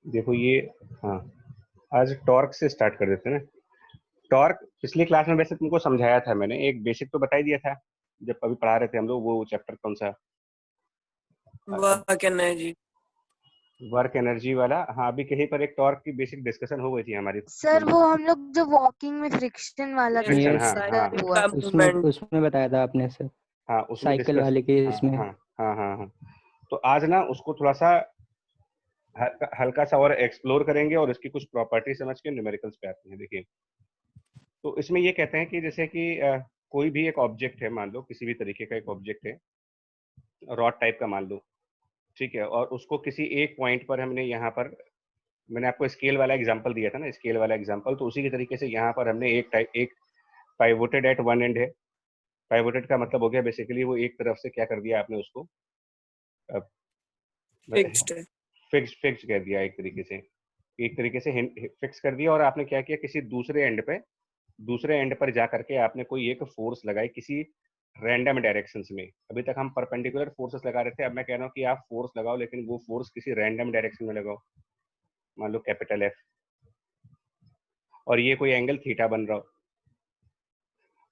देखो ये, हाँ, आज टॉर्क से स्टार्ट कर देते हैं ना। टॉर्क पिछली क्लास में वैसे तुमको समझाया था मैंने, एक बेसिक तो बता ही दिया था जब अभी पढ़ा रहे थे हम लोग, वो चैप्टर कौन सा, वर्क एनर्जी। वर्क एनर्जी वाला। हाँ, अभी कहीं पर एक टॉर्क की बेसिक डिस्कशन हो गई थी हमारी। सर वो हम लोग जो वॉकिंग में फ्रिक्शन वाला फ्रिक्शन, हाँ हाँ डिस्कस हुआ था। उसमें उसमें बताया था आपने सर, हाँ, उसमें साइकिल डिस्कस। वाले के हाँ इसमें। हाँ हाँ हाँ हाँ। तो आज ना उसको थोड़ा सा हल्का सा और एक्सप्लोर करेंगे और उसकी कुछ प्रॉपर्टी समझ के न्यूमेरिकल्स पे आते हैं। देखिए, तो इसमें ये कहते हैं कि जैसे कि कोई भी एक ऑब्जेक्ट है, मान लो किसी भी तरीके का एक ऑब्जेक्ट है, रॉड टाइप का मान लो, ठीक है, और उसको किसी एक पॉइंट पर हमने यहाँ पर, मैंने आपको स्केल वाला एग्जांपल दिया था ना, स्केल वाला एग्जांपल, तो उसी के तरीके से यहाँ पर हमने एक पाइवोटेड एट वन एंड है। पाइवोटेड का मतलब हो गया बेसिकली वो एक तरफ से क्या कर दिया आपने उसको फिक्स्ड है। फिक्स कर दिया, एक तरीके से फिक्स कर दिया, और आपने क्या किया, किसी दूसरे एंड पर जा करके आपने कोई एक फोर्स लगाई किसी रैंडम डायरेक्शंस में। अभी तक हम परपेंडिकुलर फोर्सेस लगा रहे थे, अब मैं कह रहा हूँ कि आप फोर्स लगाओ, लेकिन वो फोर्स किसी रैंडम डायरेक्शन में लगाओ, मान लो कैपिटल एफ, और ये कोई एंगल थीटा बन रहा हो।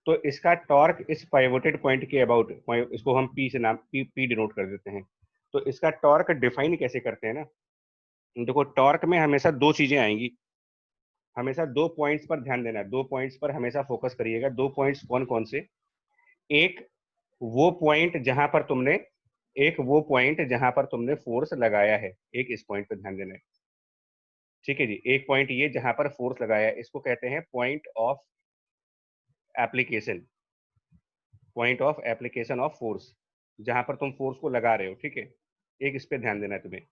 तो इसका टॉर्क इस पाइवोटेड पॉइंट के अबाउट, इसको हम पी से नाम पी डिनोट कर देते हैं। तो इसका टॉर्क डिफाइन कैसे करते हैं ना, देखो टॉर्क में हमेशा दो चीजें आएंगी, हमेशा दो पॉइंट्स पर ध्यान देना है, दो पॉइंट्स पर हमेशा फोकस करिएगा। दो पॉइंट्स कौन कौन से, एक वो पॉइंट जहां पर तुमने फोर्स लगाया है, एक इस पॉइंट पर ध्यान देना है, ठीक है जी। एक पॉइंट ये जहां पर फोर्स लगाया है, इसको कहते हैं point of application, of force, जहां पर तुम फोर्स को लगा रहे हो, ठीक है। एक इस पे ध्यान देना है तुम्हें,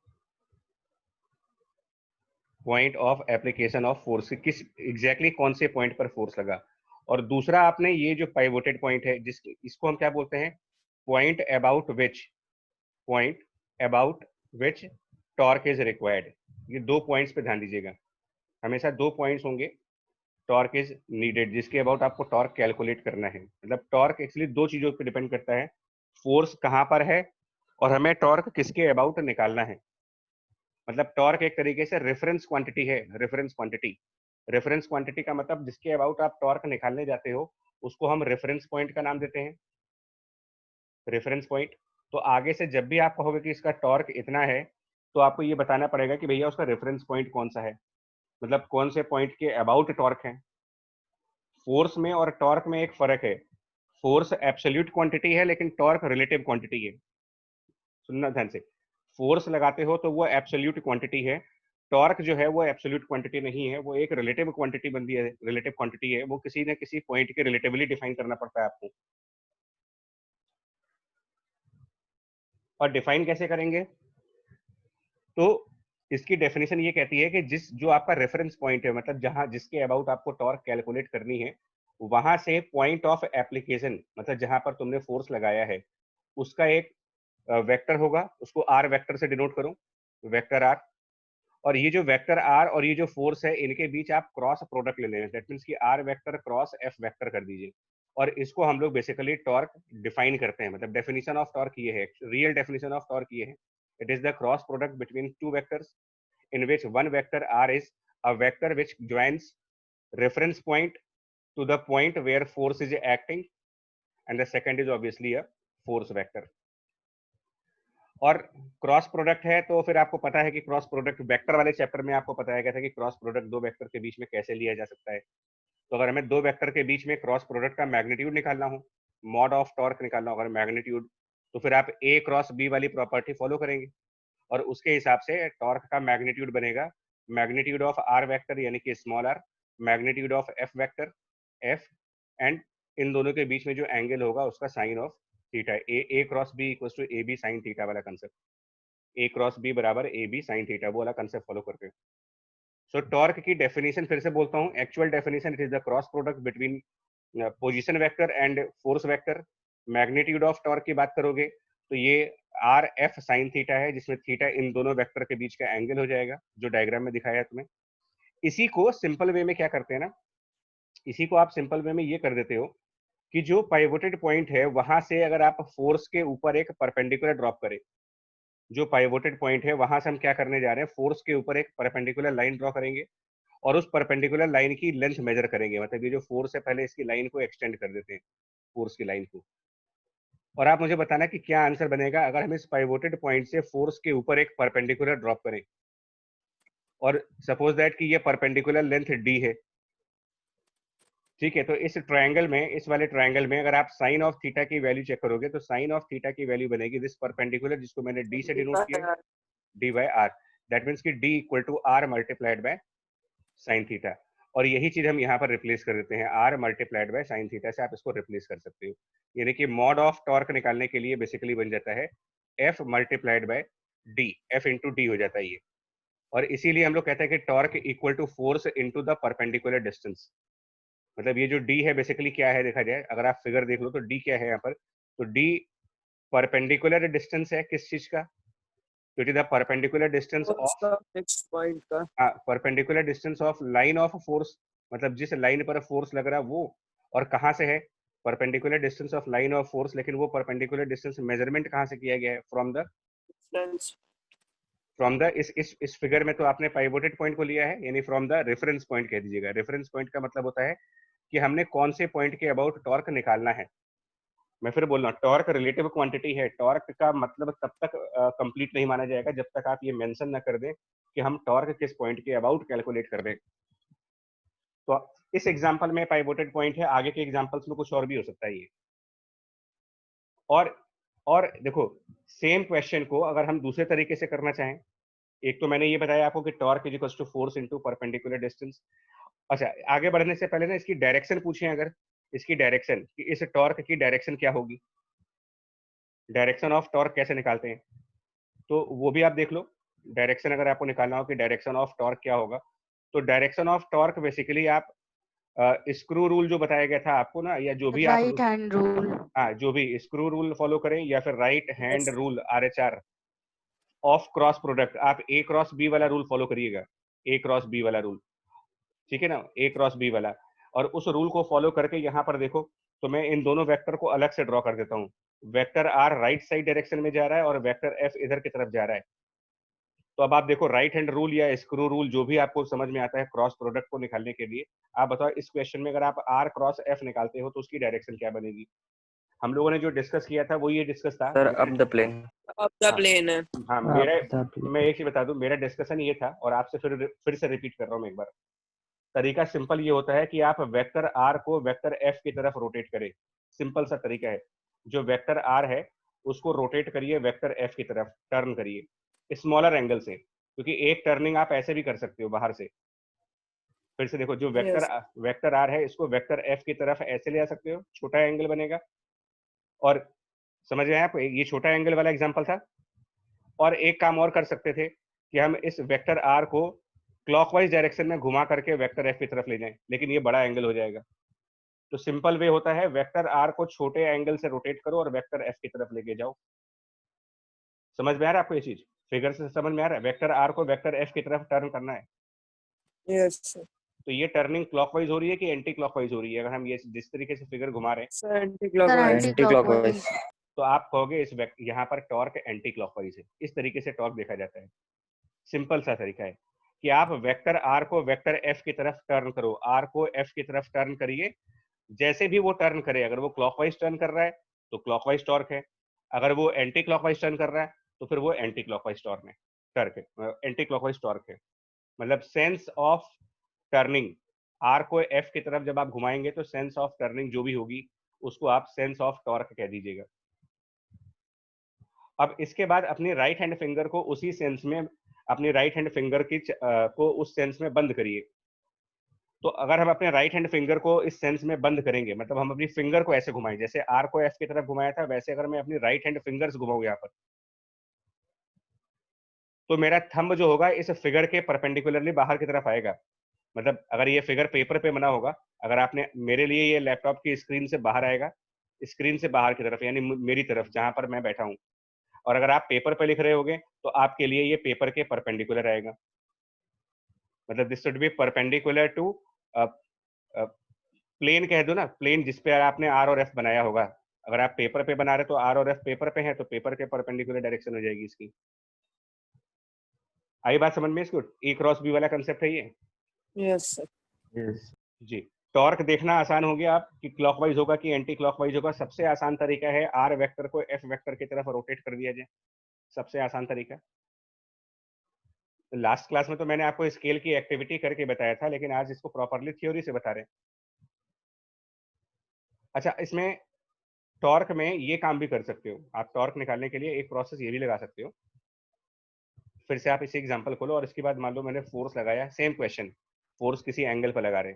point of application of force, किस एग्जैक्टली कौन से पॉइंट पर फोर्स लगा। और दूसरा आपने ये जो पाइवोटेड पॉइंट है, इसको हम क्या बोलते हैं, point about which point about which torque is required. ये दो पॉइंट्स पे ध्यान दीजिएगा, हमेशा दो पॉइंट्स होंगे, टॉर्क इज नीडेड, जिसके अबाउट आपको टॉर्क कैलकुलेट करना है। मतलब टॉर्क एक्चुअली दो चीजों पर डिपेंड करता है, फोर्स कहां पर है और हमें टॉर्क किसके अबाउट निकालना है। मतलब टॉर्क एक तरीके से रेफरेंस क्वांटिटी है, रेफरेंस क्वांटिटी का मतलब जिसके अबाउट आप टॉर्क निकालने जाते हो, उसको हम रेफरेंस पॉइंट का नाम देते हैं, रेफरेंस पॉइंट। तो आगे से जब भी आप कहोगे कि इसका टॉर्क इतना है, तो आपको ये बताना पड़ेगा कि भैया उसका रेफरेंस पॉइंट कौन सा है, मतलब कौन से पॉइंट के अबाउट टॉर्क है। फोर्स में और टॉर्क में एक फर्क है, फोर्स एब्सोल्यूट क्वांटिटी है लेकिन टॉर्क रिलेटिव क्वांटिटी है। सुनना ध्यान से, फोर्स लगाते हो तो वो एब्सोल्यूट क्वांटिटी है, टॉर्क जो है वो एब्सोल्यूट क्वांटिटी नहीं है, वो एक रिलेटिव क्वांटिटी बनती है, रिलेटिव क्वांटिटी है, वो किसी न किसी पॉइंट के रिलेटिवली डिफाइन करना पड़ता है आपको। और डिफाइन कैसे करेंगे, तो इसकी डेफिनेशन ये कहती है कि जो आपका रेफरेंस पॉइंट है, मतलब जहां जिसके अबाउट आपको टॉर्क कैलकुलेट करनी है, वहां से पॉइंट ऑफ एप्लीकेशन, मतलब जहां पर तुमने फोर्स लगाया है, उसका एक वेक्टर होगा, उसको आर वेक्टर से डिनोट करो, वेक्टर आर। और ये जो वेक्टर आर और ये जो फोर्स है, इनके बीच आप क्रॉस प्रोडक्ट ले लेंगे, दैट मीन्स कि R vector cross F vector कर दीजिए, और इसको हम लोग बेसिकली टॉर्क डिफाइन करते हैं। मतलब डेफिनेशन ऑफ टॉर्क ये है, रियल डेफिनेशन ऑफ टॉर्क ये है, it is the cross product between two vectors in which one vector r is a vector which joins reference point to the point where force is acting, and the second is obviously a force vector। और cross product है तो फिर आपको पता है कि cross product vector वाले chapter में आपको बताया गया था कि क्रॉस प्रोडक्ट दो वेक्टर के बीच में कैसे लिया जा सकता है। तो अगर हमें दो वेक्टर के बीच में क्रॉस प्रोडक्ट का मैग्नीट्यूड निकालना हो, मॉड ऑफ टॉर्क निकालना हो अगर मैग्नीट्यूड, तो फिर आप ए क्रॉस बी वाली प्रॉपर्टी फॉलो करेंगे, और उसके हिसाब से टॉर्क का मैग्नीट्यूड बनेगा मैग्नीट्यूड ऑफ आर वेक्टर यानी कि small R, magnitude of F vector F, and इन दोनों के बीच में जो एंगल होगा उसका sine of theta. A cross B equal to A B sine theta वाला कंसेप्ट, ए क्रॉस बी बराबर ए बी साइन थीटा, वो वाला कंसेप्ट फॉलो करते हैं। सो टॉर्क की डेफिनेशन फिर से बोलता हूँ, actual definition it is the cross product between position vector and force vector. Magnitude of torque की बात करोगे तो ये आर एफ साइन थीटा है, जिसमें थीटा इन दोनों वेक्टर के बीच का एंगल हो जाएगा, जो डायग्राम में दिखाया है तुम्हें। इसी को सिंपल वे में क्या करते हैं ना, इसी को आप सिंपल वे में ये कर देते हो कि जो पाइवोटेड पॉइंट है वहां से अगर आप फोर्स के ऊपर एक परपेंडिकुलर ड्रॉप करें, जो पाइवोटेड पॉइंट है वहां से हम क्या करने जा रहे हैं, फोर्स के ऊपर एक परपेंडिकुलर लाइन ड्रॉ करेंगे और उस परपेंडिकुलर लाइन की लेंथ मेजर करेंगे। मतलब ये जो फोर्स है पहले इसकी लाइन को एक्सटेंड कर देते हैं, फोर्स की लाइन को। और आप मुझे बताना कि क्या आंसर बनेगा अगर हम इस पाइवोटेड पॉइंट से फोर्स के ऊपर एक परपेंडिकुलर ड्रॉप करें और सपोज दैट कि ये परपेंडिकुलर लेंथ डी है। ठीक है, तो इस ट्रायंगल में, इस वाले ट्रायंगल में अगर आप साइन ऑफ थीटा की वैल्यू चेक करोगे तो साइन ऑफ थीटा की वैल्यू बनेगी दिस परपेंडिकुलर, जिसको मैंने डी से डिनोट किया है, D by R. That means कि D equal to R multiplied by sine theta. और यही चीज हम यहाँ पर रिप्लेस कर देते हैं, R multiplied by sine theta से आप इसको रिप्लेस कर सकते हो। यानी कि मॉड ऑफ टॉर्क निकालने के लिए बेसिकली बन जाता है F multiplied by D, F into D हो जाता है ये। और इसीलिए हम लोग कहते हैं कि torque equal to force into the perpendicular distance. मतलब ये जो डी है बेसिकली क्या है, देखा जाए अगर आप फिगर देख लो तो डी क्या है यहाँ पर, तो डी परपेंडिकुलर डिस्टेंस है किस चीज का, तो it is the perpendicular distance of, fixed point का, perpendicular distance of line of force, मतलब जिस लाइन पर फोर्स लग रहा है वो, और कहाँ से है, perpendicular distance of line of force. लेकिन वो परपेंडिकुलर डिस्टेंस मेजरमेंट कहाँ से किया गया है, फ्रॉम द इस फिगर में तो आपने पाइवोटेड पॉइंट को लिया है, यानी फ्रॉम द रेफरेंस पॉइंट कह दीजिएगा। रेफरेंस पॉइंट का मतलब होता है कि हमने कौन से पॉइंट के अबाउट टॉर्क निकालना है। मैं फिर बोल रहा हूँ, टॉर्क रिलेटिव क्वांटिटी है, टॉर्क का मतलब तब तक कंप्लीट नहीं माना जाएगा जब तक आप ये मेंशन ना कर दें कि हम टॉर्क किस पॉइंट के अबाउट कैलकुलेट कर रहे हैं। तो इस एग्जांपल में पाइवोटेड पॉइंट है, आगे के एग्जांपल्स में कुछ और भी हो सकता है ये। और और देखो, सेम क्वेश्चन को अगर हम दूसरे तरीके से करना चाहें, एक तो मैंने ये बताया आपको कि torque is equal to force into perpendicular distance. अच्छा, आगे बढ़ने से पहले ना इसकी डायरेक्शन पूछें, अगर इसकी डायरेक्शन, कि इस टॉर्क की डायरेक्शन क्या होगी, डायरेक्शन ऑफ टॉर्क कैसे निकालते हैं, तो वो भी आप देख लो। डायरेक्शन अगर आपको निकालना हो कि डायरेक्शन ऑफ टॉर्क क्या होगा, तो डायरेक्शन ऑफ टॉर्क बेसिकली आप स्क्रू रूल जो बताया गया था आपको ना, या जो भी आप, राइट हैंड रूल। हाँ, जो भी स्क्रू रूल फॉलो करें या फिर right hand rule, RHR of cross product, आप ए क्रॉस बी वाला रूल फॉलो करिएगा, ए क्रॉस बी वाला रूल, ठीक है ना, ए क्रॉस बी वाला। और उस रूल को फॉलो करके यहाँ पर देखो, तो मैं इन दोनों वेक्टर को अलग से ड्रॉ कर देता हूँ। Vector R right side direction में जा रहा है और वेक्टर एफ इधर की तरफ जा रहा है। तो अब आप देखो, राइट हैंड रूल या स्क्रू रूल जो भी आपको समझ में आता है क्रॉस प्रोडक्ट को निकालने के लिए, आप बताओ इस क्वेश्चन में अगर आप आर क्रॉस एफ निकालते हो तो उसकी डायरेक्शन क्या बनेगी। हम लोगों ने जो डिस्कस किया था वो ये डिस्कस था सर अप द प्लेन। अब द प्लेन है। हाँ, मेरा, मैं एक ही बता दूं, मेरा डिस्कशन ये था और आपसे फिर से रिपीट कर रहा हूँ मैं एक बार। तरीका सिंपल ये होता है कि आप वेक्टर आर को वेक्टर एफ की तरफ रोटेट करें। सिंपल सा तरीका है, जो वेक्टर आर है उसको रोटेट करिए वेक्टर एफ की तरफ, टर्न करिए स्मॉलर एंगल से, क्योंकि एक टर्निंग आप ऐसे भी कर सकते हो बाहर से। फिर से देखो, जो वेक्टर वेक्टर आर है इसको वेक्टर एफ की तरफ ऐसे ले आ सकते हो, छोटा एंगल बनेगा। और समझ गए आप, ये छोटा एंगल वाला एग्जांपल था। और एक काम और कर सकते थे कि हम इस वेक्टर आर को क्लॉकवाइज डायरेक्शन में घुमा करके वेक्टर एफ की तरफ ले जाएं, लेकिन ये बड़ा एंगल हो जाएगा। तो सिंपल वे होता है, वेक्टर आर को छोटे एंगल से रोटेट करो और वेक्टर एफ की तरफ लेके जाओ। समझ में आ रहा है आपको ये चीज, फिगर से समझ में आ रहा है, वेक्टर आर को वेक्टर एफ की तरफ टर्न करना है। यस तो ये टर्निंग क्लॉकवाइज हो रही है कि एंटी क्लॉकवाइज हो रही है, अगर हम ये जिस तरीके से फिगर घुमा रहे हैं, सर, एंटी एंटी क्लॉकवाइज। तो आप कहोगे इस यहाँ पर टॉर्क एंटी क्लॉकवाइज है। इस तरीके से टॉर्क देखा जाता है। सिंपल सा तरीका है कि आप वेक्टर आर को वेक्टर एफ की तरफ टर्न करो, आर को एफ की तरफ टर्न करिए। जैसे भी वो टर्न करे, अगर वो क्लॉकवाइज टर्न कर रहा है तो क्लॉकवाइज टॉर्क है, अगर वो एंटी क्लॉकवाइज टर्न कर रहा है तो फिर वो एंटी क्लॉकवाइज टॉर्क है, एंटी क्लॉकवाइज टॉर्क है। मतलब सेंस ऑफ टर्निंग, आर को एफ की तरफ जब आप घुमाएंगे तो सेंस ऑफ टर्निंग जो भी होगी उसको आप सेंस ऑफ टॉर्क कह दीजिएगा। अब इसके बाद अपनी राइट हैंड फिंगर को उसी सेंस में, अपनी राइट हैंड फिंगर की को उस सेंस में बंद करिए। तो अगर हम अपने राइट हैंड फिंगर को इस सेंस में बंद करेंगे, मतलब हम अपनी फिंगर को ऐसे घुमाएं, जैसे आर को एफ की तरफ घुमाया था वैसे अगर मैं अपनी राइट हैंड फिंगर्स घुमाऊं यहाँ पर, तो मेरा थंब जो होगा इस फिगर के परपेंडिकुलरली बाहर की तरफ आएगा। मतलब अगर ये फिगर पेपर पे बना होगा, अगर आपने, मेरे लिए ये लैपटॉप की स्क्रीन से बाहर आएगा, स्क्रीन से बाहर की तरफ, यानी मेरी तरफ जहां पर मैं बैठा हूं। और अगर आप पेपर पे लिख रहे होगे तो आपके लिए ये पेपर के परपेंडिकुलर आएगा। मतलब this should be perpendicular to plane, कह दो ना, प्लेन जिसपे आपने आर और एफ बनाया होगा, अगर आप पेपर पे बना रहे तो आर और एफ पेपर पे है तो पेपर के परपेंडिकुलर डायरेक्शन हो जाएगी इसकी। आई बात समझ में इसको? ए क्रॉस बी वाला कंसेप्ट है ये। Yes sir. yes. जी, टॉर्क देखना आसान हो गया आप कि क्लॉकवाइज होगा कि एंटी क्लॉकवाइज होगा। सबसे आसान तरीका है आर वेक्टर को एफ वेक्टर की तरफ रोटेट कर दिया जाए, सबसे आसान तरीका। लास्ट क्लास में तो मैंने आपको स्केल की एक्टिविटी करके बताया था, लेकिन आज इसको प्रॉपरली थ्योरी से बता रहे हैं। अच्छा, इसमें टॉर्क में ये काम भी कर सकते हो आप। टॉर्क निकालने के लिए एक प्रोसेस ये भी लगा सकते हो। फिर से आप इसी एग्जांपल खोलो और इसके बाद मान लो मैंने फोर्स लगाया, सेम क्वेश्चन, फोर्स किसी एंगल पर लगा रहे,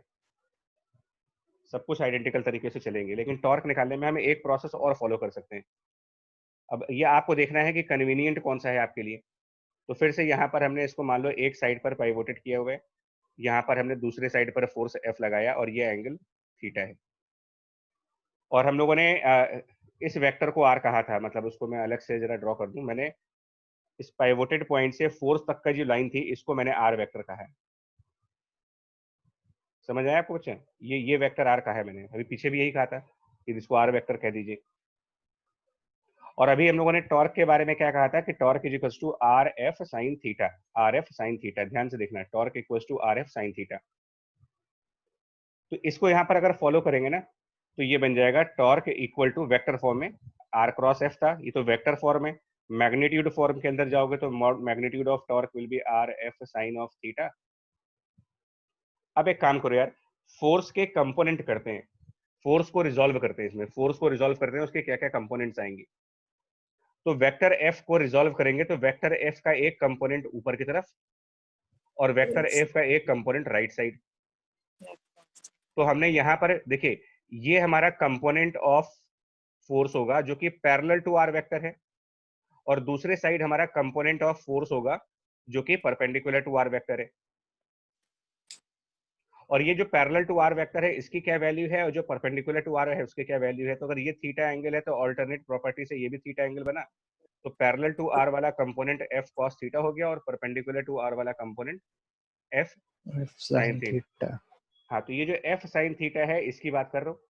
सब कुछ आइडेंटिकल तरीके से चलेंगे, लेकिन टॉर्क निकालने में हम एक प्रोसेस और फॉलो कर सकते हैं। अब ये आपको देखना है कि कन्वीनियंट कौन सा है आपके लिए। तो फिर से यहाँ पर हमने इसको मान लो एक साइड पर पाइवोटेड किया हुआ है, यहाँ पर हमने दूसरे साइड पर फोर्स एफ लगाया और ये एंगल थीटा है। और हम लोगों ने इस वेक्टर को आर कहा था, मतलब उसको मैं अलग से जरा ड्रॉ कर दूं। मैंने इस पाइवोटेड पॉइंट से फोर्स तक का जो लाइन थी इसको मैंने आर वेक्टर कहा है। समझ आया आपको बच्चे? ये वेक्टर आर कहा है मैंने, अभी पीछे भी यही कहा था कि इसको आर वेक्टर कह दीजिए। और अभी हम लोगों ने टॉर्क के बारे में क्या कहा था कि torque is equals to R F sine theta. R F sine theta, ध्यान से देखना, torque equals to R F sine theta. तो इसको यहाँ पर अगर फॉलो करेंगे ना तो ये बन जाएगा torque equal to vector form में आर क्रॉस एफ था, ये तो वेक्टर फॉर्म है। मैग्नीट्यूड फॉर्म के अंदर जाओगे तो magnitude of torque will be R F sine of theta. अब एक काम करो यार, फोर्स के कंपोनेंट करते हैं, फोर्स को रिजॉल्व करते हैं। इसमें फोर्स को रिजॉल्व करते हैं, उसके क्या क्या कंपोनेंट्स आएंगे। तो वेक्टर एफ को रिजॉल्व करेंगे तो वेक्टर एफ का एक कंपोनेंट ऊपर की तरफ और वेक्टर Yes. एफ का एक कंपोनेंट राइट साइड। तो हमने यहाँ पर देखिए, ये हमारा कंपोनेंट ऑफ फोर्स होगा जो कि पैरेलल टू आर वेक्टर है, और दूसरे साइड हमारा कंपोनेंट ऑफ फोर्स होगा जो कि परपेंडिकुलर टू आर वेक्टर है। और ये जो पैरेलल टू आर वेक्टर है इसकी क्या वैल्यू है और जो परपेंडिकुलर टू आर है उसकी क्या वैल्यू है। तो अगर ये थीटा एंगल है तो ऑल्टरनेट प्रॉपर्टी से ये भी थीटा एंगल बना। तो पैरेलल टू आर वाला कंपोनेंट एफ कॉस थीटा हो गया और परपेंडिकुलर टू आर वाला कंपोनेंट एफ साइन थीटा। हाँ, तो ये जो एफ साइन थीटा है इसकी बात कर रहा हूँ।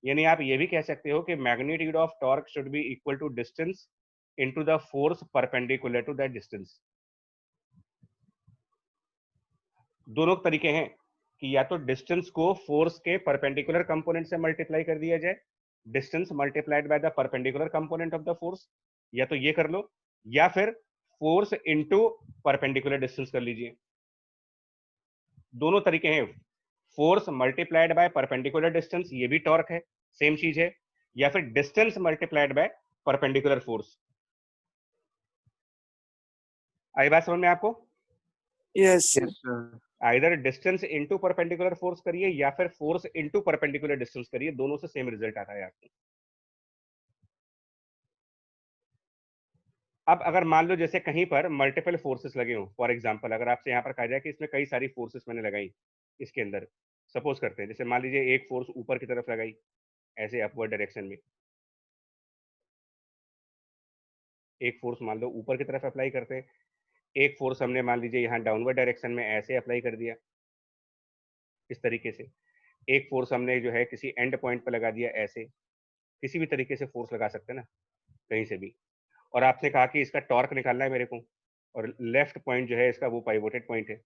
यानी आप ये भी कह सकते हो कि magnitude of torque should be equal to distance into the force perpendicular to that distance. दोनों तरीके हैं कि या तो डिस्टेंस को फोर्स के परपेंडिकुलर कंपोनेंट से मल्टीप्लाई कर दिया जाए, distance multiplied by the perpendicular component of the force, या तो ये कर लो, या फिर फोर्स इनटू परपेंडिकुलर डिस्टेंस कर लीजिए। दोनों तरीके हैं, force multiplied by perpendicular distance, ये भी टॉर्क है, सेम चीज है, या फिर distance multiplied by perpendicular force. आई बात समझ में आपको? Yes. Either distance into perpendicular force करिए या फिर फोर्स इनटू परपेंडिकुलर डिस्टेंस करिए, दोनों से सेम रिजल्ट आता है आपको। अब अगर मान लो जैसे कहीं पर मल्टीपल फोर्सेस लगे हो, फॉर एग्जांपल अगर आपसे यहाँ पर कहा जाए कि इसमें कई सारी फोर्सेस मैंने लगाई इसके अंदर, सपोज करते हैं जैसे मान लीजिए एक फोर्स ऊपर की तरफ लगाई ऐसे अपवर्ड डायरेक्शन में, एक फोर्स मान लो ऊपर की तरफ अप्लाई करते हैं, एक फोर्स हमने मान लीजिए यहाँ डाउनवर्ड डायरेक्शन में ऐसे अप्लाई कर दिया इस तरीके से, एक फोर्स हमने जो है किसी एंड पॉइंट पर लगा दिया ऐसे, किसी भी तरीके से फोर्स लगा सकते हैं ना कहीं से भी। और आपने कहा कि इसका टॉर्क निकालना है मेरे को, और लेफ्ट पॉइंट जो है इसका वो पाइवोटेड पॉइंट है,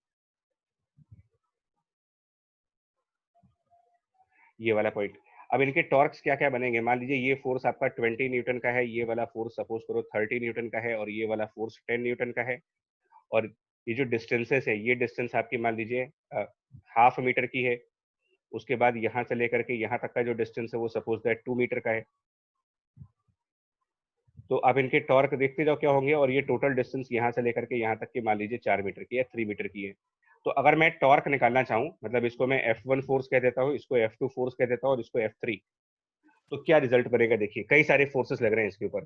ये वाला पॉइंट। अब इनके टॉर्क्स क्या क्या बनेंगे, मान लीजिए ये फोर्स आपका 20 न्यूटन का है, ये वाला फोर्स सपोज करो 30 न्यूटन का है, और ये वाला फोर्स 10 न्यूटन का है। और ये जो डिस्टेंसेस है, ये डिस्टेंस आपकी मान लीजिए 1/2 मीटर की है, उसके बाद यहाँ से लेकर के यहाँ तक का जो डिस्टेंस है वो सपोज दैट 2 मीटर का है। तो अब इनके टॉर्क देखते जाओ क्या होंगे, और ये टोटल डिस्टेंस यहाँ से लेकर के यहाँ तक की मान लीजिए 4 मीटर की है, 3 मीटर की है। तो अगर मैं टॉर्क निकालना चाहूँ, मतलब इसको मैं F1 फोर्स कह देता हूँ, इसको F2 फोर्स कह देता हूँ और इसको F3, तो क्या रिजल्ट बनेगा देखिए, कई सारे फोर्सेस लग रहे हैं इसके ऊपर।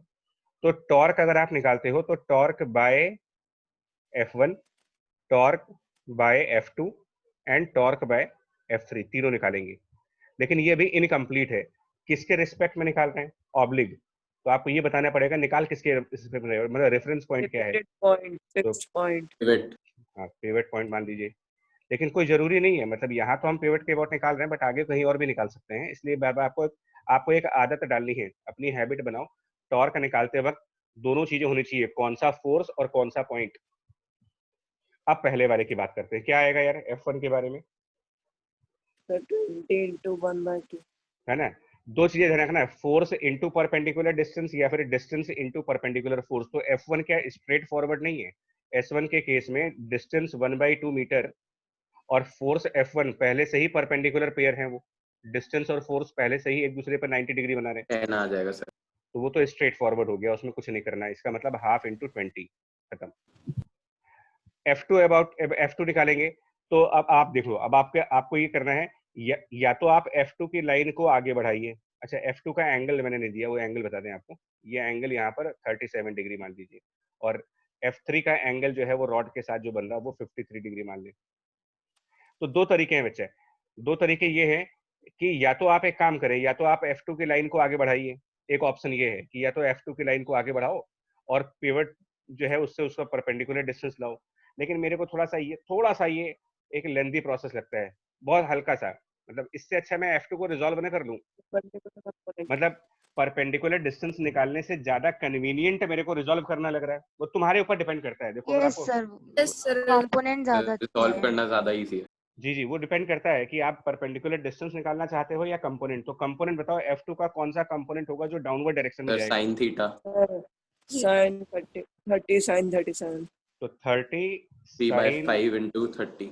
तो टॉर्क अगर आप निकालते हो तो torque bye F1, torque bye F2 and torque bye F3, तीनों निकालेंगे। लेकिन ये भी इनकम्प्लीट है, किसके रिस्पेक्ट में निकाल रहे हैं, ऑब्लिग। तो आपको ये बताना पड़ेगा निकाल किसके रिस्पेक्ट में, मतलब रेफरेंस पॉइंट क्या है। Pivoted point, तो fixed point. हाँ, पिवट पॉइंट मान लीजिए, लेकिन कोई जरूरी नहीं है, मतलब यहाँ तो हम पिवट के अबाउट निकाल रहे हैं बट आगे कहीं और भी निकाल सकते हैं, इसलिए बार बार आपको आपको एक आदत डालनी है, अपनी हैबिट बनाओ, टॉर्क निकालते वक्त दोनों चीजें होनी चाहिए, कौन सा फोर्स और कौन सा पॉइंट। अब पहले वाले की बात करते हैं, क्या आएगा यार F1 के बारे में, सर 20 into 1/2। है ना। दो चीजें ध्यान रखना है, फोर्स इनटू परपेंडिकुलर डिस्टेंस या फिर डिस्टेंस इनटू परपेंडिकुलर फोर्स। तो F1 क्या स्ट्रेट फॉरवर्ड नहीं है, S1 के केस में डिस्टेंस 1/2 मीटर और फोर्स F1 पहले से ही परपेंडिकुलर पेयर है, वो डिस्टेंस और फोर्स पहले से ही एक दूसरे पर 90 डिग्री बना रहे हैं, 10 आ जाएगा सर। तो वो तो स्ट्रेट फॉरवर्ड हो गया, उसमें कुछ नहीं करना है। इसका मतलब हाफ इंटू 20, खत्म। F2 निकालेंगे, तो अब आप देख लो, अब आपको ये करना है, या तो आप F2 की लाइन को आगे बढ़ाइए। अच्छा, F2 का एंगल मैंने नहीं दिया, वो एंगल बता दें आपको, ये एंगल यहाँ पर 37 डिग्री मान लीजिए, और F3 का एंगल जो है वो रॉड के साथ जो बन रहा है वो 53 डिग्री मान लें। तो दो तरीके हैं बच्चे, दो तरीके ये हैं कि या तो आप एक काम करें, या तो आप F2 की लाइन को आगे बढ़ाइए, एक ऑप्शन ये है कि या तो F2 की लाइन को आगे बढ़ाओ और पिवट जो है उससे उसका परपेंडिकुलर डिस्टेंस लाओ। लेकिन मेरे को थोड़ा सा ये एक लेंदी प्रोसेस लगता है, बहुत हल्का सा, मतलब इससे अच्छा मैं F2 को रिजॉल्व ना कर लूं, मतलब परपेंडिकुलर डिस्टेंस निकालने से ज्यादा कन्वीनियंट मेरे को रिजॉल्व करना लग रहा है। वो तुम्हारे ऊपर डिपेंड करता है, देखो अगर यस आपको सर, कंपोनेंट ज्यादा अच्छे सॉल्व हैं। करना ज्यादा इजी है। जी वो डिपेंड करता है कि आप परपेंडिकुलर डिस्टेंस निकालना चाहते हो या कंपोनेंट। तो कंपोनेंट बताओ F2 का कौन सा कंपोनेंट होगा जो डाउनवर्ड डायरेक्शन में सर जाएगा। Sine theta sin 30 sin 37। तो 30 sin 3/5 into 30।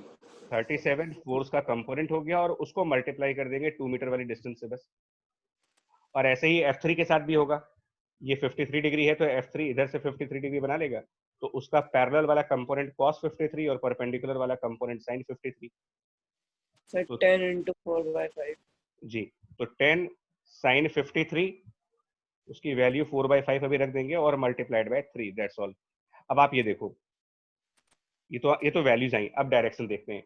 37 फोर्स का कंपोनेंट हो गया, और उसको मल्टीप्लाई कर देंगे 2 मीटर वाली डिस्टेंस से बस। और ऐसे ही F3 के साथ भी होगा, ये 53 डिग्री है तो F3 इधर से 53 डिग्री बना लेगा, तो उसका पैरेलल वाला कंपोनेंट cos 53 और परपेंडिकुलर वाला कंपोनेंट sin 53। सर तो 10 into 4/5। जी, तो 10 sin 53, उसकी वैल्यू 4/5 अभी रख देंगे और मल्टीप्लाइड बाय 3, दैट्स ऑल। अब आप ये देखो, ये तो वैल्यूज आई। अब डायरेक्शन देखते हैं।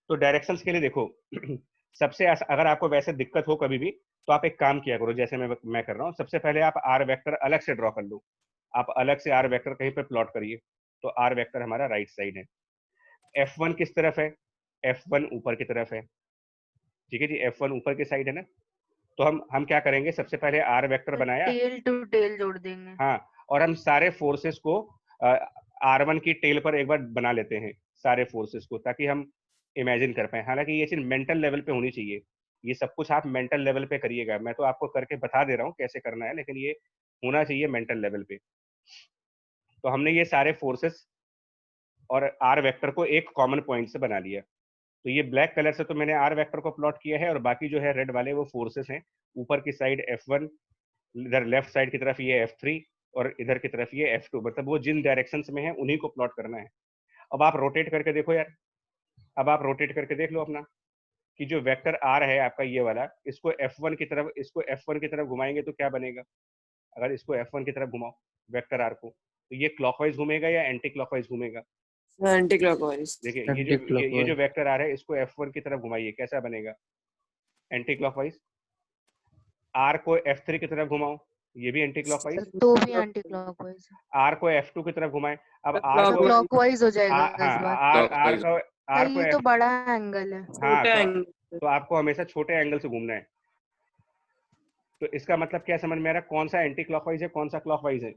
तो डायरेक्शंस के लिए देखो सबसे अगर आपको वैसे दिक्कत हो कभी भी, तो आप एक काम किया करो, जैसे मैं कर रहा हूँ। सबसे पहले आप आर वेक्टर अलग से ड्रॉ कर लो, आप अलग से आर वेक्टर कहीं पे प्लॉट करिए। तो आर वेक्टर हमारा राइट साइड है, F1 किस तरफ है, F1 ऊपर की तरफ है, ठीक है जी, F1 ऊपर की साइड है ना। तो हम क्या करेंगे, सबसे पहले आर वेक्टर बनाया, टेल टू टेल जोड़ देंगे। हाँ, और हम सारे फोर्सेस को R1 की टेल पर एक बार बना लेते हैं, सारे फोर्सेस को, ताकि हम इमेजिन कर पाए। हालांकि ये चीज मेंटल लेवल पे होनी चाहिए, ये सब कुछ आप मेंटल लेवल पे करिएगा, मैं तो आपको करके बता दे रहा हूँ कैसे करना है, लेकिन ये होना चाहिए मेंटल लेवल पे। तो हमने ये सारे फोर्सेस और आर वेक्टर को एक कॉमन पॉइंट से बना लिया। तो ये ब्लैक कलर से तो मैंने आर वेक्टर को प्लॉट किया है, और बाकी जो है रेड वाले वो फोर्सेस हैं। ऊपर की साइड F1, इधर लेफ्ट साइड की तरफ ये F3, और इधर की तरफ ये F2, मतलब वो जिन डायरेक्शंस में है उन्हीं को प्लॉट करना है। अब आप रोटेट करके देखो यार, अब आप रोटेट करके देख लो अपना, कि जो वेक्टर आर है आपका ये वाला, इसको F1 की तरफ घुमाएंगे तो क्या बनेगा। अगर इसको F1 की तरफ घुमाओ वेक्टर आर को, तो ये क्लॉकवाइज घूमेगा या एंटी क्लॉकवाइज घूमेगा। Anti clockwise. देखिए एंटी ये जो क्लॉकवाइज। वेक्टर आर है, इसको F1 की तरफ घुमाइए, कैसा बनेगा, एंटी क्लॉकवाइज। आर को F3 की तरफ घुमाओ, ये भी एंटी क्लॉकवाइज। तो भी एंटी क्लॉकवाइज। आर को F2 की तरफ घुमाएं, अब आर तो को क्लॉकवाइज हो जाएगा इस हाँ बार। Are clockwise. को पर आर को ये तो बड़ा एंगल है। हाँ, छोटा एंगल। तो आपको हमेशा छोटे एंगल से घूमना है। तो इसका मतलब क्या समझ में आ रहा है, कौन सा एंटी क्लॉकवाइज है, कौन सा क्लॉकवाइज है।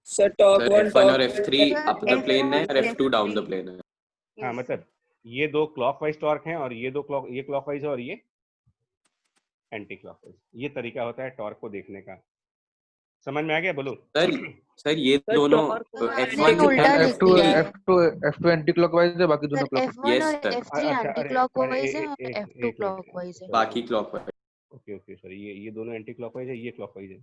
सर टॉप सर 1 F1 और top F3 sir up the plane है और F2 down the F3। Plane है। हाँ, यस मतलब ये दो क्लॉकवाइज टॉर्क हैं, और ये क्लॉकवाइज है और ये एंटी क्लॉकवाइज। ये तरीका होता है टॉर्क को देखने का, समझ में आ गया, बोलो। सर सर ये सर दोनों टॉर्क आपने F1 उल्टा और लिख F2 दिया F3। है F2 एंटी क्लॉकवाइज है, बाकी दोनों सर। क्लॉक। F1 यस और सर। F3 अच्छा, एंटी अरे अरे क्लॉकवाइज है और F2 एक मिनट, क्लॉकवाइज है। बाकी क्लॉकवाइज। ओके सॉरी, ये दोनों एंटी क्लॉकवाइज है, ये क्लॉकवाइज है।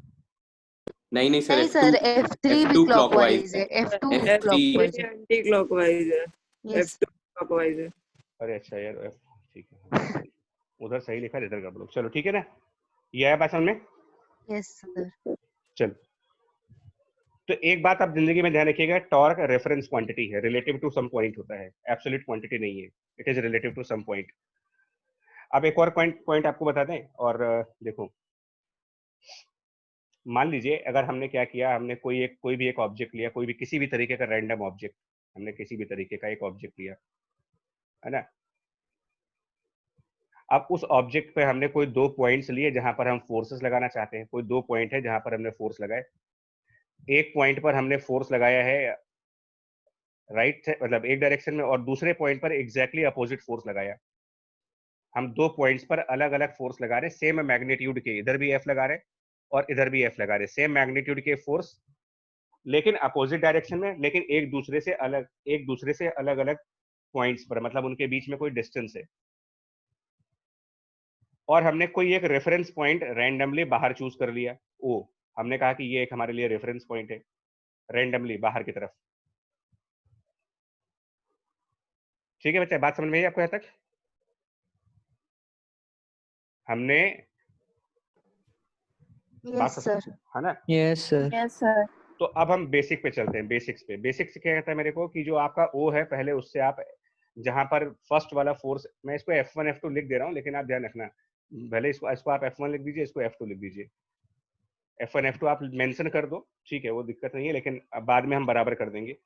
नहीं नहीं सर नहीं F2 सर, F3 भी F2 क्लॉकवाइज क्लॉकवाइज है, है। F2 F3 क्लॉकवाइज है। एंटी क्लॉकवाइज है। यस F2 क्लॉकवाइज है। अरे अच्छा यार, ठीक है, उधर सही लिखा है, इधर गड़बड़। चलो ठीक है ना, ये है बात समझ में। Yes sir. चलो, तो एक बात आप जिंदगी में ध्यान रखिएगा, टॉर्क रेफरेंस क्वांटिटी है, रिलेटिव टू सम पॉइंट होता है, एब्सोल्यूट क्वांटिटी नहीं है, it is relative to some point. अब एक और पॉइंट आपको बता दें, और देखो, मान लीजिए अगर हमने क्या किया, हमने कोई भी एक ऑब्जेक्ट लिया, कोई भी किसी भी तरीके का रैंडम ऑब्जेक्ट, हमने किसी भी तरीके का एक ऑब्जेक्ट लिया, है ना। अब उस ऑब्जेक्ट पे हमने कोई 2 पॉइंट्स लिए जहां पर हम फोर्सेस लगाना चाहते हैं, कोई 2 पॉइंट है जहां पर हमने फोर्स लगाए। एक पॉइंट पर हमने फोर्स लगाया है राइट मतलब एक डायरेक्शन में, और दूसरे पॉइंट पर एग्जैक्टली अपोजिट फोर्स लगाया। हम 2 पॉइंट्स पर अलग अलग फोर्स लगा रहे, सेम मैग्नीट्यूड के, इधर भी एफ लगा रहे और इधर भी एफ लगा रहे, सेम मैग्नीट्यूड के फोर्स लेकिन अपोजिट डायरेक्शन में, लेकिन एक दूसरे से अलग अलग पॉइंट्स पर, मतलब उनके बीच में कोई डिस्टेंस है। और हमने कोई एक रेफरेंस पॉइंट रैंडमली बाहर चूज कर लिया, ओ हमने कहा कि ये एक हमारे लिए रेफरेंस पॉइंट है, रैंडमली बाहर की तरफ। ठीक है बच्चा, बात समझ में आई आपको यहाँ तक? हमने यस सर। है ना? Yes sir. Yes sir. तो अब हम बेसिक पे चलते हैं। बेसिक्स पे, बेसिक्स क्या कहता है मेरे को कि जो आपका ओ है, पहले उससे आप जहां पर फर्स्ट वाला फोर्स, मैं इसको F1 F2 लिख दे रहा हूं, लेकिन आप ध्यान रखना, भले इसको आप F1 लिख दीजिए, इसको F2 लिख दीजिए। F1 F2 आप मेंशन कर दो, ठीक है, वो दिक्कत नहीं है, लेकिन अब बाद में हम बराबर कर देंगे।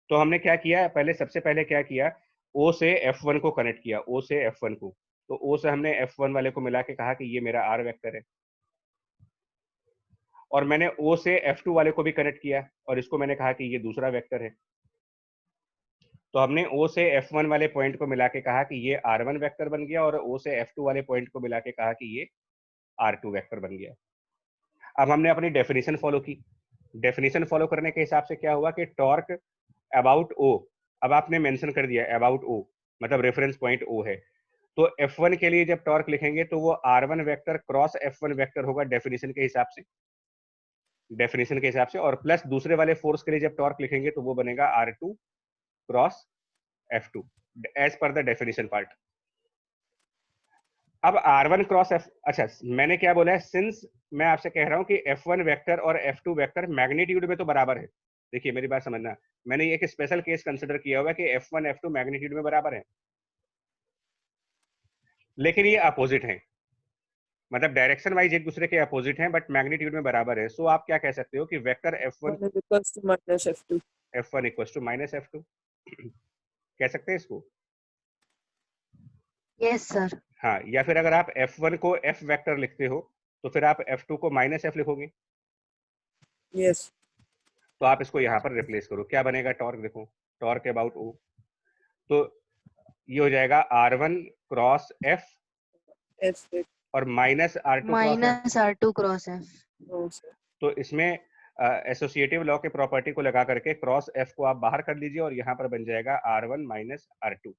तो हमने क्या किया, सबसे पहले क्या किया, O से F1 को कनेक्ट किया, O से F1 को। तो O से हमने F1 वाले को मिला के कहा कि ये मेरा R वेक्टर है, और मैंने O से F2 वाले को भी कनेक्ट किया और इसको मैंने कहा कि ये दूसरा वेक्टर है। तो हमने O से F1 वाले पॉइंट को मिला के कहा कि ये R1 वेक्टर बन गया, और O से F2 वाले पॉइंट को मिला के कहा कि ये R2 वेक्टर बन गया। अब हमने अपनी डेफिनेशन फॉलो की। डेफिनेशन फॉलो करने के हिसाब से क्या हुआ कि टॉर्क अबाउट O, अब आपने मेंशन कर दिया अबाउट O, मतलब रेफरेंस पॉइंट O है। तो F1 के लिए जब टॉर्क लिखेंगे तो वो R1 vector cross F1 vector होगा डेफिनेशन के हिसाब से, और प्लस दूसरे वाले फोर्स के लिए जब टॉर्क लिखेंगे तो वो बनेगा R2 cross F2 as per the definition part. अब R1 क्रॉस F, अच्छा मैंने क्या बोला है, सिंस मैं आपसे कह रहा हूं कि F1 वेक्टर और F2 वेक्टर मैग्नीट्यूड में तो बराबर है। देखिए मेरी बात समझना, मैंने एक स्पेशल केस कंसिडर किया हुआ कि F1 F2 मैग्नीट्यूड में बराबर है, लेकिन ये अपोजिट हैं, मतलब डायरेक्शन वाइज एक दूसरे के अपोजिट हैं, बट मैग्नीट्यूड में बराबर है। सो आप क्या कह सकते हो कि vector F1 minus F2। F1 equals to minus F2 कह सकते हैं इसको। Yes sir. हाँ, या फिर अगर आप F1 को F वेक्टर लिखते हो तो फिर आप F2 को माइनस F लिखोगे। यस। तो आप इसको यहाँ पर रिप्लेस करो, क्या बनेगा, टॉर्क देखो, टॉर्क अबाउट O, तो ये हो जाएगा R1 क्रॉस F F और minus R2 cross F। Minus R2 cross F। तो इसमें एसोसिएटिव लॉ के प्रॉपर्टी को लगा करके क्रॉस F को आप बाहर कर लीजिए और यहाँ पर बन जाएगा R1 माइनस R2।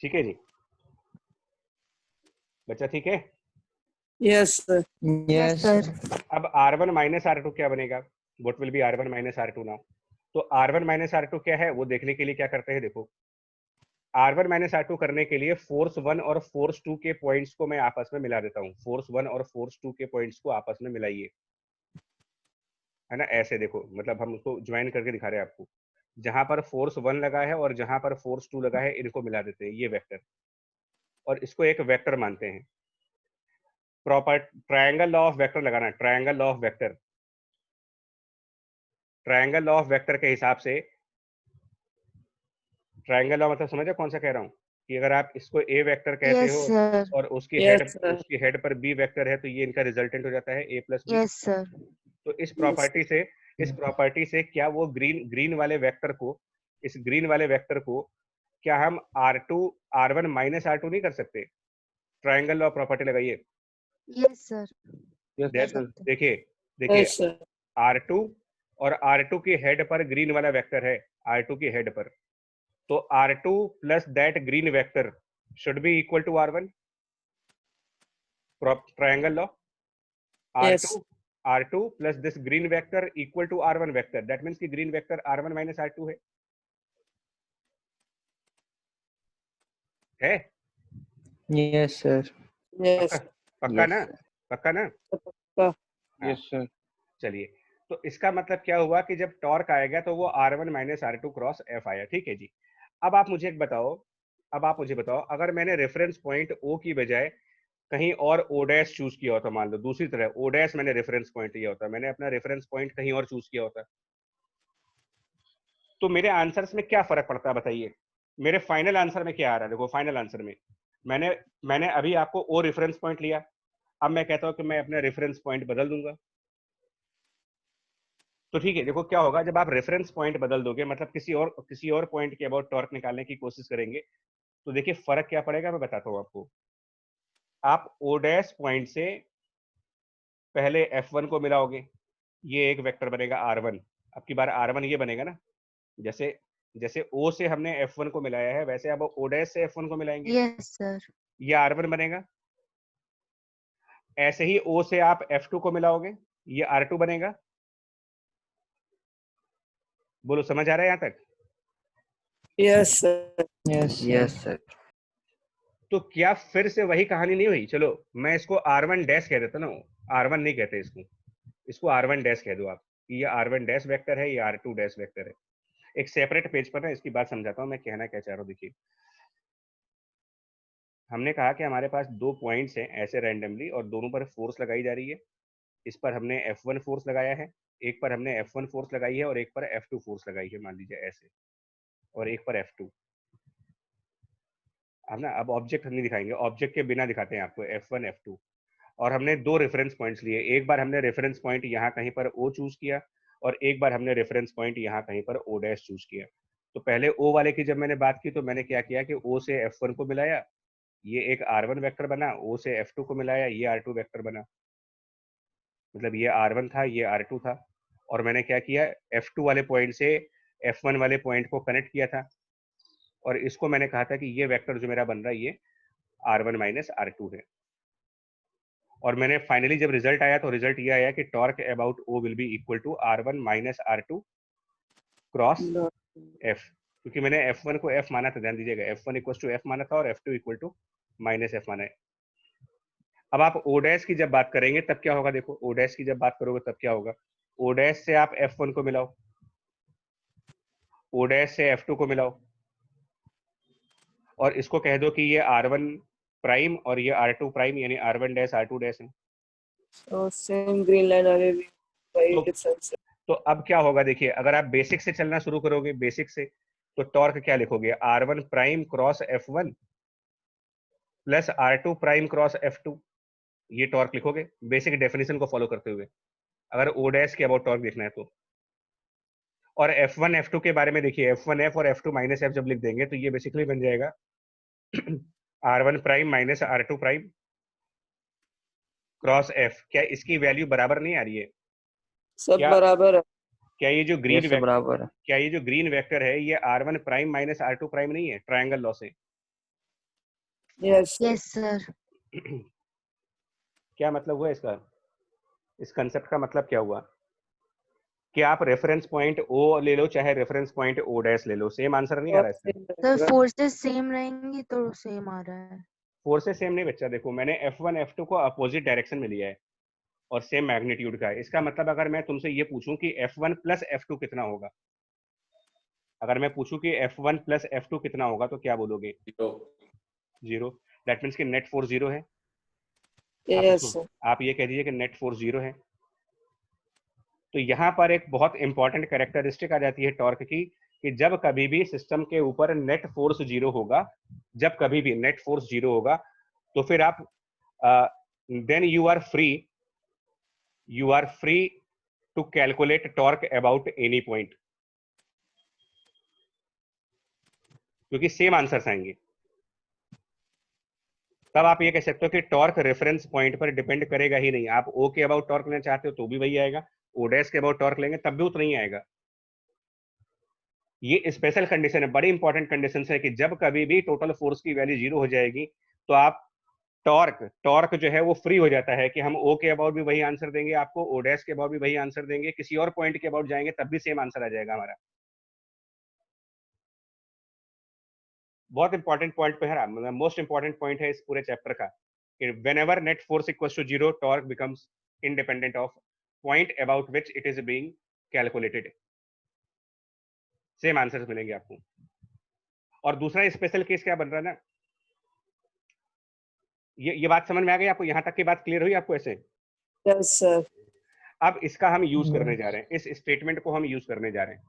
ठीक है जी बच्चा, ठीक है? Yes sir. Yes sir. अब R1 माइनस R2 क्या बनेगा, what will be R1 minus R2 now. तो R1 माइनस R2 क्या है वो देखने के लिए क्या करते हैं, देखो R1 माइनस R2 करने के लिए फोर्स 1 और फोर्स 2 के पॉइंट्स को मैं आपस में मिला देता हूँ। फोर्स 1 और फोर्स 2 के पॉइंट्स को आपस में मिलाइए, है ना, ऐसे देखो, मतलब हम उसको ज्वाइन करके दिखा रहे हैं आपको। जहां पर फोर्स 1 लगा है और जहां पर फोर्स 2 लगा है, इनको मिला देते हैं, ये वेक्टर, और इसको एक वेक्टर मानते हैं। Proper triangle law of vector लगाना, triangle law of vector, triangle law of vector के हिसाब से, ट्रायंगल लॉ मतलब समझे कौन सा कह रहा हूँ, कि अगर आप इसको ए वेक्टर कहते यस हो सर। और यस सर। उसकी हेड पर बी वेक्टर है, तो ये इनका रिजल्टेंट हो जाता है ए प्लस बी। Yes sir. तो इस प्रॉपर्टी से क्या वो ग्रीन वाले वेक्टर को, इस ग्रीन वाले वेक्टर को क्या हम R1 माइनस R2 नहीं कर सकते? ट्रायंगल लॉ प्रॉपर्टी लगाइए। Yes sir. कर सकते। देखिए देखिए, यस सर। R2 और R2 की हेड पर ग्रीन वाला वेक्टर है, R2 की हेड पर, तो R2 plus that green vector should be equal to R1, triangle law. Yes. R2 plus this green vector equal to R1 vector, that means कि green vector R1 minus R2 है? Yes sir. Yes. पक्का Yes, ना? sir. पक्का ना? पक्का। Yes sir. चलिए, तो इसका मतलब क्या हुआ कि जब टॉर्क आएगा तो वो R1 minus R2 cross F आया। ठीक है जी। अब आप मुझे बताओ, अगर मैंने रेफरेंस पॉइंट O की बजाय कहीं और O डैश चूज किया होता, मान लो दूसरी तरह O डैश मैंने रेफरेंस पॉइंट लिया होता, मैंने अपना रेफरेंस पॉइंट कहीं और चूज किया होता, तो मेरे आंसर्स में क्या फर्क पड़ता है बताइए? मेरे फाइनल आंसर में क्या आ रहा है, देखो फाइनल आंसर में मैंने अभी आपको ओ रेफरेंस पॉइंट लिया, अब मैं कहता हूं कि मैं अपना रेफरेंस पॉइंट बदल दूंगा। तो ठीक है, देखो क्या होगा जब आप रेफरेंस पॉइंट बदल दोगे, मतलब किसी और पॉइंट के अबाउट टॉर्क निकालने की कोशिश करेंगे, तो देखिए फर्क क्या पड़ेगा, मैं बताता हूं आपको। आप ओ डैश पॉइंट से पहले F1 को मिलाओगे, ये एक वेक्टर बनेगा R1। अब की बार R1 ये बनेगा ना, जैसे जैसे O से हमने F1 को मिलाया है, वैसे अब O डैश से F1 को मिलाएंगे, Yes, sir. ये R1 बनेगा। ऐसे ही O से आप F2 को मिलाओगे, ये R2 बनेगा। बोलो समझ आ रहा है यहाँ तक? Yes, sir. Yes, Yes, sir. तो क्या फिर से वही कहानी नहीं हुई? चलो मैं इसको R1 डैश कह देता ना, R1 नहीं कहते इसको, इसको R1 डैश कह दो आप। ये R1 डैश वेक्टर है, ये R2 डैश वेक्टर है। एक सेपरेट पेज पर ना इसकी बात समझाता हूँ मैं कहना क्या चाह रहा हूँ। देखिए हमने कहा कि हमारे पास दो पॉइंट्स हैं ऐसे रैंडमली, और दोनों पर फोर्स लगाई जा रही है। इस पर हमने F1 फोर्स लगाया है, एक पर हमने F1 फोर्स लगाई है, और एक पर F2 फोर्स लगाई है, मान लीजिए ऐसे, और एक पर F2। हम ना अब ऑब्जेक्ट हम नहीं दिखाएंगे, ऑब्जेक्ट के बिना दिखाते हैं आपको F1 F2। और हमने दो रेफरेंस पॉइंट्स लिए, एक बार हमने रेफरेंस पॉइंट यहाँ कहीं पर O चूज किया, और एक बार हमने रेफरेंस पॉइंट यहाँ कहीं पर O डैश चूज किया। तो पहले O वाले की जब मैंने बात की तो मैंने क्या किया कि O से F1 को मिलाया, ये एक R1 वेक्टर बना, O से F2 को मिलाया, ये R2 वेक्टर बना। मतलब ये R1 था, ये R2 था, और मैंने क्या किया, F2 वाले पॉइंट से F1 वाले पॉइंट को कनेक्ट किया था, और इसको मैंने कहा था कि ये वेक्टर जो मेरा बन रहा है ये R1 माइनस R2 है। और मैंने फाइनली जब रिजल्ट आया तो रिजल्ट ये आया कि torque about O will be equal to R1 minus R2 cross F, क्योंकि मैंने F1 को F माना था, ध्यान दीजिएगा, F1 इक्वल टू F माना था और F2 equal to minus F माना है। अब आप O डैश की जब बात करेंगे तब क्या होगा, देखो O डैश की जब बात करोगे तब क्या होगा, O डैश से आप F1 को मिलाओ, O डैश से F2 को मिलाओ, और इसको कह दो कि ये R1 प्राइम और ये R2 प्राइम, यानी R1 डैश R2 डैश है। So same green line away with तो, by itself. तो अब क्या होगा, देखिए अगर आप बेसिक से चलना शुरू करोगे, बेसिक से, तो टॉर्क क्या लिखोगे, R1 prime cross F1 plus R2 prime cross F2, ये टॉर्क लिखोगे बेसिक डेफिनेशन को फॉलो करते हुए, अगर O डैश के अबाउट टॉर्क देखना है तो। और F1 F2 के बारे में देखिए, F1 F और F2 माइनस F जब लिख देंगे तो ये बेसिकली बन जाएगा R1 prime minus R2 prime cross F। क्या इसकी वैल्यू बराबर नहीं आ रही है? सब क्या बराबर है। क्या ये जो ग्रीन Yes, sir, वेक्टर, बराबर है। क्या ये जो ग्रीन वेक्टर है ये R1 prime minus R2 prime नहीं है ट्रायंगल लॉ से? Yes, sir. Yes, sir. क्या मतलब हुआ इसका, इस कंसेप्ट का मतलब क्या हुआ कि आप रेफरेंस पॉइंट O ले लो चाहे रेफरेंस पॉइंट O डैश ले लो, सेम आंसर नहीं आ रहा है इसका? सर फोर्सेस सेम रहेंगी तो सेम आ रहा है। फोर्सेस सेम नहीं बच्चा, देखो मैंने F1 F2 को अपोजिट डायरेक्शन में लिया है और सेम मैग्नीट्यूड का है। इसका मतलब अगर मैं तुमसे ये पूछूं कि F1 प्लस F2 कितना होगा, अगर मैं पूछूं कि F1 प्लस F2 कितना होगा तो क्या बोलोगे? 0। दैट मीन्स कि नेट फोर्स 0 है। Yes, sir. आप ये कह दीजिए कि नेट फोर्स 0 है। तो यहाँ पर एक बहुत इंपॉर्टेंट कैरेक्टरिस्टिक आ जाती है टॉर्क की, कि जब कभी भी सिस्टम के ऊपर नेट फोर्स 0 होगा, जब कभी भी नेट फोर्स 0 होगा, तो फिर आप then you are free to calculate torque about any point, क्योंकि सेम आंसर्स आएंगे। तब आप ये कह सकते हो कि टॉर्क रेफरेंस पॉइंट पर डिपेंड करेगा ही नहीं। आप O के अबाउट टॉर्क लेना चाहते हो तो भी वही आएगा, O डैश के अबाउट टॉर्क लेंगे तब भी उतना ही आएगा। ये स्पेशल कंडीशन है, बड़ी इंपॉर्टेंट कंडीशन है कि जब कभी भी टोटल फोर्स की वैल्यू 0 हो जाएगी तो आप टॉर्क जो है वो फ्री हो जाता है कि हम O के अबाउट भी वही आंसर देंगे आपको, O डैश के अबाउट भी वही आंसर देंगे, किसी और पॉइंट के अबाउट जाएंगे तब भी सेम आंसर आ जाएगा हमारा। बहुत इंपॉर्टेंट पॉइंट पे है, मतलब मोस्ट इंपॉर्टेंट पॉइंट है इस पूरे चैप्टर का, कि whenever net force equals to 0 torque becomes independent of point about which it is being calculated. Same answers मिलेंगे आपको। और दूसरा स्पेशल केस क्या बन रहा है ना, ये बात समझ में आ गई आपको? यहां तक की बात क्लियर हुई आपको ऐसे? Yes, sir. अब इसका हम यूज करने जा रहे हैं, इस स्टेटमेंट को हम यूज करने जा रहे हैं।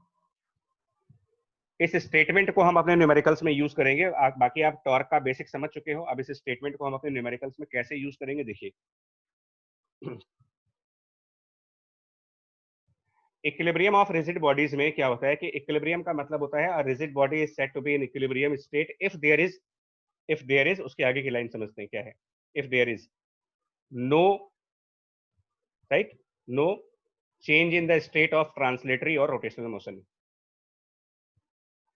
इस स्टेटमेंट को हम अपने न्यूमेरिकल्स में यूज करेंगे। बाकी आप टॉर्क का बेसिक समझ चुके हो, अब इस स्टेटमेंट को हम अपने न्यूमेरिकल्स में कैसे यूज करेंगे देखिए। इक्विलिब्रियम ऑफ रिजिड बॉडीज में क्या होता है कि इक्विलिब्रियम का मतलब होता है rigid body is said to be in equilibrium state if there is उसके आगे की लाइन समझते हैं क्या है। If there is no right no change in the state of translatory और रोटेशनल मोशन।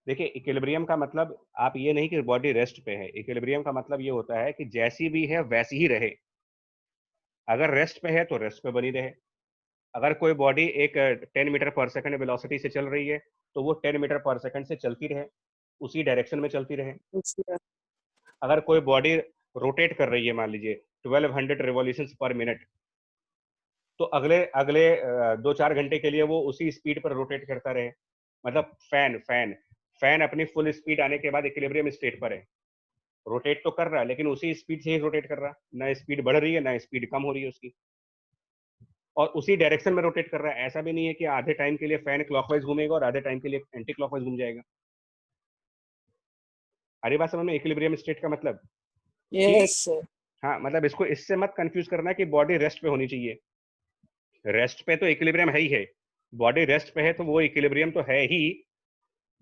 देखिए इक्विलिब्रियम का मतलब आप ये नहीं कि बॉडी रेस्ट पे है, इक्विलिब्रियम का मतलब ये होता है कि जैसी भी है वैसी ही रहे। अगर रेस्ट पे है तो रेस्ट पे बनी रहे। अगर कोई बॉडी एक 10 मीटर पर सेकंड वेलोसिटी से चल रही है तो वो 10 मीटर पर सेकंड से चलती रहे, उसी डायरेक्शन में चलती रहे। Yeah. अगर कोई बॉडी रोटेट कर रही है मान लीजिए 1200 रिवॉल्यूशंस पर मिनट, तो अगले अगले 2-4 घंटे के लिए वो उसी स्पीड पर रोटेट करता रहे। मतलब फैन अपनी फुल स्पीड आने के बाद इक्विलिब्रियम स्टेट पर है, रोटेट तो कर रहा है लेकिन उसी स्पीड से ही रोटेट कर रहा है, ना स्पीड बढ़ रही है ना स्पीड कम हो रही है उसकी, और उसी डायरेक्शन में रोटेट कर रहा है। ऐसा भी नहीं है कि आधे टाइम के लिए फैन क्लॉकवाइज घूमेगा और आधे टाइम के लिए एंटी क्लॉकवाइज घूम जाएगा। अरे बात समझ में इक्विलिब्रियम स्टेट का मतलब? Yes, sir. हाँ, मतलब इसको इससे मत कंफ्यूज करना कि बॉडी रेस्ट पे होनी चाहिए। रेस्ट पे तो इक्विलिब्रियम है ही है, बॉडी रेस्ट पे है तो वो इक्विलिब्रियम तो है ही।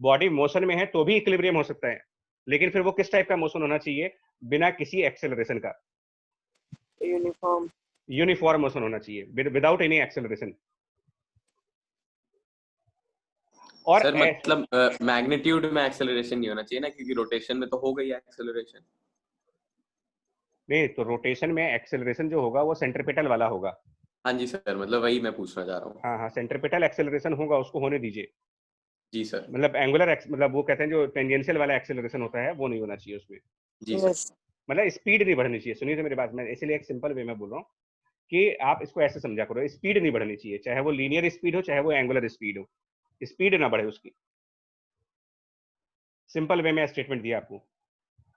बॉडी मोशन में है तो भी इक्विलिब्रियम हो सकता है, लेकिन फिर वो किस टाइप का मोशन होना चाहिए? बिना किसी एक्सेलरेशन का, Uniform. यूनिफॉर्म मोशन होना चाहिए, विदाउट एनी एक्सेलरेशन। और सर मतलब मैग्नीट्यूड में एक्सेलरेशन नहीं होना चाहिए ना, क्योंकि रोटेशन में तो हो गई एक्सेलरेशन। नहीं, तो रोटेशन में एक्सेलरेशन जो होगा वो सेंट्रीपिटल वाला होगा। हाँ जी सर, मतलब वही मैं पूछना चाह रहा हूँ। हाँ, सेंट्रीपिटल एक्सेलरेशन होगा, उसको होने दीजिए। जी सर। मतलब एंगुलर मतलब वो कहते हैं जो टेंजेंशियल वाला एक्सेलरेशन होता है वो नहीं होना चाहिए उसमें। जी सर। Yes. मतलब स्पीड नहीं बढ़नी चाहिए। सुनिए तो मेरी बात, मैं इसलिए एक सिंपल वे में बोल रहा हूँ कि आप इसको ऐसे समझा करो, स्पीड नहीं बढ़नी चाहिए, चाहे वो लीनियर स्पीड हो चाहे वो एंगुलर स्पीड हो, स्पीड ना बढ़े उसकी। सिंपल वे में स्टेटमेंट दिया आपको।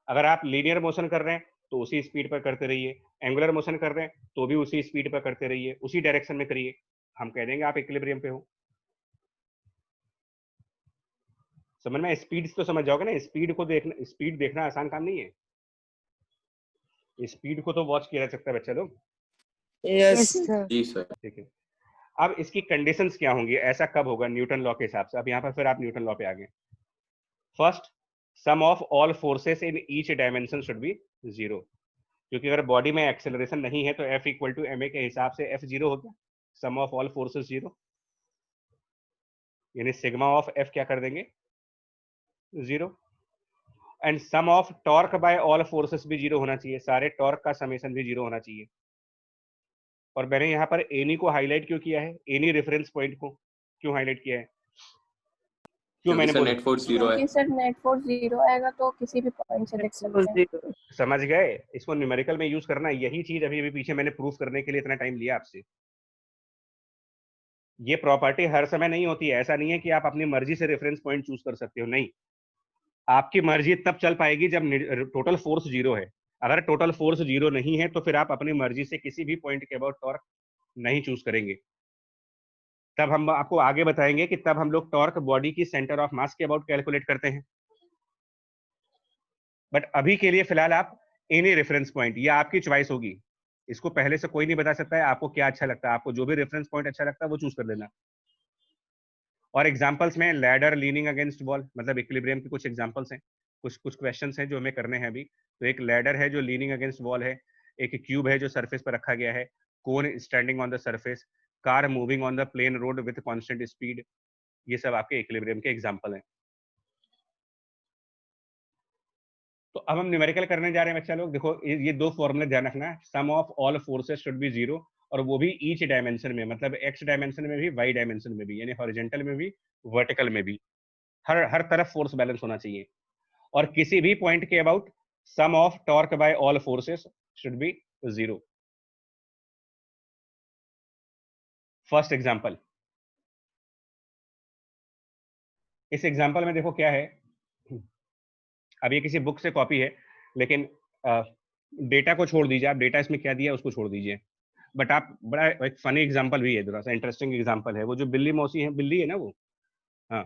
अगर आप लीनियर मोशन कर रहे हैं तो उसी स्पीड पर करते रहिए, एंगुलर मोशन कर रहे हैं तो भी उसी स्पीड पर करते रहिए, उसी डायरेक्शन में करिए, हम कह देंगे आप इक्विलिब्रियम पे हो। समझ में? स्पीड तो समझ जाओगे ना, स्पीड देखना आसान काम नहीं है, स्पीड को तो वॉच किया जा सकता है बच्चा लोग। Yes. Yes, sir. जी सर। ठीक है, अब इसकी कंडीशंस क्या होंगी, ऐसा कब होगा न्यूटन लॉ के हिसाब से? अब यहाँ पर फिर आप न्यूटन लॉ पे आ गए। First, sum of all forces in each dimension should be 0, क्योंकि अगर बॉडी में एक्सेलरेशन नहीं है तो F इक्वल टू ma के हिसाब से F 0 हो गया, सम ऑफ ऑल फोर्सेस 0, यानी सिग्मा ऑफ F क्या कर देंगे? 0। And sum of torque by all forces भी 0 होना चाहिए, सारे टॉर्क का समेशन भी 0 होना चाहिए। और मैंने यहाँ पर एनी को हाईलाइट क्यों किया है? एनी रेफरेंस पॉइंट को क्यों हाईलाइट किया है? क्यों मैंने नेट फोर्स 0 है। क्योंकि सर नेट फोर्स 0 आएगा तो किसी भी पॉइंट से देख सकते हैं। Zero. समझ गए? इसको न्यूमेरिकल में यूज करना, यही चीज अभी अभी पीछे मैंने प्रूफ करने के लिए इतना टाइम लिया आपसे। ये प्रॉपर्टी हर समय नहीं होती है, ऐसा नहीं है कि आप अपनी मर्जी से रेफरेंस पॉइंट चूज कर सकते हो, नहीं। आपकी मर्जी तब चल पाएगी जब टोटल फोर्स 0 है। अगर टोटल फोर्स 0 नहीं है तो फिर आप अपनी मर्जी से किसी भी पॉइंट के अबाउट टॉर्क नहीं चूज करेंगे। तब हम आपको आगे बताएंगे कि तब हम लोग टॉर्क बॉडी की सेंटर ऑफ मास के अबाउट कैलकुलेट करते हैं। बट अभी के लिए फिलहाल आप एनी रेफरेंस पॉइंट, ये आपकी चॉइस होगी, इसको पहले से कोई नहीं बता सकता है आपको क्या अच्छा लगता है, आपको जो भी रेफरेंस पॉइंट अच्छा लगता है वो चूज कर लेना। और एग्जांपल्स में लैडर लीनिंग अगेंस्ट वॉल, मतलब इक्विलिब्रियम के कुछ एग्जांपल्स हैं, कुछ क्वेश्चंस हैं जो हमें करने हैं अभी। तो एक लैडर है जो लीनिंग अगेंस्ट वॉल है, एक क्यूब है जो सरफेस पर रखा गया है, cone standing on the surface, car moving on the plain road with constant speed, ये सब आपके इक्विलिब्रियम के एग्जांपल हैं। तो अब हम न्यूमेरिकल करने जा रहे हैं बच्चा लोग। देखो ये दो फॉर्मूले ध्यान रखना है, sum of all forces should be 0, और वो भी ईच डायमेंशन में, मतलब एक्स डायमेंशन में भी, वाई डायमेंशन में भी, यानी हॉरिजॉन्टल में भी वर्टिकल में भी, हर तरफ फोर्स बैलेंस होना चाहिए। और किसी भी पॉइंट के about sum of torque by all forces should be 0। First example, इस एग्जांपल में देखो क्या है। अब ये किसी बुक से कॉपी है, लेकिन डेटा को छोड़ दीजिए, आप डेटा इसमें क्या दिया उसको छोड़ दीजिए। बट आप बड़ा एक फनी एग्जांपल भी है, थोड़ा सा इंटरेस्टिंग एग्जांपल है। वो जो बिल्ली मौसी है, बिल्ली है ना वो, हाँ,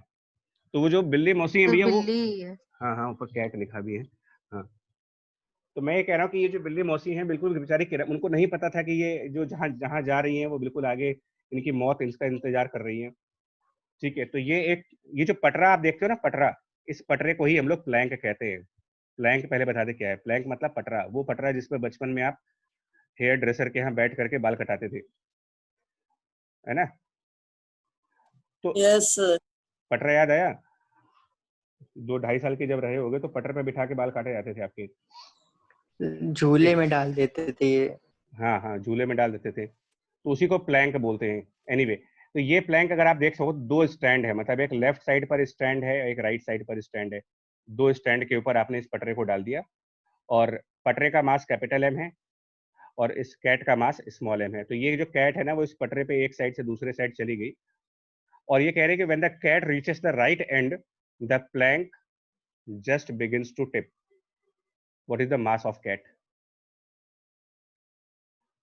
तो वो जो बिल्ली मौसी है तो भैया वो, बिल्ली ही है। हाँ हाँ ऊपर कैट लिखा भी है। हाँ, तो मैं ये कह रहा हूँ कि ये जो बिल्ली मौसी हैं बिल्कुल बेचारी उनको नहीं पता था कि ये जो जहाँ जहाँ जा रही हैं वो बिल्कुल आगे इनकी मौत इसका इंतजार कर रही है। ठीक है, तो ये जो पटरा आप देखते हो ना, पटरा, इस पटरे को ही हम लोग प्लैंक कहते हैं। प्लैंक पहले बता दे क्या है। प्लैंक मतलब पटरा, वो पटरा जिसपे बचपन में आप हेयर ड्रेसर के यहाँ बैठ करके बाल कटाते थे, है ना? तो Yes, sir. पटरा याद आया? 2-2.5 साल के जब रहे होगे तो पटर पे बिठा के बाल काटे जाते थे आपके। झूले में डाल देते थे ये। हाँ हाँ, झूले में डाल देते थे, तो उसी को प्लैंक बोलते हैं। एनीवे, तो ये प्लैंक अगर आप देख सको, दो स्टैंड है, मतलब एक लेफ्ट साइड पर स्टैंड है, एक राइट साइड पर स्टैंड है। दो स्टैंड के ऊपर आपने इस पटरे को डाल दिया, और पटरे का मास कैपिटल एम है और इस कैट का मास स्मॉल एम है। तो ये जो कैट है ना, वो इस पटरे पे एक साइड से दूसरे साइड चली गई, और ये कह रहे हैं कि when the cat reaches the right end, the plank just begins to tip. What is the mass of cat?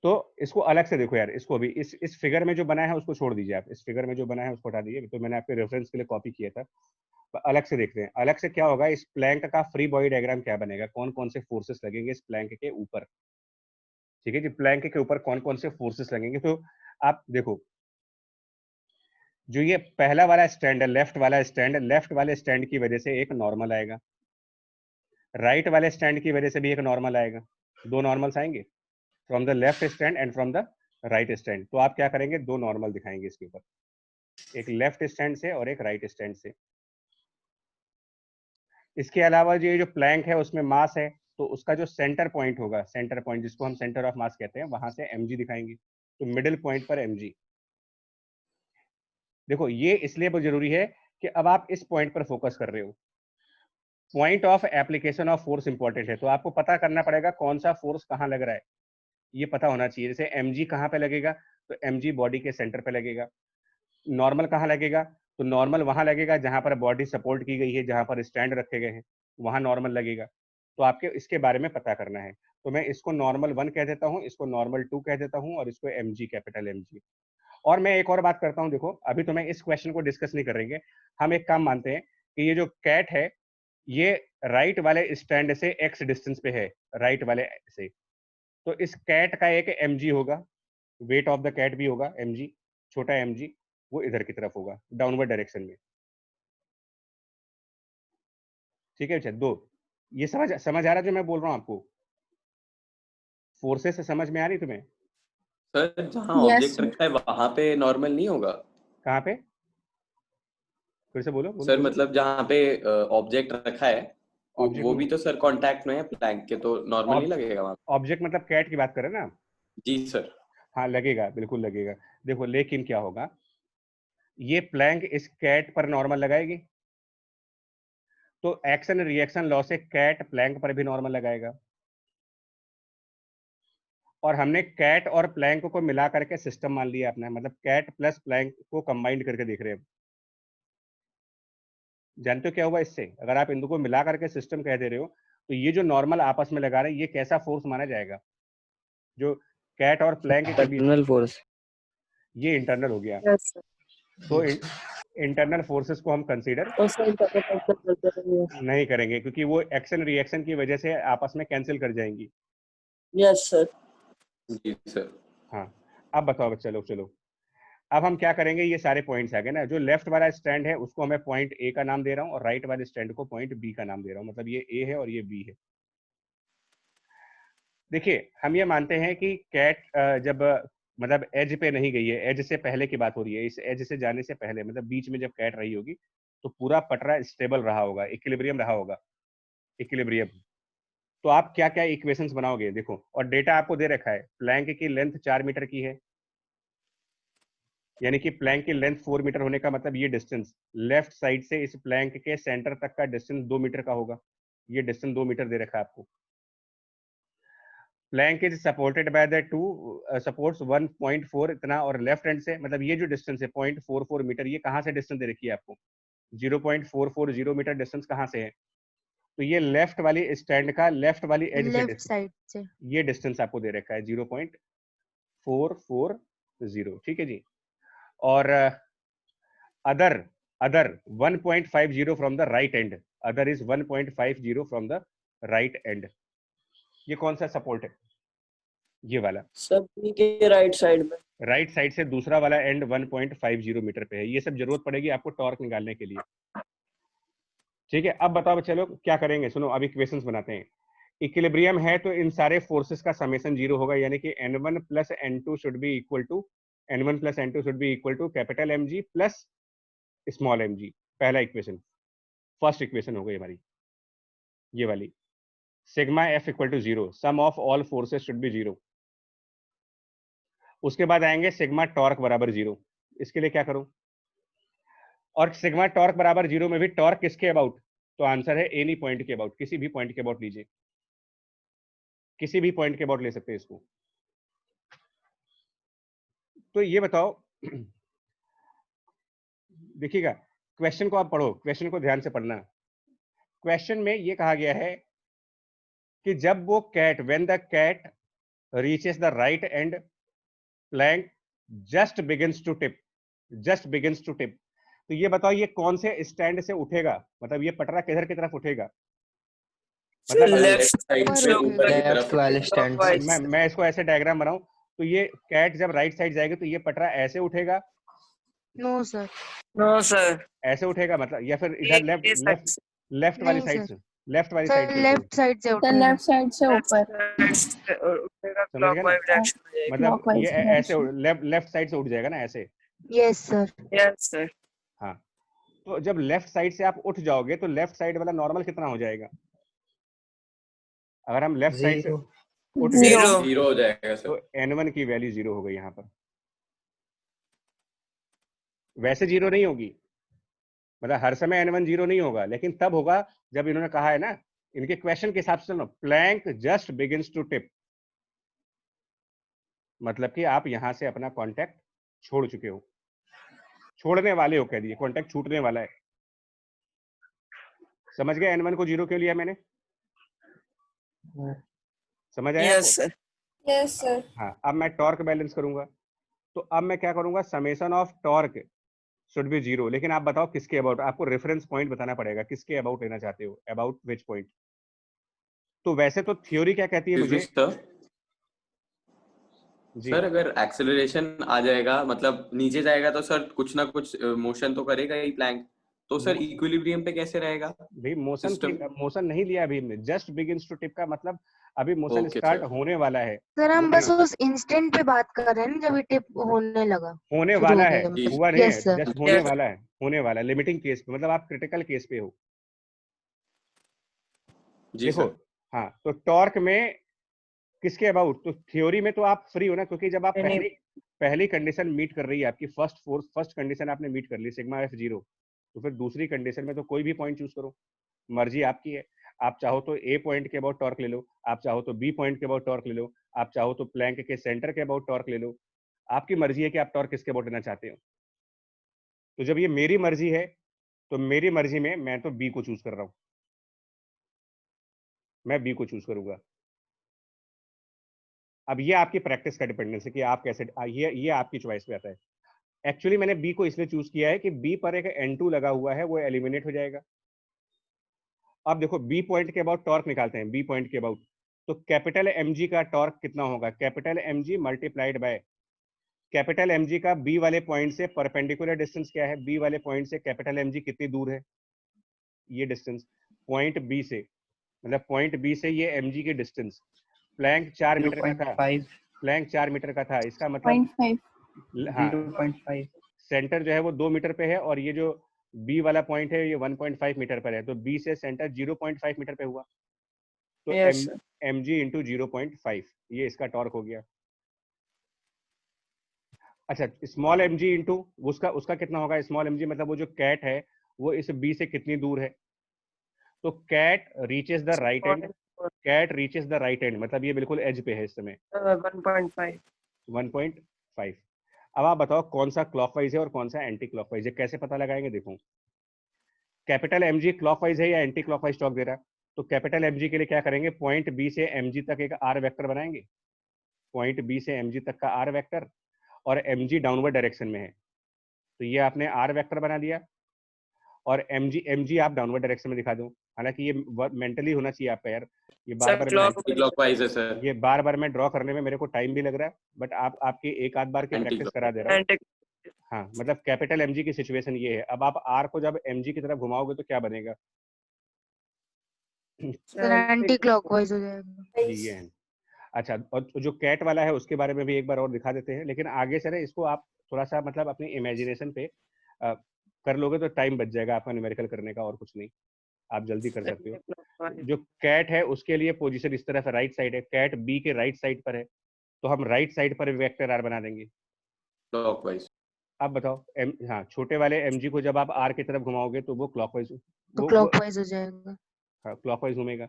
तो इसको अलग से देखो यार, इसको भी इस फिगर में जो बना है उसको छोड़ दीजिए आप, इस फिगर में जो बना है उसको हटा दीजिए, तो मैंने आपके रेफरेंस के लिए कॉपी किया था। तो अलग से देखते हैं, अलग से क्या होगा, इस प्लैंक का फ्री बॉडी डायग्राम क्या बनेगा, कौन कौन से फोर्सेस लगेंगे इस प्लैंक के ऊपर। ठीक है जी, प्लैंक के ऊपर कौन कौन से फोर्सेस लगेंगे, तो आप देखो, जो ये पहला वाला स्टैंड है, लेफ्ट वाला स्टैंड, लेफ्ट वाले स्टैंड की वजह से एक नॉर्मल आएगा, राइट वाले स्टैंड की वजह से भी एक नॉर्मल आएगा। दो नॉर्मल्स आएंगे from the left stand and from the right stand. तो आप क्या करेंगे, दो नॉर्मल दिखाएंगे इसके ऊपर, एक लेफ्ट स्टैंड से और एक राइट स्टैंड से। इसके अलावा ये जो प्लैंक है उसमें मास है, तो उसका जो सेंटर पॉइंट होगा, सेंटर पॉइंट जिसको हम सेंटर ऑफ मास कहते हैं, वहां से mg दिखाएंगे, तो मिडिल पॉइंट पर mg। देखो ये इसलिए बहुत जरूरी है कि अब आप इस पॉइंट पर फोकस कर रहे हो, point of application of force important है, तो आपको पता करना पड़ेगा कौन सा फोर्स कहाँ लग रहा है, ये पता होना चाहिए। जैसे mg कहाँ पे लगेगा, तो mg बॉडी के सेंटर पे लगेगा। नॉर्मल कहाँ लगेगा, तो नॉर्मल वहां लगेगा जहां पर बॉडी सपोर्ट की गई है, जहां पर स्टैंड रखे गए हैं, वहां नॉर्मल लगेगा। तो आपके इसके बारे में पता करना है, तो मैं इसको नॉर्मल 1 कह देता हूँ, इसको नॉर्मल 2 कह देता हूँ, और इसको mg, कैपिटल mg। और मैं एक और बात करता हूँ, देखो अभी तो मैं इस क्वेश्चन को डिस्कस नहीं करेंगे, हम एक काम मानते हैं कि ये जो कैट है ये राइट वाले स्टैंड से x डिस्टेंस पे है, राइट वाले से, तो इस कैट का एक mg होगा, वेट ऑफ द कैट भी होगा mg, छोटा mg, वो इधर की तरफ होगा, डाउनवर्ड डायरेक्शन में। ठीक है, अच्छा दो, ये समझ आ रहा है जो मैं बोल रहा हूँ आपको, फोर्सेस से समझ में आ रही तुम्हें? सर जहाँ Yes, ऑब्जेक्ट sir. रखा है वहां पे नॉर्मल नहीं होगा? कहाँ पे, फिर से बोलो बोलो सर बोलो। मतलब जहाँ पे ऑब्जेक्ट रखा है ऑब्जेक्ट वो भी तो सर कांटेक्ट में है प्लैंक के, तो नॉर्मल नहीं लगेगा वहां? ऑब्जेक्ट मतलब कैट की बात करें ना? जी सर। हाँ लगेगा, बिल्कुल लगेगा। देखो लेकिन क्या होगा, ये प्लैंक इस कैट पर नॉर्मल लगाएगी, तो एक्शन रिएक्शन लॉ से कैट प्लैंक पर भी नॉर्मल लगाएगा, और हमने कैट और प्लैंक को मिला करके सिस्टम मान लिया अपना, मतलब कैट प्लस प्लैंक को कंबाइंड करके देख रहे हैं। जानते हो क्या हुआ इससे, अगर आप इनको मिला करके सिस्टम कह दे रहे हो, तो ये जो नॉर्मल आपस में लगा रहे हैं, ये कैसा फोर्स माना जाएगा, जो कैट और प्लैंक के बीच, इंटरनल फोर्स। ये इंटरनल हो गया। Yes, sir. तो इंटरनल फोर्सेस को हम कंसीडर Also, interpretation. नहीं करेंगे, क्योंकि वो एक्शन रिएक्शन की वजह से आपस में कैंसिल कर जाएंगी। Yes, sir. जी सर। हाँ, अब बताओ, चलो चलो, अब हम क्या करेंगे, ये सारे पॉइंट्स आ गए ना, जो लेफ्ट वाला स्टैंड है उसको मैं पॉइंट ए का नाम दे रहा हूँ, और राइट वाले स्टैंड को पॉइंट बी का नाम दे रहा हूँ, मतलब ये ए है और ये बी है। देखिए हम ये मानते हैं कि कैट जब मतलब एज पे नहीं गई है, एज से पहले की बात हो रही है, इस एज से जाने से पहले, मतलब बीच में जब कैट रही होगी, तो पूरा पटरा स्टेबल रहा होगा, इक्विलिब्रियम रहा होगा, इक्विलिब्रियम। तो आप क्या क्या इक्वेशंस बनाओगे, देखो, और डेटा आपको दे रखा है, प्लैंक की लेंथ 4 मीटर की है, यानी कि प्लैंक की लेंथ 4 मीटर होने का मतलब ये डिस्टेंस लेफ्ट साइड से इस प्लैंक के सेंटर तक का डिस्टेंस 2 मीटर का होगा, ये डिस्टेंस 2 मीटर दे रखा है आपको। Plank is supported by the two supports 1.4 इतना, और लेफ्ट हैंड से मतलब ये जो डिस्टेंस है 0.44 मीटर, ये कहाँ से डिस्टेंस दे रखी है आपको, 0.440 मीटर डिस्टेंस कहाँ से है, तो ये लेफ्ट वाली स्टैंड का लेफ्ट वाली एज से लेफ्ट साइड से। ये डिस्टेंस आपको दे रखा है 0.440। ठीक है जी, और other other 1.50 from the right end, other is 1.50 from the right end. ये कौन सा सपोर्ट है? ये वाला सर बी के राइट साइड में। राइट साइड से दूसरा वाला एंड 1.50 मीटर पे है। ये सब जरूरत पड़ेगी आपको टॉर्क निकालने के लिए। ठीक है, अब बताओ बच्चे लोग क्या करेंगे? सुनो, अब इक्वेशंस बनाते हैं। इक्विलिब्रियम है तो इन सारे फोर्सेस का समेशन 0 होगा, यानी कि n1 plus n2 should be equal to n1 plus n2 should be equal to capital mg plus small mg। पहला इक्वेशन, फर्स्ट इक्वेशन हो गई हमारी ये वाली। Sigma f equal to 0, sum of all forces should be 0। उसके बाद आएंगे sigma torque बराबर 0। इसके लिए क्या करूं? और सिग्मा टॉर्क बराबर 0 में भी टॉर्क किसके अबाउट? तो आंसर है एनी पॉइंट के अबाउट। किसी भी पॉइंट के अबाउट लीजिए, किसी भी पॉइंट के अबाउट ले सकते हैं इसको। तो ये बताओ, देखिएगा क्वेश्चन को आप पढ़ो, क्वेश्चन को ध्यान से पढ़ना। क्वेश्चन में ये कहा गया है कि जब वो cat, when the cat reaches the right end plank just begins to tip, just begins to tip. तो ये बताओ ये कौन से स्टैंड से उठेगा? मतलब ये पटरा किधर की तरफ उठेगा? मतलब लेफ्ट साइड से ऊपर की लेफ्ट तरफ वाले स्टैंड से। मैं इसको ऐसे डायग्राम बनाऊं तो ये कैट जब राइट साइड जाएगी तो ये पटरा ऐसे उठेगा, नो सर, नो सर, ऐसे उठेगा मतलब, या फिर इधर लेफ्ट लेफ्ट लेफ्ट वाली नहीं साइड सर। से, लेफ्ट वाली सर साइड से लेफ्ट साइड से सर उठेगा। लेफ्ट साइड से ऊपर उठेगा समझ गए ना? क्लॉकवाइज डायरेक्शन में। मतलब clockwise ये ऐसे direction। लेफ्ट साइड से उठ जाएगा ना ऐसे। Yes sir. Yes sir. हाँ, तो जब लेफ्ट साइड से आप उठ जाओगे तो लेफ्ट साइड वाला नॉर्मल कितना हो जाएगा? अगर हम लेफ्ट साइड से 0। उठ गए जीरो। 0 हो जाएगा सर। तो n1 की वैल्यू 0 हो गई यहाँ पर। वैसे 0 नहीं होगी, मतलब हर समय n1 0 नहीं होगा, लेकिन तब होगा जब इन्होंने कहा है ना, इनके क्वेश्चन के हिसाब से चलो, plank just begins to tip, मतलब कि आप यहां से अपना कांटेक्ट छोड़ चुके हो, छोड़ने वाले हो, कह दिए कांटेक्ट छूटने वाला है। समझ गए n1 को 0 क्यों लिया मैंने? समझ आया आपको? Yes sir. Yes sir. हाँ, अब मैं टॉर्क बैलेंस करूंगा, तो अब मैं क्या करूंगा? Summation of torque should be 0। लेकिन आप बताओ किसके अबाउट? आपको रेफरेंस पॉइंट बताना पड़ेगा, किसके अबाउट लेना चाहते हो, अबाउट विच पॉइंट। तो वैसे तो थ्योरी क्या कहती है मुझे सर जी? सर अगर एक्सेलरेशन आ जाएगा, मतलब नीचे जाएगा, तो सर कुछ ना कुछ मोशन तो करेगा ही प्लैंक। तो सर इक्विलिब्रियम पे कैसे रहेगा भाई मोशन सिस्टम? मोशन नहीं लिया अभी हमने, जस्ट बिगिंस टू टिप का मतलब अभी मोशन ओके स्टार्ट सर। होने वाला है। सर हम होने बस उस इंस्टेंट पे बात कर रहे हैं ना, जब ये टिप होने लगा, होने शुरू वाला हो है, गया जी। मतलब। हुआ नहीं है, यस सर। जस्ट होने वाला है, होने वाला है लिमिटिंग केस पे, मतलब आप क्रिटिकल केस पे हो। जी देखो, सर। हाँ, तो टॉर्क में किसके अबाउट? तो थ्योरी में तो आप फ्री हो ना, क्योंकि जब आप नहीं। पहली कंडीशन मीट कर रही है आपकी, फर्स्ट कंडीशन आपने मीट कर ली, सिग्मा एफ 0, तो फिर दूसरी कंडीशन में तो कोई भी पॉइंट चूज करो, मर्जी आपकी है। आप चाहो तो ए पॉइंट के अबाउट टॉर्क ले लो, आप चाहो तो बी पॉइंट के अबाउट टॉर्क ले लो, आप चाहो तो प्लैंक के सेंटर के अबाउट टॉर्क ले लो। आपकी मर्जी है कि आप टॉर्क किसके अबाउट लेना चाहते हो। तो जब ये मेरी मर्जी है, तो मेरी मर्जी में मैं तो बी को चूज कर रहा हूं, मैं बी को चूज करूंगा। अब ये आपकी प्रैक्टिस का डिपेंडेंस है कि आप कैसे, ये आपकी चॉइस पे आता है। एक्चुअली मैंने बी को इसलिए चूज किया है कि बी पर एक n2 लगा हुआ है, वो एलिमिनेट हो जाएगा। अब देखो बी पॉइंट के अबाउट टॉर्क निकालते हैं, बी पॉइंट के अबाउट। तो कैपिटल mg का टॉर्क कितना होगा? Capital mg multiplied by capital mg का बी वाले पॉइंट से परपेंडिकुलर डिस्टेंस क्या है? बी वाले पॉइंट से कैपिटल mg कितनी दूर है? ये डिस्टेंस पॉइंट बी से, मतलब पॉइंट बी से ये mg की डिस्टेंस। प्लैंक 4 मीटर का था, 0.5। प्लैंक 4 मीटर का था, इसका मतलब 0.5। हाँ, 0.5। सेंटर जो है वो 2 मीटर पे है, और ये जो बी वाला पॉइंट है ये 1.5 मीटर पर है, तो बी से सेंटर 0.5 मीटर पे हुआ, तो यस सर। mg इंटू 0.5, ये इसका टॉर्क हो गया। अच्छा, स्मॉल mg इंटू उसका कितना होगा? स्मॉल mg मतलब वो जो कैट है वो इस बी से कितनी दूर है? तो cat reaches the right end, cat reaches the right end, मतलब ये बिल्कुल एज पे है इस समय, 1.5। 1.5। अब आप बताओ कौन सा क्लॉकवाइज है और कौन सा एंटी क्लॉकवाइज है, कैसे पता लगाएंगे? देखो, कैपिटल mg क्लॉकवाइज है या एंटी क्लॉकवाइज टॉर्क दे रहा है, तो कैपिटल mg के लिए क्या करेंगे? पॉइंट बी से mg तक एक आर वेक्टर बनाएंगे, पॉइंट बी से mg तक का आर वेक्टर, और mg डाउनवर्ड डायरेक्शन में है, तो ये आपने आर वेक्टर बना दिया। और mg आप डाउनवर्ड डायरेक्शन में दिखा दो। हालांकि ये मेंटली होना चाहिए आपका यार, ये बार सर बार क्लॉक क्लॉकवाइज है सर, ये बार बार मैं ड्रॉ करने में मेरे को टाइम भी लग रहा है, बट आप आपकी एक आध बार की एंटी प्रैक्टिस करा दे रहा हूँ। एंटी हाँ मतलब कैपिटल mg की सिचुएशन ये है। अब आप r को जब mg की तरफ घुमाओगे तो क्या बनेगा? सर एंटी क्लॉकवाइज हो जाएगा। जी ये है। अच्छा, और जो कैट वाला है उसके बारे में भी एक बार और दिखा देते हैं, लेकिन आगे से ना इसको आप थोड़ा सा मतलब अपनी इमेजिनेशन पे कर लोगे तो टाइम बच जाएगा आपका न्यूमेरिकल करने का, और कुछ नहीं, आप जल्दी कर सकते हो। क्लॉकवाइज। जो कैट है उसके लिए पोजीशन इस तरफ राइट साइड है, कैट बी के राइट साइड पर है, तो हम राइट साइड पर वेक्टर आर बना देंगे। क्लॉकवाइज। अब बताओ हाँ छोटे वाले mg को जब आप r की तरफ घुमाओगे तो वो क्लॉकवाइज तो क्लॉकवाइज हो जाएगा। हाँ क्लॉकवाइज घूमेगा।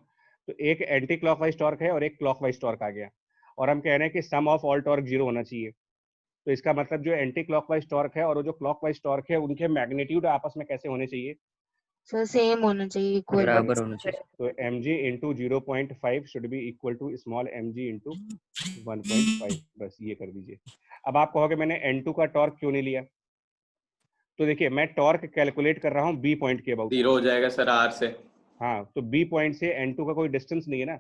तो एक एंटी क्लॉकवाइज टॉर्क है और एक क्लॉकवाइज टॉर्क आ गया, और हम कह रहे हैं कि सम ऑफ ऑल टॉर्क 0 होना चाहिए। तो इसका मतलब जो एंटी क्लॉकवाइज टॉर्क है और जो क्लॉकवाइज टॉर्क है उनके मैग्नीट्यूड आपस में कैसे होने चाहिए? सर सेम होना चाहिए, इक्वल। बराबर होना चाहिए। तो mg into 0.5 should be equal to small mg into 1.5, बस ये कर दीजिए। अब आप कहोगे मैंने n2 का टॉर्क क्यों नहीं लिया? तो देखिए मैं टॉर्क कैलकुलेट कर रहा हूँ b पॉइंट के अबाउट। 0 हो जाएगा सर r से। हाँ तो b पॉइंट से n2 का कोई डिस्टेंस नहीं है ना,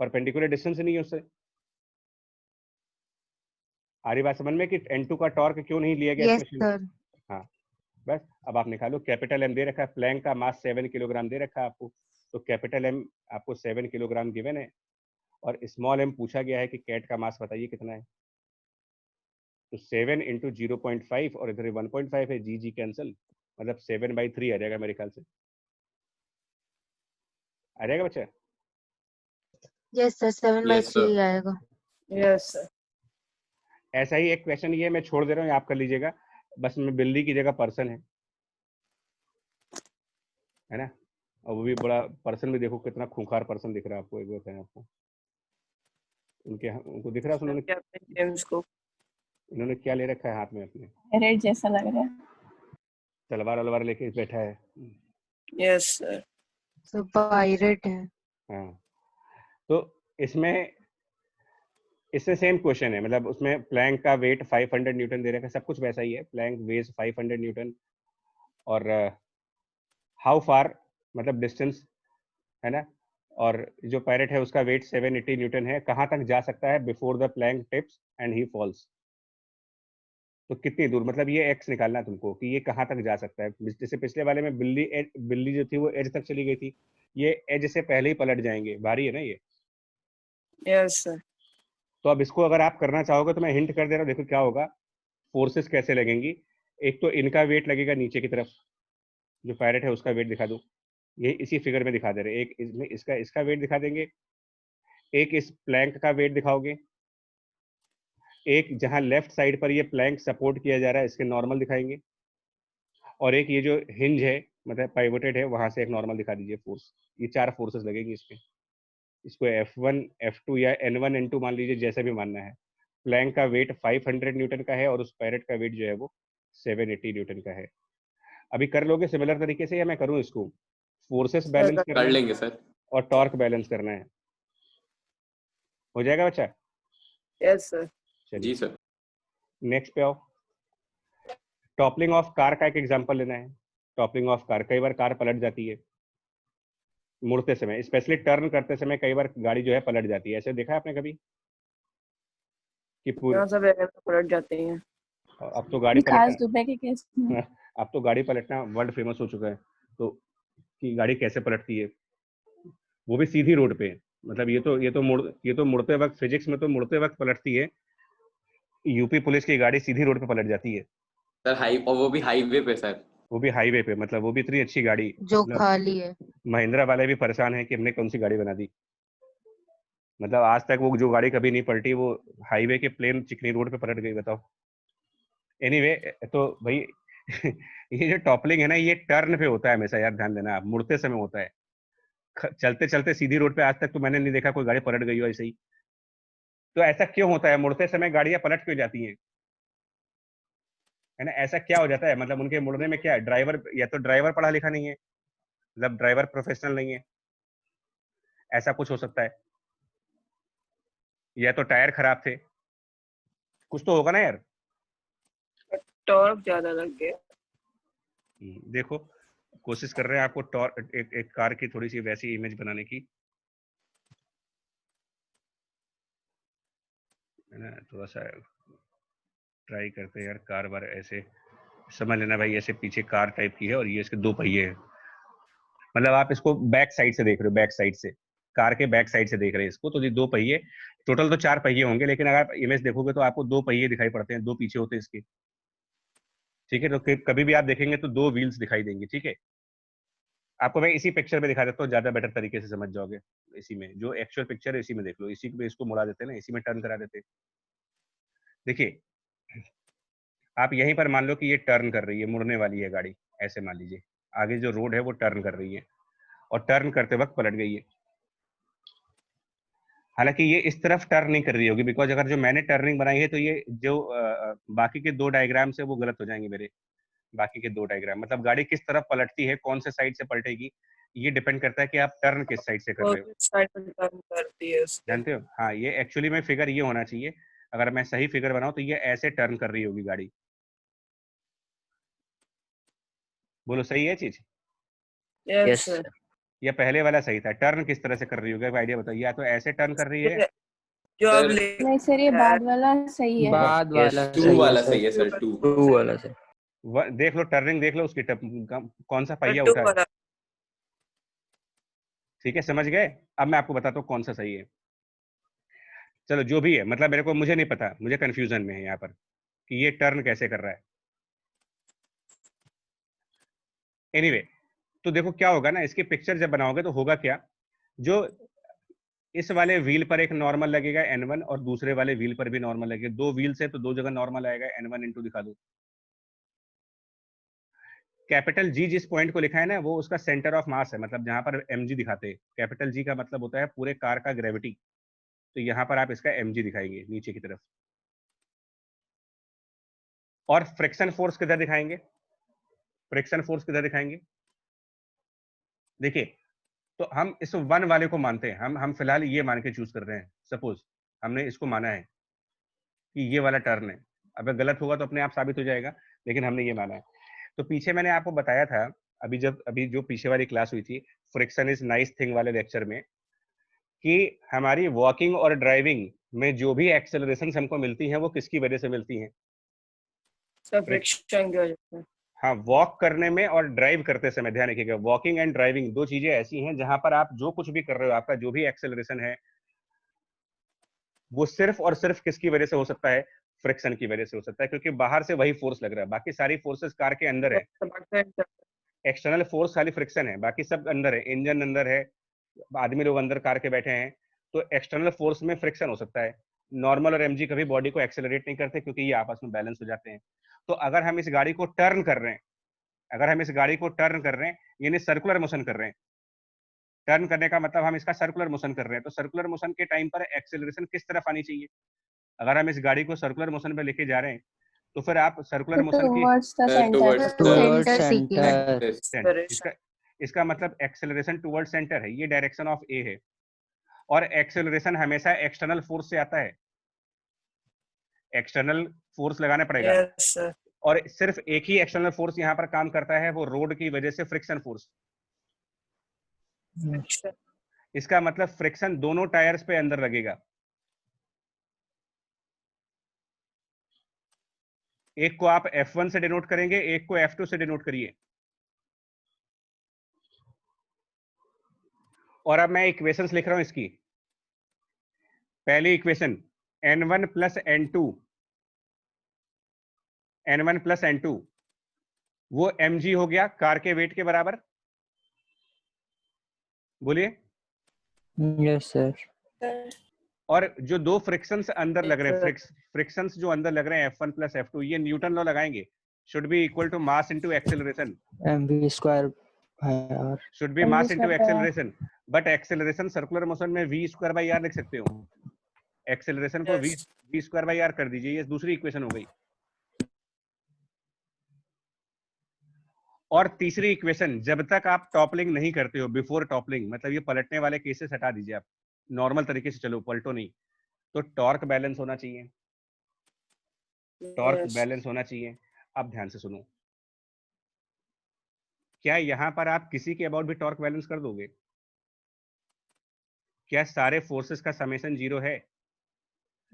परपेंडिकुलर डिस्टेंस नहीं है उससे। आ रही बात समझ में कि n2 का टॉर्क क्यों नहीं लिया गया यस स्पेशली? सर। हाँ बस अब आप निकालो। कैपिटल M दे रखा है, प्लैंक का मास 7 किलोग्राम दे रखा है आपको, तो कैपिटल M आपको 7 किलोग्राम गिवन है, और स्मॉल m पूछा गया है कि कैट का मास बताइए कितना है। तो 7 इंटू 0.5 और इधर 1.5 है, जी कैंसिल, मतलब 7/3 आ जाएगा मेरे ख्याल से। आ जाएगा बच्चा? यस सर, 7/3 आएगा। Yes sir. ऐसा ही एक क्वेश्चन ये मैं छोड़ दे रहा हूँ, आप कर लीजिएगा, बस में बिल्ली की जगह पर्सन है ना, और वो भी बड़ा पर्सन भी देखो कितना खूंखार पर्सन दिख रहा है आपको, एक बात है आपको उनको दिख रहा है उन्होंने जेम्स को इन्होंने क्या ले रखा है हाथ में अपने? रेड जैसा लग रहा है। तलवार वलवार लेके बैठा है। Yes sir. सर पायरेट है। हाँ तो इसमें इससे सेम क्वेश्चन है, मतलब उसमें प्लैंक का वेट 500 न्यूटन दे रखा है, सब कुछ वैसा ही है, प्लैंक वेज 500 न्यूटन, और हाउ फार मतलब डिस्टेंस है ना, और जो पायरेट है उसका वेट 780 न्यूटन है, कहाँ तक जा सकता है before the plank tips and ही फॉल्स। तो कितनी दूर, मतलब ये एक्स निकालना है तुमको कि ये कहाँ तक जा सकता है। जैसे पिछले वाले में बिल्ली जो थी वो एज तक चली गई थी, ये एज से पहले ही पलट जाएंगे, भारी है ना ये। Yes sir. तो अब इसको अगर आप करना चाहोगे तो मैं हिंट कर दे रहा हूँ, देखो क्या होगा, फोर्सेस कैसे लगेंगी। एक तो इनका वेट लगेगा नीचे की तरफ, जो पायरेट है उसका वेट दिखा दो, ये इसी फिगर में दिखा दे रहे, एक इसमें इसका वेट दिखा देंगे, एक इस प्लैंक का वेट दिखाओगे, एक जहां लेफ्ट साइड पर ये प्लैंक सपोर्ट किया जा रहा है इसके नॉर्मल दिखाएंगे, और एक ये जो हिंज है मतलब पाइवोटेड है वहां से एक नॉर्मल दिखा दीजिए फोर्स। ये 4 फोर्सेस लगेंगी इसके, इसको F1 F2 या N1 N2 मान लीजिए, जैसे भी मानना है। प्लैंक का वेट 500 न्यूटन का है और उस पैरेट का वेट जो है वो 780 न्यूटन का है। अभी कर लोगे सिमिलर तरीके से या मैं करूं इसको? फोर्सेस बैलेंस कर करना है लेंगे सर। और टॉर्क बैलेंस करना है, हो जाएगा बच्चा? Yes sir. जी चलिए सर। नेक्स्ट पे आओ। टॉपलिंग ऑफ कार का एक एग्जांपल लेना है। टॉपलिंग ऑफ कार, कई बार कार पलट जाती है मुड़ते समय, स्पेशली टर्न करते समय कई बार गाड़ी जो है पलट जाती है, ऐसे देखा है आपने कभी कि पूरी? यहाँ सब एरिया में पलट जाते हैं। अब तो गाड़ी विकास पलटना दुबे के केस में अब तो गाड़ी पलटना वर्ल्ड फेमस हो चुका है, तो कि गाड़ी कैसे पलटती है, वो भी सीधी रोड पे। मतलब ये तो मुड़ते वक्त, फिजिक्स में तो मुड़ते वक्त पलटती है, यूपी पुलिस की गाड़ी सीधी रोड पे पलट जाती है, सर और वो भी हाईवे पे सर। वो भी हाईवे पे, मतलब वो भी इतनी अच्छी गाड़ी, जो मतलब खाली है। महिंद्रा वाले भी परेशान है कि हमने कौन सी गाड़ी बना दी। मतलब आज तक वो जो गाड़ी कभी नहीं पलटी वो हाईवे के प्लेन चिकनी रोड पे पलट गई, बताओ। एनीवे तो भाई ये जो टॉपलिंग है ना ये टर्न पे होता है हमेशा, यार ध्यान देना, आप मुड़ते समय होता है। चलते चलते सीधी रोड पे आज तक तो मैंने नहीं देखा कोई गाड़ी पलट गई हो ऐसे ही। तो ऐसा क्यों होता है, मुड़ते समय गाड़ियां पलट क्यों जाती हैं, है ना? ऐसा क्या हो जाता है, मतलब उनके मुड़ने में क्या है, ड्राइवर या तो ड्राइवर पढ़ा लिखा नहीं है, मतलब ड्राइवर प्रोफेशनल नहीं है, ऐसा कुछ हो सकता है, या तो टायर खराब थे, कुछ तो होगा ना यार। टॉर्क ज्यादा लग गया। देखो कोशिश कर रहे हैं आपको एक कार की थोड़ी सी वैसी इमेज बनाने की, है ना। थोड़ा सा ट्राई करते हैं यार, कार बार ऐसे समझ लेना भाई, ऐसे पीछे कार टाइप की है और ये इसके 2 पहिए हैं। मतलब आप इसको बैक साइड से देख रहे हो, बैक साइड से, कार के बैक साइड से देख रहे हैं इसको, तो ये 2 पहिए, टोटल तो 4 पहिए होंगे, लेकिन अगर आप इमेज देखोगे तो आपको 2 पहिए दिखाई पड़ते हैं, 2 पीछे होते हैं इसके, ठीक है। तो कभी भी आप देखेंगे तो 2 व्हील्स दिखाई देंगे, ठीक है। आपको मैं इसी पिक्चर में दिखा देता हूँ, ज्यादा बेटर तरीके से समझ जाओगे। इसी में जो एक्चुअल पिक्चर है इसी में देख लो, इसी में इसको मुड़ा देते हैं ना, इसी में टर्न करा देते हैं। देखिए आप यहीं पर मान लो कि ये टर्न कर रही है, मुड़ने वाली है गाड़ी, ऐसे मान लीजिए आगे जो रोड है वो टर्न कर रही है और टर्न करते वक्त पलट गई है। हालांकि ये इस तरफ टर्न नहीं कर रही होगी, बिकॉज अगर जो मैंने टर्निंग बनाई है तो ये जो बाकी के 2 डायग्राम से वो गलत हो जाएंगे मेरे। बाकी के 2 डायग्राम मतलब गाड़ी किस तरफ पलटती है, कौन से साइड से पलटेगी, ये डिपेंड करता है कि आप टर्न किस साइड से कर रहे हो, साइड में टर्न करती है उसके। जानते हो। हाँ, ये एक्चुअली में फिगर ये होना चाहिए, अगर मैं सही फिगर बनाऊं तो ये ऐसे टर्न कर रही होगी गाड़ी। बोलो सही है चीज, यस यस सर। या पहले वाला सही था? टर्न किस तरह से कर रही होगी, आइडिया बताइए। या तो ऐसे टर्न कर रही है, जो अब सर, नहीं सर, ये बाद वाला सही है। बाद यस वाला 2 सही है वाला सर, सही है सर, 2। 2 वाला सर। देख लो टर्निंग, देख लो उसकी कौन सा पहिया 2 उठा है, वाला। ठीक है, समझ गए। अब मैं आपको बताता हूँ कौन सा सही है। चलो जो भी है, मतलब मुझे नहीं पता, मुझे कंफ्यूजन में है यहाँ पर कि ये टर्न कैसे कर रहा है। एनीवे, तो देखो क्या होगा ना, इसकी पिक्चर जब बनाओगे तो होगा क्या, जो इस वाले व्हील पर एक नॉर्मल लगेगा N1 और दूसरे वाले व्हील पर भी नॉर्मल लगेगा। 2 व्हील्स है तो 2 जगह नॉर्मल आएगा, N1 N2 दिखा दो। कैपिटल जी जिस पॉइंट को लिखा है ना, वो उसका सेंटर ऑफ मास है, मतलब जहां पर mg दिखाते हैं। कैपिटल जी का मतलब होता है पूरे कार का ग्रेविटी, तो यहाँ पर आप इसका mg दिखाएंगे नीचे की तरफ। और फ्रिक्शन फोर्स किधर दिखाएंगे, फ्रिक्शन फोर्स किधर दिखाएंगे? देखिए, तो हम इस 1 वाले को मानते हैं, हम फिलहाल ये मान के चूज कर रहे हैं। सपोज हमने इसको माना है कि ये वाला टर्न है, अगर गलत होगा तो अपने आप साबित हो जाएगा, लेकिन हमने ये माना है। तो पीछे मैंने आपको बताया था, अभी जो पीछे वाली क्लास हुई थी, फ्रिक्शन इज नाइस थिंग वाले लेक्चर में, कि हमारी वॉकिंग और ड्राइविंग में जो भी एक्सेलरेशन हमको मिलती हैं वो किसकी वजह से मिलती हैं? सर फ्रिक्शन की वजह से। हाँ, वॉक करने में और ड्राइव करते समय ध्यान रखिएगा, वॉकिंग एंड ड्राइविंग 2 चीजें ऐसी हैं जहां पर आप जो कुछ भी कर रहे हो, आपका जो भी एक्सेलरेशन है वो सिर्फ और सिर्फ किसकी वजह से हो सकता है? फ्रिक्शन की वजह से हो सकता है, क्योंकि बाहर से वही फोर्स लग रहा है, बाकी सारी फोर्सेस कार के अंदर है। एक्सटर्नल फोर्स खाली फ्रिक्शन है, बाकी सब अंदर है, इंजन अंदर है, आदमी लोग अंदर कार के बैठे हैं, तो एक्सटर्नल फोर्स में फ्रिक्शन हो सकता है। नॉर्मल और एमजी कभी बॉडी को एक्सेलरेट नहीं करते क्योंकि ये आपस में बैलेंस हो जाते हैं। तो अगर हम इस गाड़ी को टर्न कर रहे हैं, यानी सर्कुलर मोशन कर रहे हैं, टर्न करने का मतलब हम इसका सर्कुलर मोशन कर रहे हैं, तो सर्कुलर मोशन के टाइम पर एक्सेलरेशन किस तरफ आनी चाहिए? अगर हम इस गाड़ी को सर्कुलर मोशन पे लेके जा रहे हैं तो फिर आप सर्कुलर मोशन की towards the centre. Towards toward centre सीखिए। सेंटर। इसका मतलब एक्सेलरेशन टुवर्ड सेंटर है, ये डायरेक्शन ऑफ ए है। और एक्सेलरेशन हमेशा एक्सटर्नल फोर्स से आता है, एक्सटर्नल फोर्स लगाना पड़ेगा। Yes sir. और सिर्फ एक ही एक्सटर्नल फोर्स यहाँ पर काम करता है, वो रोड की वजह से फ्रिक्शन फोर्स। इसका मतलब फ्रिक्शन दोनों टायर्स पे अंदर लगेगा। एक को आप F1 से डिनोट करेंगे, एक को F2 से डिनोट करिए। और अब मैं इक्वेशंस लिख रहा हूं इसकी। पहली इक्वेशन N1 प्लस N2 वो mg हो गया कार के वेट के बराबर, बोलिए। Yes sir. और जो 2 फ्रिक्शंस अंदर लग रहे हैं, फ्रिक्शंस जो अंदर लग रहे हैं F1 प्लस F2, ये न्यूटन लॉ लगाएंगे, should be equal to mass into acceleration. mv square r should be mass into acceleration, but acceleration circular motion में v स्क्वायर बाई r लिख सकते हो। एक्सेलरेशन को v स्क्वायर बाई r कर दीजिए, ये दूसरी इक्वेशन हो गई। और तीसरी इक्वेशन, जब तक आप टॉपलिंग नहीं करते हो, बिफोर टॉपलिंग, मतलब ये पलटने वाले केसेस हटा दीजिए, आप नॉर्मल तरीके से चलो, पलटो नहीं, तो टॉर्क बैलेंस होना चाहिए, टॉर्क बैलेंस होना चाहिए। अब ध्यान से सुनो, क्या यहाँ पर आप किसी के अबाउट भी टॉर्क बैलेंस कर दोगे? क्या सारे फोर्सेस का समेशन 0 है?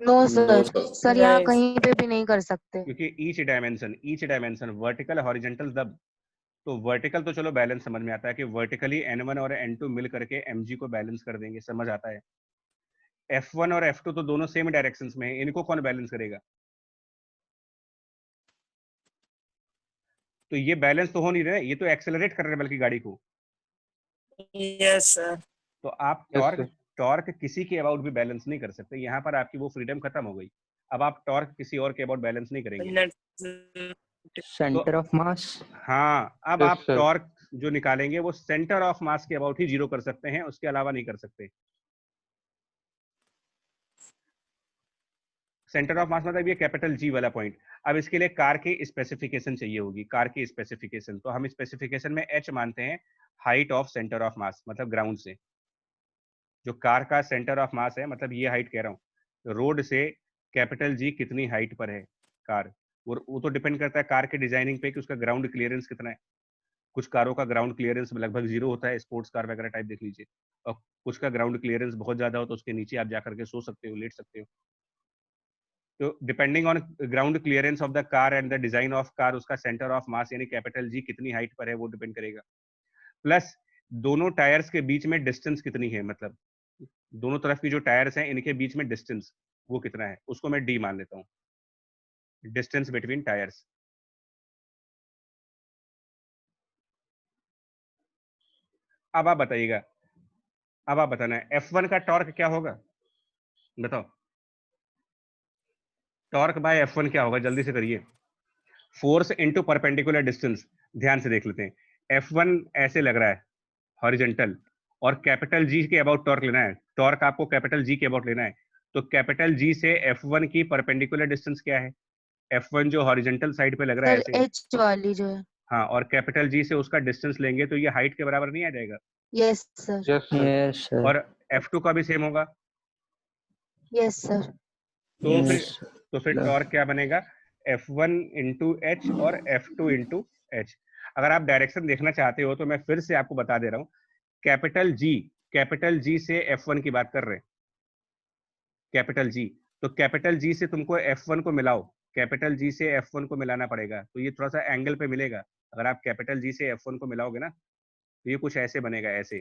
No no sir, sir. Sir यहाँ नहीं कहीं पे भी नहीं कर सकते। क्योंकि ईच डायमेंशन वर्टिकल हॉरिजॉन्टल दब, तो वर्टिकल तो चलो बैलेंस समझ में आता है कि वर्टिकली N1 और N2 मिल करके mg को बैलेंस कर देंगे, समझ आता है। F1 और F2 तो दोनों सेम डायरेक्शंस में है, इनको कौन बैलेंस करेगा? तो ये बैलेंस तो हो नहीं रहे, ये तो एक्सेलरेट कर रहे हैं बल्कि गाड़ी को। Yes sir. तो आप टॉर्क किसी के अबाउट भी बैलेंस नहीं कर सकते, यहाँ पर आपकी वो फ्रीडम खत्म हो गई। अब आप टॉर्क किसी और के अबाउट बैलेंस नहीं करेंगे। Centre of mass. हाँ, अब आप टॉर्क जो निकालेंगे वो सेंटर ऑफ मास के अबाउट ही 0 कर सकते हैं, उसके अलावा नहीं कर सकते। सेंटर ऑफ मास मतलब ये कैपिटल जी वाला पॉइंट। अब इसके लिए कार की स्पेसिफिकेशन चाहिए होगी, कार की स्पेसिफिकेशन। तो हम स्पेसिफिकेशन में h मानते हैं height of centre of mass, मतलब ग्राउंड से जो कार का सेंटर ऑफ मास है, मतलब ये हाइट कह रहा हूँ, रोड से कैपिटल जी कितनी हाइट पर है कार, वो तो डिपेंड करता है कार के डिजाइनिंग पे कि उसका ग्राउंड क्लियरेंस कितना है। कुछ कारों का ग्राउंड क्लियरेंस लगभग 0 होता है, स्पोर्ट्स कार वगैरह टाइप देख लीजिए, और कुछ का ग्राउंड क्लियरेंस बहुत ज्यादा हो तो उसके नीचे आप जाकर के सो सकते हो, लेट सकते हो। तो depending on ground clearance of the car and the design of car, उसका सेंटर ऑफ मास यानी कैपिटल जी कितनी हाइट पर है वो डिपेंड करेगा। प्लस दोनों टायर्स के बीच में डिस्टेंस कितनी है, मतलब दोनों तरफ की जो टायर्स हैं इनके बीच में डिस्टेंस वो कितना है, उसको मैं डी मान लेता हूँ, डिस्टेंस बिटवीन टायर्स। अब आप बताइएगा, अब आप बताना है F1 का टॉर्क क्या होगा, बताओ। टॉर्क बाय F1 क्या होगा, जल्दी से करिए। Force into perpendicular distance. ध्यान से देख लेते हैं, F1 ऐसे लग रहा है हॉरिजॉन्टल, और कैपिटल जी के अबाउट टॉर्क लेना है, टॉर्क आपको कैपिटल जी के अबाउट लेना है। तो कैपिटल जी से F1 की परपेंडिकुलर डिस्टेंस क्या है? F1 जो हॉरिजॉन्टल साइड पे लग रहा है सर ऐसे, एच वाली जो है। हाँ, और कैपिटल जी से उसका डिस्टेंस लेंगे तो ये हाइट के बराबर नहीं आ जाएगा? Yes sir. Yes sir. और F2 का भी सेम होगा। Yes sir. तो फिर यस टॉर्क क्या बनेगा? F1 इंटू एच और F2 इंटू एच। अगर आप डायरेक्शन देखना चाहते हो तो मैं फिर से आपको बता दे रहा हूँ, कैपिटल जी से F1 की बात कर रहे हैं, कैपिटल जी। तो कैपिटल जी से तुमको F1 को मिलाओ, कैपिटल जी से F1 को मिलाना पड़ेगा, तो ये थोड़ा सा एंगल पे मिलेगा। अगर आप कैपिटल जी से F1 को मिलाओगे ना तो ये कुछ ऐसे बनेगा, ऐसे।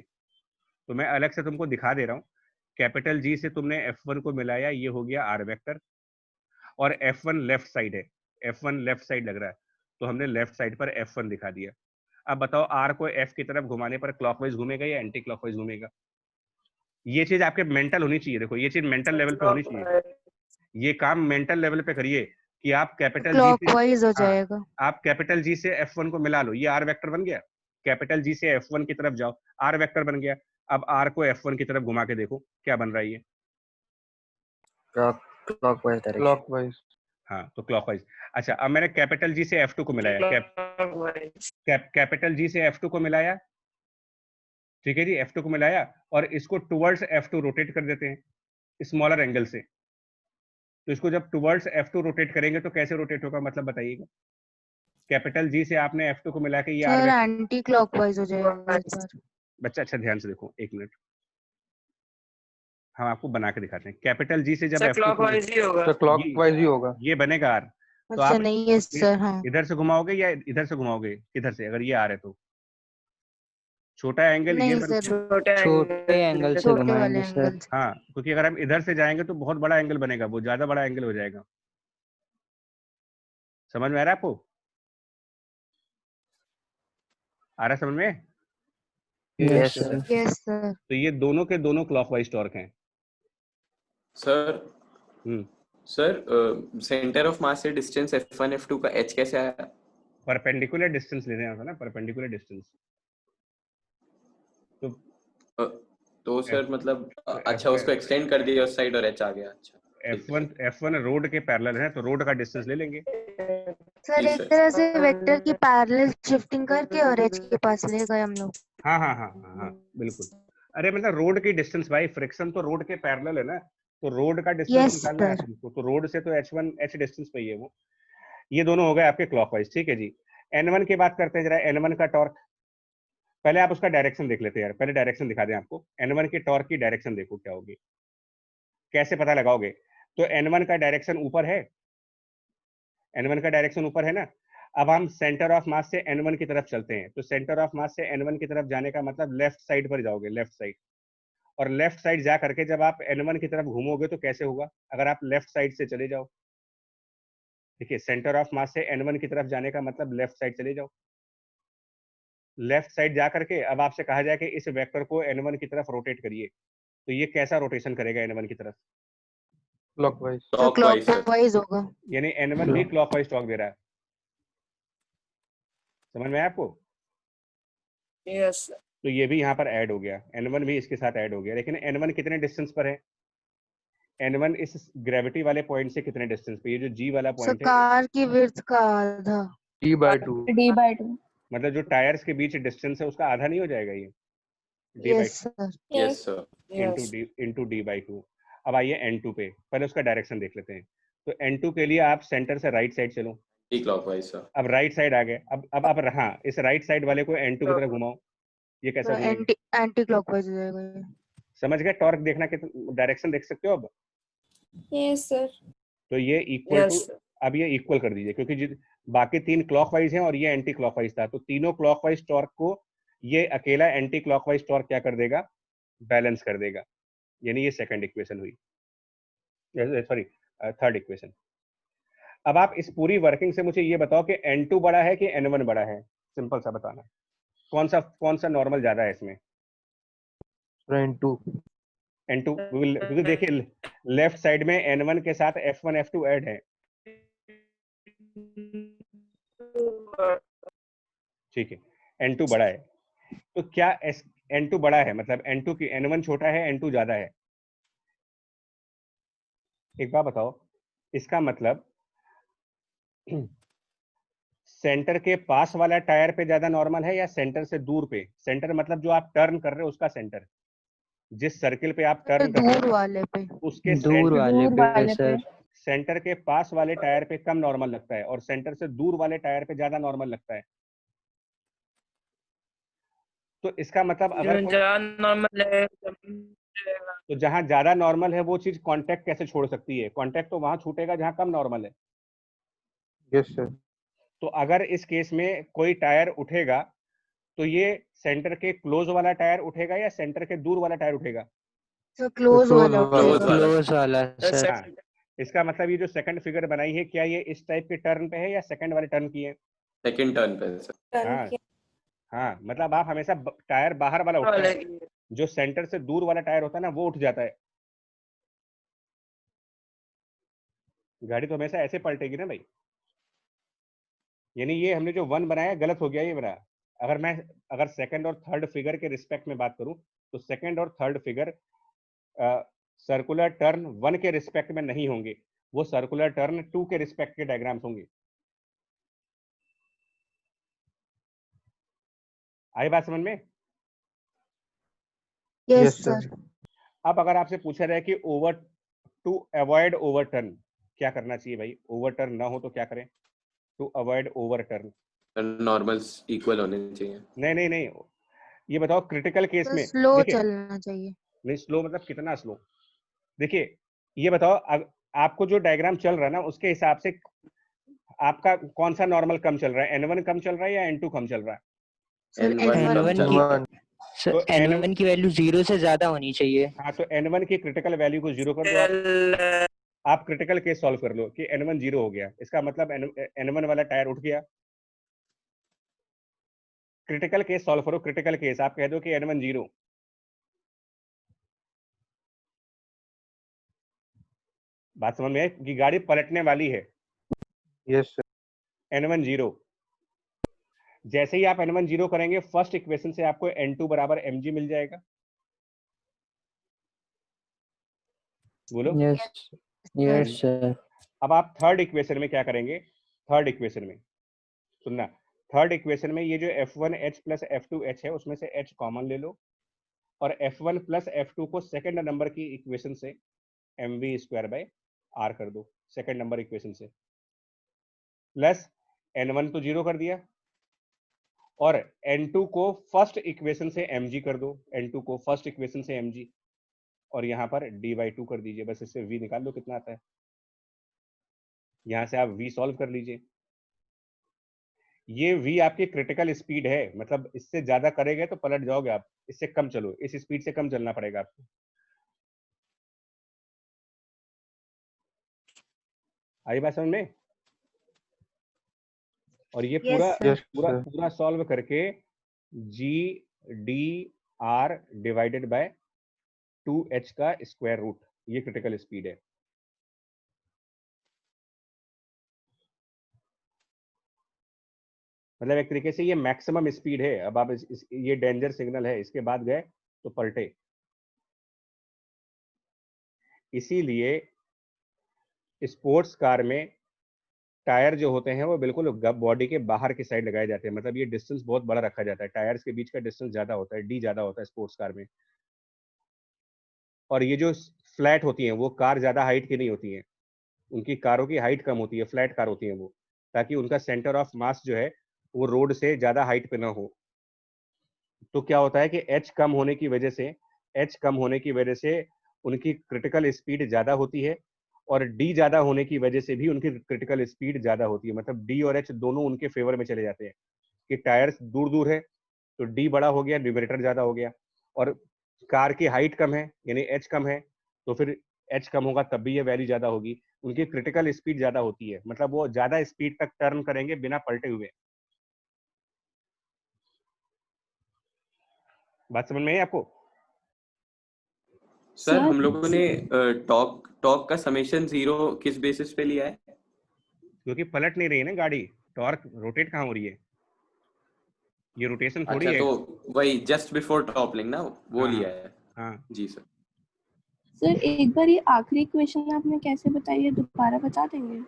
तो मैं अलग से तुमको दिखा दे रहा हूँ, कैपिटल जी से तुमने F1 को मिलाया, ये हो गया आर वेक्टर, और F1 लेफ्ट साइड है, F1 लेफ्ट साइड लग रहा है, तो हमने लेफ्ट साइड पर F1 दिखा दिया। अब बताओ आर को F की तरफ घुमाने पर क्लॉकवाइज घूमेगा या एंटी क्लॉकवाइज घूमेगा? ये चीज आपके मेंटल होनी चाहिए, देखो ये चीज मेंटल लेवल पे होनी चाहिए, ये काम मेंटल लेवल पे करिए कि आप कैपिटल जी से, क्लॉकवाइज हो हाँ, जाएगा। आप कैपिटल जी से F1 को मिला लो, ये आर वेक्टर बन गया। कैपिटल जी से F1 की तरफ जाओ, आर वेक्टर बन गया। अब आर को F1 की तरफ घुमा के देखो क्या बन रहा है ये। Clockwise direction. हाँ, तो क्लॉकवाइज। अच्छा, अब मैंने कैपिटल जी से F2 को मिलाया, कैपिटल जी से F2 को मिलाया, ठीक है जी, F2 को मिलाया, और इसको टुवर्ड्स F2 रोटेट कर देते हैं स्मॉलर एंगल से। तो इसको जब टुवर्ड्स F2 रोटेट करेंगे तो कैसे रोटेट होगा, मतलब बताइएगा। कैपिटल जी से आपने F2 को मिला के ये r sir vector, anti clockwise हो जाएगा इस बार। बच्चा अच्छा ध्यान से देखो, एक मिनट हम आपको बना के दिखाते हैं। कैपिटल जी से जब सर F2 को, क्लॉकवाइज ही होगा। तो क्लॉकवाइज ही होगा। ये बनेगा आर। तो अच्छा आप नहीं है सर। हाँ इधर से घुमाओगे या इधर से घुमाओगे, किधर से, अगर ये आ रहे तो छोटा एंगल ये नहीं सर, छोटे एंगल से छोटे वाले घुमाएंगे सर। एंगल से। हाँ, क्योंकि अगर हम इधर से जाएंगे तो बहुत बड़ा एंगल बनेगा, वो ज्यादा बड़ा एंगल हो जाएगा। समझ में आ रहा है आपको, आ रहा है समझ में? Yes sir. Yes sir. तो ये दोनों के दोनों क्लॉकवाइज टॉर्क हैं। Sir hmm, sir centre of mass से डिस्टेंस F1 F2 का h कैसे आया? परपेंडिकुलर डिस्टेंस लेने होता ना, परपेंडिकुलर डिस्टेंस। तो अ, तो सर मतलब अच्छा उसको एक्सटेंड कर दिया उस साइड और h आ गया। अच्छा F1 रोड के पैरेलल है तो रोड का डिस्टेंस ले लेंगे। सर जी एक सर। तरह से वेक्टर की पैरेलल शिफ्टिंग करके और एच के पास ले गए हम लोग। हाँ हाँ हाँ हाँ हाँ, बिल्कुल। अरे मतलब रोड की डिस्टेंस भाई, फ्रिक्शन तो रोड के पैरेलल है ना, तो रोड का डिस्टेंस यस निकालना है सर। तुमको, तो रोड से तो h डिस्टेंस पे ही है वो। ये दोनों हो गए आपके क्लॉकवाइज, ठीक है जी। N1 की बात करते हैं जरा, N1 का टॉर्क पहले आप उसका डायरेक्शन देख लेते हैं यार, पहले डायरेक्शन दिखा दें आपको। N1 के टॉर्क की डायरेक्शन देखो क्या होगी, कैसे पता लगाओगे? तो N1 का डायरेक्शन ऊपर है, N1 का डायरेक्शन ऊपर है ना। अब हम सेंटर ऑफ मास से N1 की तरफ चलते हैं, तो सेंटर ऑफ मास से N1 की तरफ जाने का मतलब लेफ्ट साइड पर जाओगे, लेफ्ट साइड। और लेफ्ट साइड जा करके जब आप N1 की तरफ घूमोगे तो कैसे होगा? अगर आप लेफ्ट साइड से चले जाओ, देखिए सेंटर ऑफ मास से N1 की तरफ जाने का मतलब लेफ्ट साइड चले जाओ। लेफ्ट साइड जा करके अब आपसे कहा जाए कि इस वेक्टर को N1 की तरफ रोटेट करिए, तो ये कैसा रोटेशन करेगा N1 की तरफ? क्लॉकवाइज। तो क्लॉकवाइज सर। क्लॉकवाइज होगा। यानी N1 भी क्लॉकवाइज टॉर्क दे रहा है। समझ में आया आपको? Yes sir. तो ये भी यहाँ पर ऐड हो गया, N1 भी इसके साथ ऐड हो गया। लेकिन N1 कितने डिस्टेंस पर है? N1 इस ग्रेविटी वाले पॉइंट से कितने डिस्टेंस पे? ये जो G वाला सर पॉइंट है, कार की विड्थ का आधा। D/2। D/2। मतलब जो टायर्स के बीच डिस्टेंस है उसका आधा नहीं हो जाएगा ये? D by yes sir. Yes sir. Yes into D by two. अब आइए N2 पे, पहले उसका डायरेक्शन देख लेते हैं। तो N2 के लिए आप सेंटर से राइट साइड चलो। T clockwise sir. अब राइट साइड आ गए, अब हाँ, इस राइट साइड वाले को N2 की तरफ घुमाओ, ये कैसा तो घूमेगा? एंटी क्लॉकवाइज हो जाएगा ये। समझ गए? टॉर्क देखना कि डायरेक्शन देख सकते हो अब। Yes sir. तो ये इक्वल टू, यस सर। अब ये इक्वल कर दीजिए, क्योंकि बाकी तीन क्लॉकवाइज हैं और ये एंटी क्लॉकवाइज था, तो तीनों क्लॉकवाइज टॉर्क को ये अकेला एंटी क्लॉकवाइज टॉर्क क्या कर देगा? बैलेंस कर देगा। यानी ये सेकंड इक्वेशन हुई, सॉरी थर्ड इक्वेशन। अब आप इस पूरी वर्किंग से मुझे ये बताओ कि N2 बड़ा है कि N1 बड़ा है? सिंपल सा बताना, कौन सा नॉर्मल ज्यादा है इसमें? N2। N2, क्योंकि देखिए लेफ्ट साइड में N1 के साथ F1 F2 ऐड है, ठीक है, N2 बड़ा है। तो क्या N2 बड़ा है मतलब N2 की N1 छोटा है, N2 ज्यादा है? एक बात बताओ, इसका मतलब सेंटर के पास वाला टायर पे ज्यादा नॉर्मल है या सेंटर से दूर पे? सेंटर मतलब जो आप टर्न कर रहे हो उसका सेंटर, जिस सर्किल पे आप टर्न कर रहे दूर हो वाले पे। उसके दूर वाले दूर पे वाले पे। सर। सेंटर के पास वाले टायर पे कम नॉर्मल लगता है और सेंटर से दूर वाले टायर पे ज्यादा नॉर्मल लगता है। तो इसका मतलब अगर कोई, जहाँ नॉर्मल है तो जहां ज्यादा नॉर्मल है वो चीज कांटेक्ट कैसे छोड़ सकती है? कांटेक्ट तो वहां छूटेगा जहां कम नॉर्मल है। Yes sir. तो अगर इस केस में कोई टायर उठेगा तो ये सेंटर के क्लोज वाला टायर उठेगा या सेंटर के दूर वाला टायर उठेगा? तो क्लोज वाला Close उठेगा। वाला। क्लोज वाला सर। हाँ, इसका मतलब ये जो सेकंड फिगर बनाई है क्या ये इस टाइप के टर्न पे है या सेकंड वाले टर्न की है? सेकंड टर्न पे सर। हाँ हाँ, मतलब आप हमेशा टायर बाहर वाला उठता है, जो सेंटर से दूर वाला टायर होता है ना वो उठ जाता है। गाड़ी तो हमेशा ऐसे पलटेगी ना भाई। यानी ये हमने जो वन बनाया गलत हो गया ये मेरा। अगर सेकंड और थर्ड फिगर के रिस्पेक्ट में बात करूं तो सेकंड और third figure circular turn one के रिस्पेक्ट में नहीं होंगे, वो सर्कुलर टर्न टू के रिस्पेक्ट के डायग्राम्स होंगे। आई बात समझ में? Yes yes sir. सर। अब अगर आपसे पूछा जाए कि ओवर टू अवॉइड ओवरटर्न क्या करना चाहिए भाई? ओवरटर्न ना हो तो क्या करें to avoid overturn? Normals equal होने चाहिए। नहीं नहीं नहीं, ये बताओ क्रिटिकल केस तो में। स्लो देखिए, चलना चाहिए। नहीं स्लो मतलब कितना स्लो? देखिए ये बताओ, आपको जो डायग्राम चल रहा है ना उसके हिसाब से आपका कौन सा नॉर्मल कम चल रहा है? N1 कम चल रहा है या N2 कम चल रहा है? सर N1 N1 कम N1 चल की रहा है। सर तो N1 की वैल्यू 0 से ज्यादा होनी चाहिए। हाँ, तो N1 की क्रिटिकल वैल्यू को जीरो कर दो आप क्रिटिकल केस सॉल्व कर लो कि N1 जीरो हो गया, इसका मतलब N1 वाला टायर उठ गया। क्रिटिकल केस सॉल्व करो, क्रिटिकल केस आप कह दो कि N1 जीरो। बात समझ में है कि गाड़ी पलटने वाली है। Yes sir. N1 zero. जैसे ही आप N1 जीरो करेंगे फर्स्ट इक्वेशन से आपको N2 बराबर mg मिल जाएगा। बोलो। Yes yes sir. अब आप थर्ड इक्वेशन में क्या करेंगे? थर्ड इक्वेशन में सुनना, थर्ड इक्वेशन में ये जो F1H प्लस F2H है उसमें से H कॉमन ले लो और F1 प्लस F2 को सेकंड नंबर की इक्वेशन से mv स्क्वायर बाय r कर दो, सेकंड नंबर इक्वेशन से, प्लस N1 तो जीरो कर दिया और N2 को फर्स्ट इक्वेशन से mg कर दो, N2 को फर्स्ट इक्वेशन से mg, और यहाँ पर d/2 कर दीजिए। बस इससे v निकाल लो कितना आता है। यहाँ से आप v सॉल्व कर लीजिए। ये v आपकी क्रिटिकल स्पीड है, मतलब इससे ज्यादा करेंगे तो पलट जाओगे आप। इससे कम चलो, इस स्पीड से कम चलना पड़ेगा आपको। आई बात समझ में? और ये Yes, पूरा sir. पूरा पूरा सॉल्व करके g/d/r डिवाइडेड बाय 2h का स्क्वायर रूट, ये क्रिटिकल स्पीड है। मतलब एक तरीके से ये मैक्सिमम स्पीड है। अब आप ये डेंजर सिग्नल है, इसके बाद गए तो पलटे। इसीलिए स्पोर्ट्स कार में टायर जो होते हैं वो बिल्कुल बॉडी के बाहर की साइड लगाए जाते हैं। मतलब ये डिस्टेंस बहुत बड़ा रखा जाता है, टायर्स के बीच का डिस्टेंस ज्यादा होता है, डी ज्यादा होता है स्पोर्ट्स कार में। और ये जो फ्लैट होती हैं वो कार ज्यादा हाइट की नहीं होती हैं, उनकी कारों की हाइट कम होती है, फ्लैट कार होती हैं वो, ताकि उनका सेंटर ऑफ मास जो है वो रोड से ज्यादा हाइट पे ना हो। तो क्या होता है कि एच कम होने की वजह से उनकी क्रिटिकल स्पीड ज्यादा होती है, और डी ज्यादा होने की वजह से भी उनकी क्रिटिकल स्पीड ज्यादा होती है। मतलब डी और एच दोनों उनके फेवर में चले जाते हैं कि टायर्स दूर दूर है तो डी बड़ा हो गया, न्यूमरेटर ज्यादा हो गया, और कार की हाइट कम है यानी एच कम है, तो फिर एच कम होगा तब भी ये वैल्यू ज्यादा होगी। उनकी क्रिटिकल स्पीड ज्यादा होती है, मतलब वो ज्यादा स्पीड तक टर्न करेंगे बिना पलटे हुए। बात समझ में आई आपको? सर हम लोगों ने टॉर्क का समेशन 0 किस बेसिस पे लिया है? क्योंकि पलट नहीं रही है ना गाड़ी, टॉर्क रोटेट कहाँ हो रही है, ये रोटेशन थोड़ी अच्छा, है। तो वही जस्ट बिफोर टॉपलिंग ना वो हाँ लिया है। हाँ। जी सर। सर एक बार ये आखिरी क्वेश्चन आपने कैसे बताई है, दोबारा बता देंगे?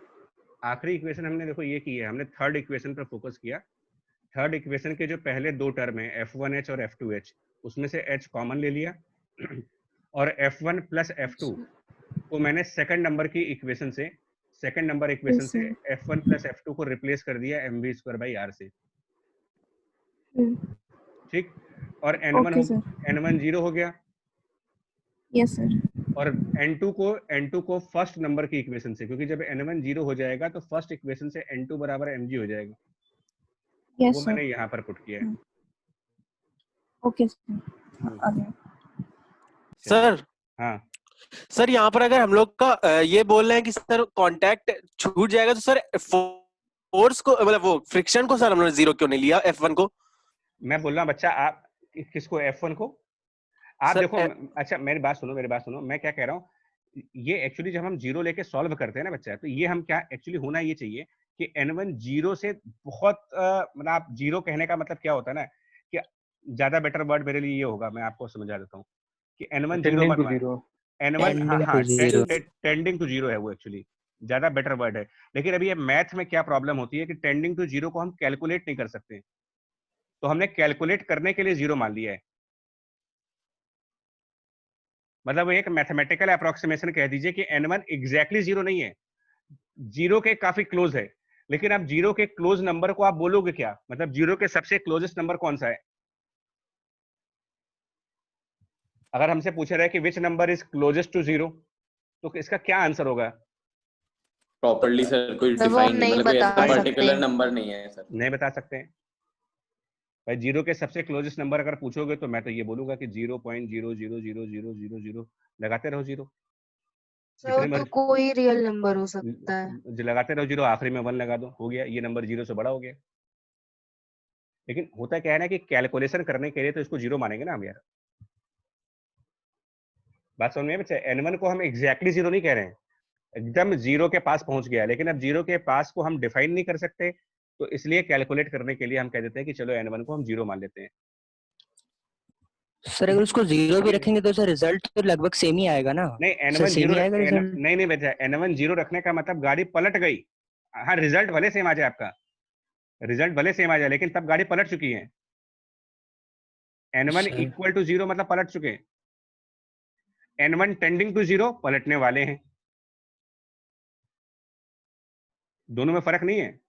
आखिरी इक्वेशन हमने देखो ये की है, हमने थर्ड इक्वेशन पर फोकस किया। थर्ड इक्वेशन के जो पहले दो टर्म है F1H और F2H, उसमें से H कॉमन ले लिया और F1 प्लस F2 को मैंने सेकंड नंबर की इक्वेशन से Yes, sir. F1 plus F2 को रिप्लेस कर दिया mv²/r से। ठीक, और Okay, sir. N1 0 हो गया, Yes, sir. और N2 को फर्स्ट नंबर की इक्वेशन से, क्योंकि जब N1 0 हो जाएगा तो फर्स्ट इक्वेशन से N2 बराबर mg हो जाएगा, Yes, वो sir. मैंने यहाँ पर पुट किया है। Okay, sir. आ गया। सर हाँ सर यहाँ पर अगर हम लोग का ये बोल रहे हैं कि सर कांटेक्ट छूट जाएगा, तो सर फोर्स को मतलब वो फ्रिक्शन को सर हम लोगने 0 क्यों नहीं लिया F1 को? मैं बोल रहा हूँ बच्चा, आप किसको F1 को आप सर, देखो। अच्छा मेरी बात सुनो, मैं क्या कह रहा हूँ, ये एक्चुअली जब हम 0 लेके सॉल्व करते हैं ना बच्चा, तो ये हम क्या एक्चुअली होना ये चाहिए कि N1 0 से बहुत मतलब आप 0 कहने का मतलब क्या होता है ना, कि ज्यादा बेटर वर्ड मेरे लिए ये होगा, मैं आपको समझा देता हूँ कि N1 0 टेंडिंग मत टू मान, जीरो। N1 Tending हाँ to zero. टेंडिंग टू 0 है वो, एक्चुअली ज्यादा बेटर वर्ड है। लेकिन अभी ये मैथ में क्या प्रॉब्लम होती है कि टेंडिंग टू 0 को हम कैलकुलेट नहीं कर सकते, तो हमने कैलकुलेट करने के लिए 0 मान लिया है। मतलब वो एक मैथमेटिकल अप्रोक्सीमेशन कह दीजिए कि N1 एग्जैक्टली 0 नहीं है, 0 के काफी क्लोज है, लेकिन आप 0 के क्लोज नंबर को आप बोलोगे क्या, मतलब 0 के सबसे क्लोजेस्ट नंबर कौन सा है? अगर हमसे पूछा रहा है कि which number is closest to 0, तो इसका क्या आंसर होगा? प्रॉपर्ली सर कोई वो हम डिफाइन नहीं, नहीं मतलब कोई ऐसा बता पर्टिकुलर सकते। नंबर नहीं है सर। नहीं बता सकते हैं भाई। 0 के सबसे क्लोजेस्ट नंबर अगर पूछोगे तो मैं तो ये बोलूंगा कि 0.00000 लगाते रहो 0, वो जितने तो मर्जी कोई रियल नंबर हो सकता है। लगाते रहो 0, आखिरी में 1 लगा दो, हो गया, ये नंबर 0 से बड़ा हो गया। लेकिन होता क्या है ना कि कैलकुलेशन करने के लिए तो इसको 0 मानेंगे ना हम यार। बात समझ में बच्चा, N1 को हम एग्जैक्टली 0 नहीं कह रहे हैं, एकदम 0 के पास पहुंच गया, लेकिन अब 0 के पास को हम डिफाइन नहीं कर सकते, तो इसलिए कैलकुलेट करने के लिए हम कह देते हैं कि चलो N1 को हम 0 मान लेते हैं। सर अगर उसको 0 भी रखेंगे तो सर रिजल्ट तो लगभग सेम ही आएगा ना? नहीं सर N1 सेम 0 ही आएगा रिजल्ट? नहीं बच्चा, N1 0 रखने का मतलब गाड़ी पलट गई। हाँ रिजल्ट भले सेम आ जाए, आपका रिजल्ट भले सेम आ जाए, लेकिन तब गाड़ी पलट चुकी है। N1 सर इक्वल टू 0 मतलब पलट चुके हैं, N1 टेंडिंग टू 0 पलटने वाले हैं, दोनों में फर्क नहीं है।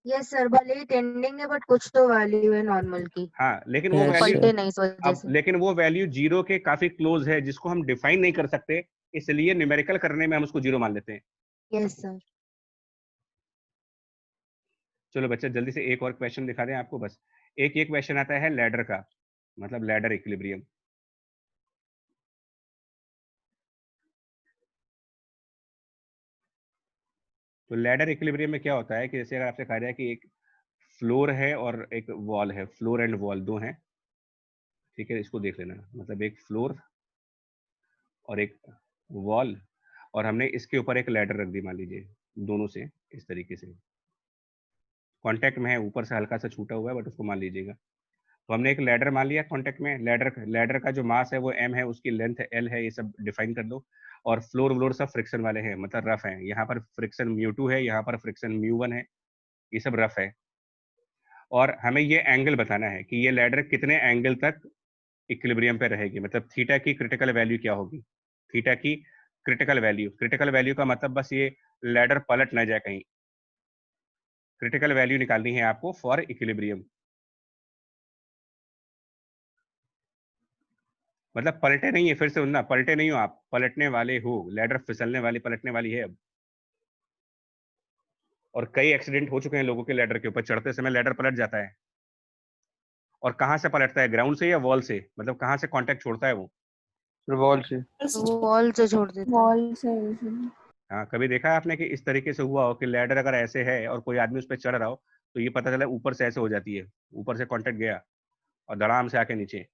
यस सर, भले ही टेंडिंग है बट कुछ तो वैल्यू है नॉर्मल की, हाँ, लेकिन वो Yes, वैल्यू पलटे नहीं इस वजह अब से। लेकिन वो वैल्यू जीरो के काफी क्लोज है, जिसको हम डिफाइन नहीं कर सकते, इसलिए न्यूमेरिकल करने में हम उसको जीरो मान लेते हैं। Yes sir. चलो बच्चा जल्दी से एक और क्वेश्चन दिखा दें आपको। बस एक ये क्वेश्चन आता है लैडर का, मतलब लैडर इक्विलिब्रियम। तो लैडर इक्विलिब्रियम में क्या होता है कि जैसे अगर आपसे कहा जाए कि एक फ्लोर है और एक वॉल है, फ्लोर एंड वॉल दो हैं, ठीक है, इसको देख लेना, मतलब एक फ्लोर और एक वॉल, और हमने इसके ऊपर एक लैडर रख दी मान लीजिए, दोनों से इस तरीके से कांटेक्ट में है, ऊपर से हल्का सा छूटा हुआ है बट उसको मान लीजिएगा। तो हमने एक लैडर मान लिया कांटेक्ट में, लैडर का जो मास है वो m है, उसकी लेंथ l है, ये सब डिफाइन कर दो। और फ्लोर व्लोर सब फ्रिक्शन वाले हैं, मतलब रफ है, यहाँ पर फ्रिक्शन μ2 है, यहाँ पर फ्रिक्शन μ1 है, ये सब रफ है। और हमें ये एंगल बताना है कि ये लैडर कितने एंगल तक इक्विलिब्रियम पे रहेगी, मतलब थीटा की क्रिटिकल वैल्यू क्या होगी, थीटा की क्रिटिकल वैल्यू का मतलब बस ये लैडर पलट ना जाए कहीं, क्रिटिकल वैल्यू निकालनी है आपको फॉर इक्विलिब्रियम। मतलब पलटे नहीं है, फिर से सुनना, पलटे नहीं हो आप, पलटने वाले हो, लैडर फिसलने वाली पलटने वाली है अब। और कई एक्सीडेंट हो चुके हैं लोगों के लैडर के ऊपर, चढ़ते समय लैडर पलट जाता है। और कहाँ से पलटता है, ग्राउंड से या वॉल से, मतलब कहाँ से कांटेक्ट छोड़ता है वो? वॉल से। वॉल से छोड़ देते हैं। वॉल से usually। हाँ, कभी देखा है आपने कि इस तरीके से हुआ हो कि लैडर अगर ऐसे है और कोई आदमी उस पर चढ़ रहा हो, तो ये पता चला ऊपर से ऐसे हो जाती है, ऊपर से कांटेक्ट गया और धड़ाम से आके नीचे।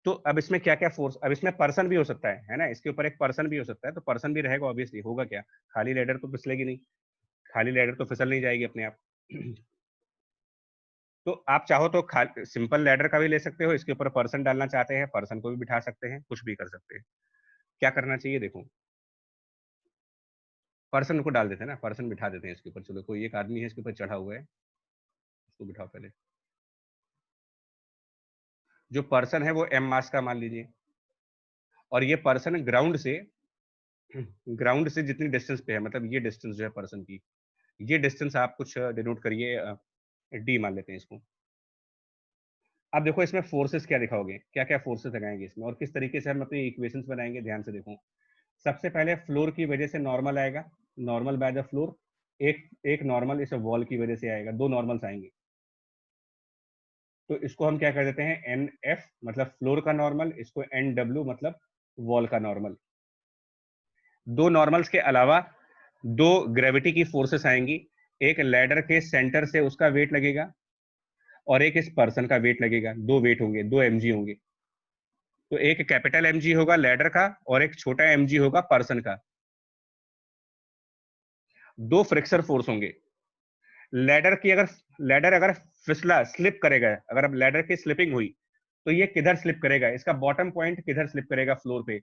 तो अब इसमें क्या क्या फोर्स, अब इसमें पर्सन भी हो सकता है ना, इसके ऊपर एक पर्सन भी हो सकता है, तो पर्सन भी रहेगा ऑब्वियसली, होगा क्या, खाली लैडर तो फिसलेगी नहीं, खाली लैडर तो फिसल नहीं जाएगी अपने आप। तो आप चाहो तो सिंपल लैडर का भी ले सकते हो, इसके ऊपर पर्सन डालना चाहते हैं, पर्सन को भी बिठा सकते हैं, कुछ भी कर सकते हैं। क्या करना चाहिए देखो, पर्सन को डाल देते हैं ना, पर्सन बिठा देते हैं इसके ऊपर। चलो कोई एक आदमी है इसके ऊपर चढ़ा हुआ है, उसको बिठाओ पहले। जो पर्सन है वो m मास का मान लीजिए, और ये पर्सन ग्राउंड से जितनी डिस्टेंस पे है, मतलब ये डिस्टेंस जो है पर्सन की, ये डिस्टेंस आप कुछ डिनोट करिए, d मान लेते हैं इसको। अब देखो इसमें फोर्सेस क्या दिखाओगे, क्या क्या फोर्सेस लगाएंगे इसमें, और किस तरीके से हम अपनी इक्वेशंस बनाएंगे, ध्यान से देखो। सबसे पहले फ्लोर की वजह से नॉर्मल आएगा, नॉर्मल बाय द फ्लोर, एक नॉर्मल इस वॉल की वजह से आएगा, दो नॉर्मल्स आएंगे। तो इसको हम क्या कर देते हैं, एन एफ मतलब फ्लोर का नॉर्मल, इसको एन डब्ल्यू मतलब वॉल का नॉर्मल। दो नॉर्मल्स के अलावा दो ग्रेविटी की फोर्सेस आएंगी, एक लैडर के सेंटर से उसका वेट लगेगा और एक इस पर्सन का वेट लगेगा, दो वेट होंगे, दो mg होंगे। तो एक कैपिटल mg होगा लैडर का और एक छोटा mg होगा पर्सन का। दो फ्रिक्शन फोर्स होंगे, लैडर अगर फिसला स्लिप करेगा, अगर अब लैडर की स्लिपिंग हुई तो ये किधर स्लिप करेगा, इसका बॉटम पॉइंट किधर स्लिप करेगा फ्लोर पे,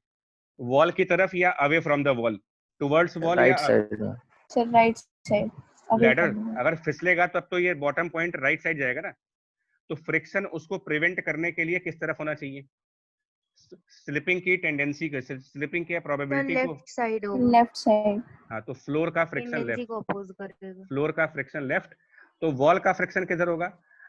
वॉल की तरफ या away from the wall, towards wall या राइट साइड में। Sir right side away ladder from the अगर फिसलेगा तब तो ये बॉटम पॉइंट राइट साइड जाएगा ना। तो फ्रिक्शन उसको प्रिवेंट करने के लिए किस तरफ होना चाहिए, स्लिपिंग की टेंडेंसी को, स्लिपिंग की तो प्रोबेबिलिटी को, लेफ्ट साइड होगा, लेफ्ट साइड। हाँ, तो फ्लोर का फ्रिक्शन टेंडेंसी लेफ्ट, को अपोज करेगा। फ्लोर का फ्रिक्शन लेफ्ट। तो वॉल का फ्रिक्शन किधर होगा,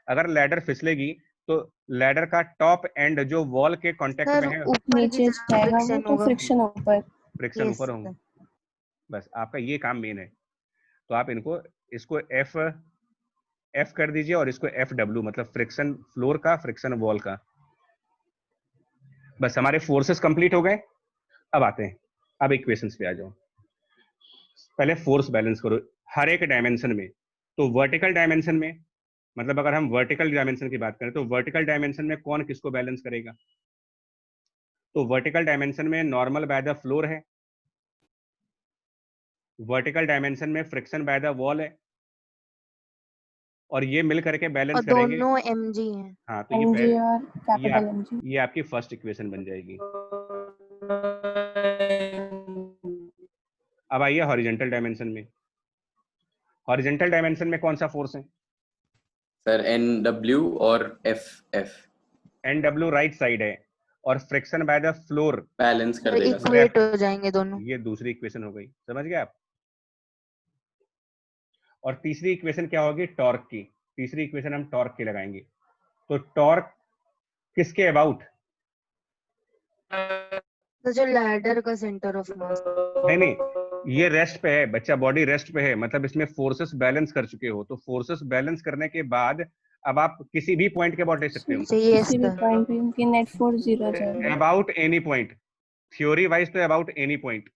अगर लैडर फिसलेगी तो लैडर का टॉप एंड जो वॉल के कांटेक्ट सर में है, ऊपर की नीचे तरफ जाएगा वो फ्रिक्शन तो होगा। फ्रिक्शन ऊपर। फ्रिक्शन यस ऊपर होंगे। बस आपका ये काम मेन है। तो आप इसको एफ कर दीजिए और इसको एफ डब्ल्यू मतलब फ्रिक्शन फ्लोर का, फ्रिक्शन वॉल का। बस हमारे फोर्सेस कंप्लीट हो गए। अब आते हैं, अब इक्वेशंस पे आ जाओ। पहले फोर्स बैलेंस करो हर एक डायमेंशन में। तो वर्टिकल डायमेंशन में, मतलब अगर हम वर्टिकल डायमेंशन की बात करें तो वर्टिकल डायमेंशन में कौन किसको बैलेंस करेगा, तो वर्टिकल डायमेंशन में नॉर्मल बाय द फ्लोर है, वर्टिकल डायमेंशन में फ्रिक्शन बाय द वॉल है, और ये मिल करके और बैलेंस करेंगे। दोनों mg हैं। हाँ, तो mg और कैपिटल mg। ये आपकी फर्स्ट इक्वेशन बन जाएगी। अब आइए हॉरिजॉन्टल डायमेंशन में। हॉरिजॉन्टल डायमेंशन में कौन सा फोर्स है, सर NW और FF NW राइट साइड है और friction by the floor balance कर सर देगा सर। इक्वेट हो जाएंगे दोनों। ये दूसरी इक्वेशन हो गई, समझ गए आप। और तीसरी इक्वेशन क्या होगी? टॉर्क की। तीसरी इक्वेशन हम टॉर्क की लगाएंगे। तो टॉर्क किसके अबाउट? तो जो लैडर का सेंटर ऑफ मास। नहीं, ये रेस्ट पे है बच्चा, बॉडी रेस्ट पे है, मतलब इसमें फोर्सेस बैलेंस कर चुके हो। तो फोर्सेस बैलेंस करने के बाद अब आप किसी भी पॉइंट के अबाउट ले सकते हो, किसी भी पॉइंट पे उनकी नेट फोर्स 0 आ जाएगा। About any point. Theory wise तो अबाउट एनी पॉइंट,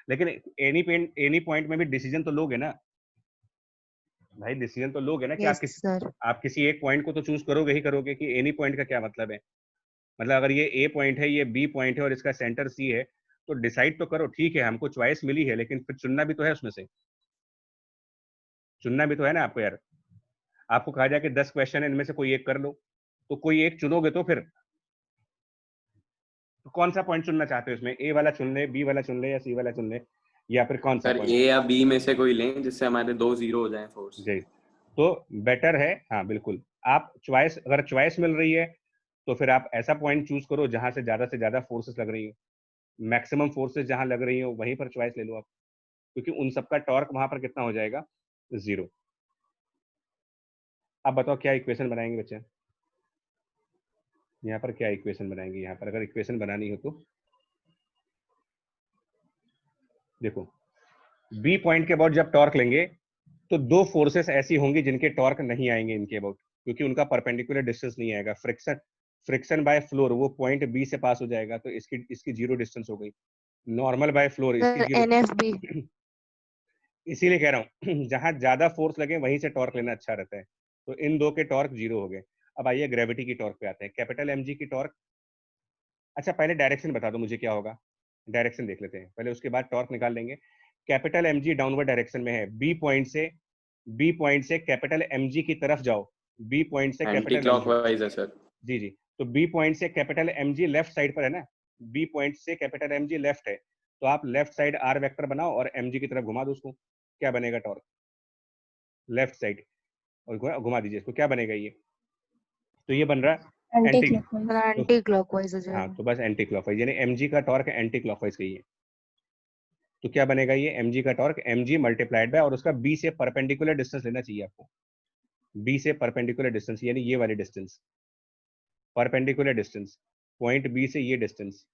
लेकिन एनी पॉइंट में भी डिसीजन तो लोगे ना भाई, डिसीजन तो लोगे ना कि यस सर। आप किसी एक पॉइंट को तो चूज करोगे ही करोगे। कि एनी पॉइंट का क्या मतलब है? मतलब अगर ये ए पॉइंट है, ये बी पॉइंट है और इसका सेंटर सी है, तो डिसाइड तो करो। ठीक है, हमको चॉइस मिली है, लेकिन फिर चुनना भी तो है, उसमें से चुनना भी तो है ना आपको यार। आपको कहा जाए कि 10 क्वेश्चन है, इनमें से कोई एक कर लो, तो कोई एक चुनोगे तो फिर तो कौन सा पॉइंट चुनना चाहते हो इसमें? ए वाला चुन ले, बी वाला चुन ले, या सी वाला चुन ले, या फिर कौन सा सर पॉइंट? ए या बी में से कोई लें जिससे हमारे 2 0 हो जाए फोर्स। जी, तो बेटर है। हाँ बिल्कुल, आप चॉइस, अगर चॉइस मिल रही है तो फिर आप ऐसा पॉइंट चूज करो जहां से ज्यादा फोर्सेस लग रही हो, मैक्सिमम फोर्सेस जहां लग रही हो वहीं पर चॉइस ले लो आप, क्योंकि उन सबका टॉर्क वहां पर कितना हो जाएगा? 0। अब बताओ क्या इक्वेशन बनाएंगे बच्चे? यहाँ पर क्या इक्वेशन बनाएंगे? यहाँ पर अगर इक्वेशन बनानी हो तो देखो, बी पॉइंट के अबाउट जब टॉर्क लेंगे तो दो फोर्सेस ऐसी होंगी जिनके टॉर्क नहीं आएंगे इनके अबाउट, क्योंकि उनका परपेंडिकुलर डिस्टेंस नहीं आएगा। फ्रिक्शन बाय फ्लोर, वो पॉइंट बी से पास हो जाएगा, तो इसकी 0 डिस्टेंस हो गई। नॉर्मल बाय फ्लोर, इसकी 0। एनएफबी। इसीलिए कह रहा हूँ जहां ज्यादा फोर्स लगे वहीं से टॉर्क लेना अच्छा रहता है। तो इन दो के टॉर्क 0 हो गए। अब आइए ग्रेविटी की टॉर्क पे आते हैं। कैपिटल एम जी की टॉर्क, अच्छा पहले डायरेक्शन बता दो मुझे क्या होगा, डायरेक्शन देख लेते हैं पहले, उसके बाद टॉर्क निकाल लेंगे। Capital M G downward direction में है, बी पॉइंट से कैपिटल एम जी की तरफ जाओ। बी पॉइंट से एंटी कैपिटल क्लॉकवाइज है सर। जी, तो बी पॉइंट से capital M G left side पर है ना, बी पॉइंट से कैपिटल एम जी लेफ्ट है, तो आप लेफ्ट साइड आर वेक्टर बनाओ और एम जी की तरफ घुमा दो उसको। क्या बनेगा टॉर्क? लेफ्ट साइड, और घुमा दीजिए इसको, क्या बनेगा ये? तो ये बन रहा है anti anti, clockwise. Anti clockwise हो हाँ जाएगा। तो बस एंटी क्लॉकवाइज, यानी एम जी का टॉर्क एंटी क्लॉकवाइज का ही है। तो क्या बनेगा ये? एम जी का torque M G multiplied by, और उसका बी से परपेंडिकुलर डिस्टेंस लेना चाहिए आपको। बी से परपेंडिकुलर डिस्टेंस, यानी ये वाली distance, perpendicular distance, point B से ये डिस्टेंस।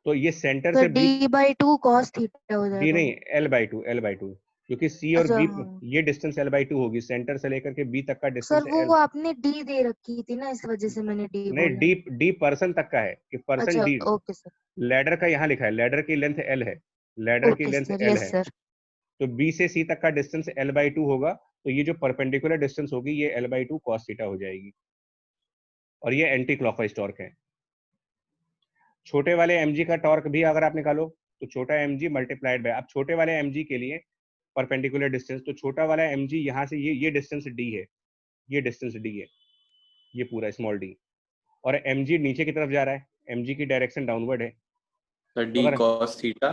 तो ये सेंटर तो से बी, d/2 cos थीटा हो डी जाएगा नहीं, वो। एल बाई टू, क्योंकि सी और अच्छा बी, हाँ। ये डिस्टेंस एल बाई टू होगी, सेंटर से लेकर के बी तक का डिस्टेंस सर एल। वो आपने d दे रखी थी ना, इस वजह से मैंने d नहीं, बोला। डी पर्सन तक का है, कि पर्सन अच्छा डी। Okay sir. लैडर का यहाँ लिखा है, लैडर की लेंथ एल है, लैडर की okay length sir, L yes है, सर। तो बी से सी तक का डिस्टेंस एल बाई टू होगा। तो ये जो परपेंडिकुलर डिस्टेंस होगी ये L by two cos theta हो जाएगी, और ये एंटी क्लॉकवाइज टॉर्क है। छोटे वाले mg का टॉर्क भी अगर आप निकालो तो छोटा mg मल्टीप्लाइड बाय, अब छोटे वाले mg के लिए परपेंडिकुलर डिस्टेंस, तो छोटा वाला mg यहाँ से ये डिस्टेंस d है, ये डिस्टेंस d है, ये पूरा स्मॉल d, और mg नीचे की तरफ जा रहा है, mg की डायरेक्शन डाउनवर्ड है। सर तो डी अगर, कॉस थीटा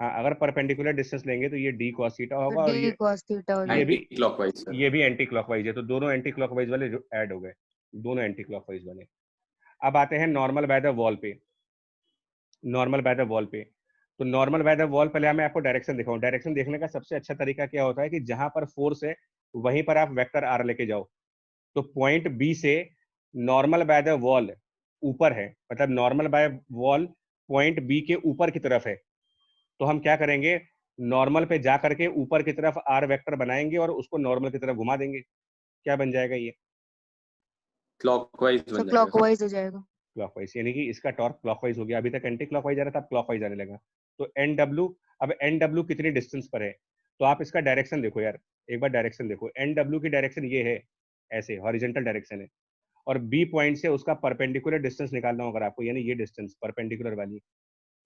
हाँ अगर परपेंडिकुलर डिस्टेंस लेंगे तो ये d cos थीटा तो होगा, और d cos थीटा हो ये जाएगा। भी एंटी क्लॉकवाइज सर। ये भी एंटी क्लॉकवाइज है, तो दोनों एंटी क्लॉकवाइज वाले जो ऐड हो गए, दोनों एंटी क्लॉकवाइज वाले। अब आते हैं नॉर्मल बाय द वॉल पे। नॉर्मल बाय द वॉल पे, तो नॉर्मल बाय द वॉल, पहले मैं आपको डायरेक्शन दिखाऊं। डायरेक्शन देखने का सबसे अच्छा तरीका क्या होता है कि जहां पर फोर्स है वहीं पर आप वेक्टर आर लेके जाओ। तो पॉइंट बी से नॉर्मल बाय द वॉल ऊपर है, मतलब normal by wall point B के ऊपर की तरफ है, तो हम क्या करेंगे? नॉर्मल पे जा करके ऊपर की तरफ आर वेक्टर बनाएंगे और उसको नॉर्मल की तरफ घुमा देंगे। क्या बन जाएगा ये? क्लॉकवाइज तो बन जाएगा सर। क्लॉकवाइज हो जाएगा। क्लॉकवाइज, यानी कि इसका टॉर्क क्लॉकवाइज हो गया। अभी तक एंटी क्लॉकवाइज आ रहा था, अब क्लॉकवाइज आने लगा। तो एन डब्ल्यू, अब एन डब्ल्यू कितनी डिस्टेंस पर है? तो आप इसका डायरेक्शन देखो यार, एक बार डायरेक्शन देखो। एन डब्ल्यू की डायरेक्शन ये है, ऐसे हॉरिजॉन्टल डायरेक्शन है, और बी पॉइंट से उसका परपेंडिकुलर डिस्टेंस निकालना होगा आपको, यानी ये डिस्टेंस परपेंडिकुलर वाली